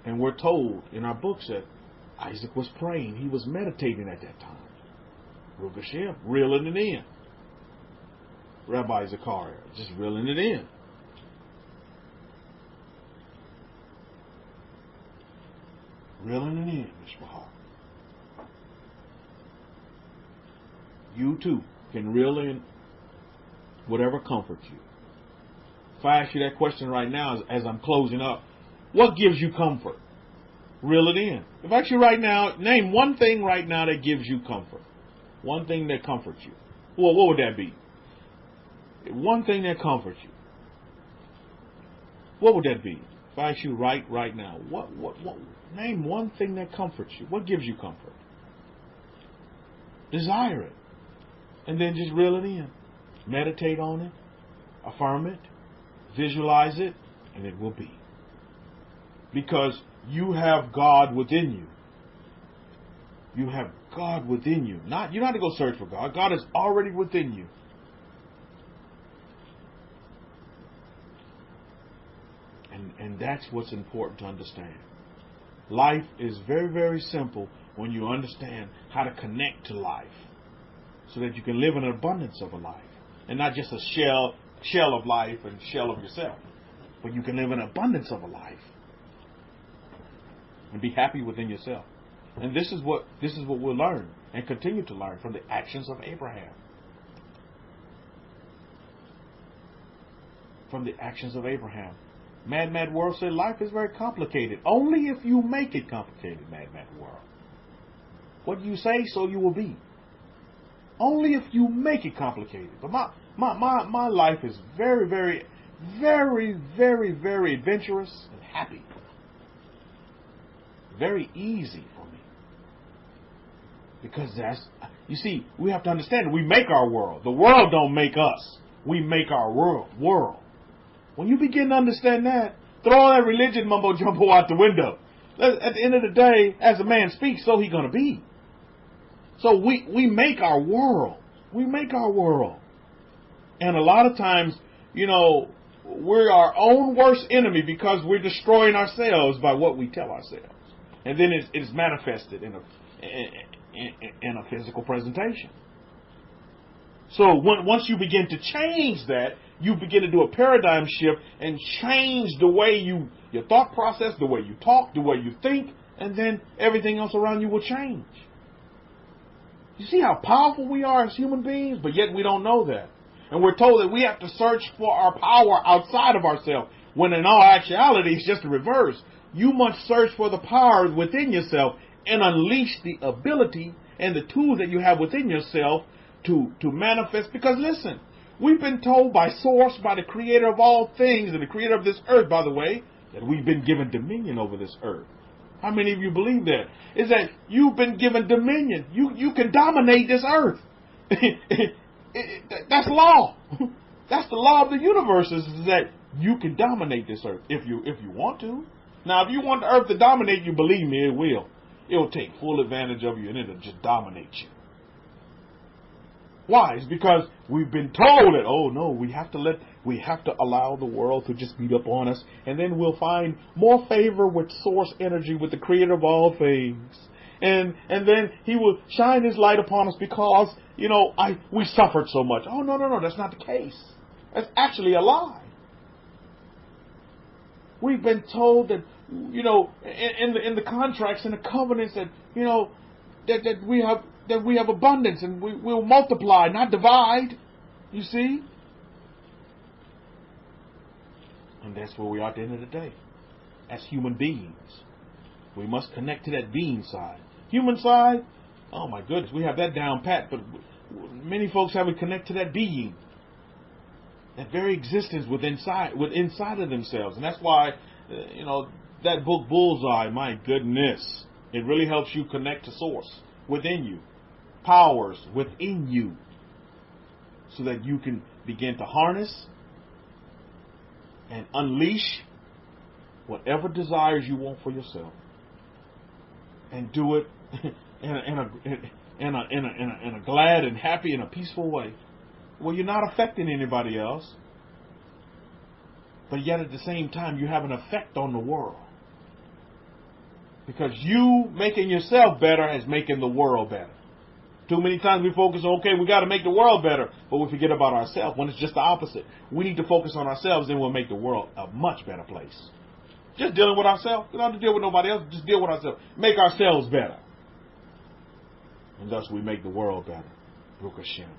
And we're told in our books that Isaac was praying. He was meditating at that time. Baruch Hashem, reeling it in. Rabbi Zachariah, just reeling it in. Reeling it in, Mishpahah. You too can reel in whatever comforts you. If I ask you that question right now as I'm closing up, what gives you comfort? Reel it in. If I ask you right now, name one thing right now that gives you comfort. One thing that comforts you. Well, what would that be? One thing that comforts you. What would that be? If I ask you right now, what name one thing that comforts you. What gives you comfort? Desire it. And then just reel it in. Meditate on it, affirm it, visualize it, and it will be. Because you have God within you. You have God within you. You don't have to go search for God. God is already within you. And that's what's important to understand. Life is very, very simple when you understand how to connect to life, so that you can live in an abundance of a life. And not just a shell of life and shell of yourself. But you can live in abundance of a life. And be happy within yourself. And this is what we'll learn and continue to learn from the actions of Abraham. From the actions of Abraham. Mad World said life is very complicated. Only if you make it complicated, Mad World. What you say, so you will be. Only if you make it complicated. But my life is very, very, very, very, very adventurous and happy. Very easy for me. Because you see, we have to understand, we make our world. The world don't make us. We make our world. When you begin to understand that, throw all that religion mumbo jumbo out the window. At the end of the day, as a man speaks, so he gonna be. So we make our world. We make our world. And a lot of times, we're our own worst enemy because we're destroying ourselves by what we tell ourselves. And then it's manifested in a physical presentation. So once you begin to change that, you begin to do a paradigm shift and change the way your thought process, the way you talk, the way you think, and then everything else around you will change. You see how powerful we are as human beings, but yet we don't know that. And we're told that we have to search for our power outside of ourselves, when in all actuality it's just the reverse. You must search for the power within yourself and unleash the ability and the tools that you have within yourself to manifest. Because listen, We've been told by Source, by the creator of all things, and the creator of this earth, by the way, that we've been given dominion over this earth. How many of you believe that? Is that you've been given dominion. You can dominate this earth. That's law. That's the law of the universe, is that you can dominate this earth if you want to. Now, if you want the earth to dominate you, believe me, it will. It'll take full advantage of you, and it'll just dominate you. Why? It's because we've been told that, oh no, we have to allow the world to just beat up on us, and then we'll find more favor with source energy, with the creator of all things. And then he will shine his light upon us because, we suffered so much. Oh, no, that's not the case. That's actually a lie. We've been told that, in the contracts and the covenants that, that we have abundance and we'll multiply, not divide. You see? And that's where we are at the end of the day. As human beings, we must connect to that being side. Human side, oh my goodness, we have that down pat, but many folks haven't connected to that being, that very existence inside of themselves. And that's why, that book Bullseye, my goodness, it really helps you connect to source within you, powers within you, so that you can begin to harness and unleash whatever desires you want for yourself, and do it in a glad and happy and a peaceful way, where you're not affecting anybody else, but yet at the same time you have an effect on the world. Because you making yourself better is making the world better. Too many times we focus on, okay, we got to make the world better, but we forget about ourselves, when it's just the opposite. We need to focus on ourselves, then we'll make the world a much better place. Just dealing with ourselves. We don't have to deal with nobody else. Just deal with ourselves. Make ourselves better. And thus we make the world better. Baruch Hashem.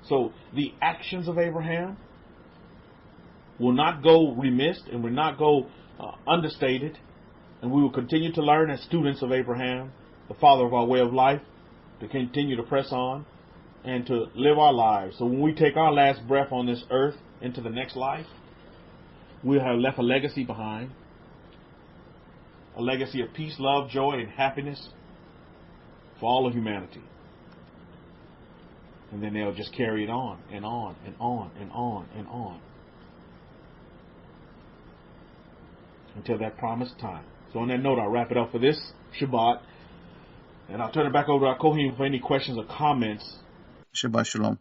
So the actions of Abraham will not go remiss and will not go understated. And we will continue to learn as students of Abraham, the father of our way of life, to continue to press on and to live our lives. So when we take our last breath on this earth into the next life, we'll have left a legacy behind. A legacy of peace, love, joy, and happiness for all of humanity. And then they'll just carry it on and on and on and on and on until that promised time. So on that note, I'll wrap it up for this Shabbat. And I'll turn it back over to our Kohen for any questions or comments. Shabbat Shalom.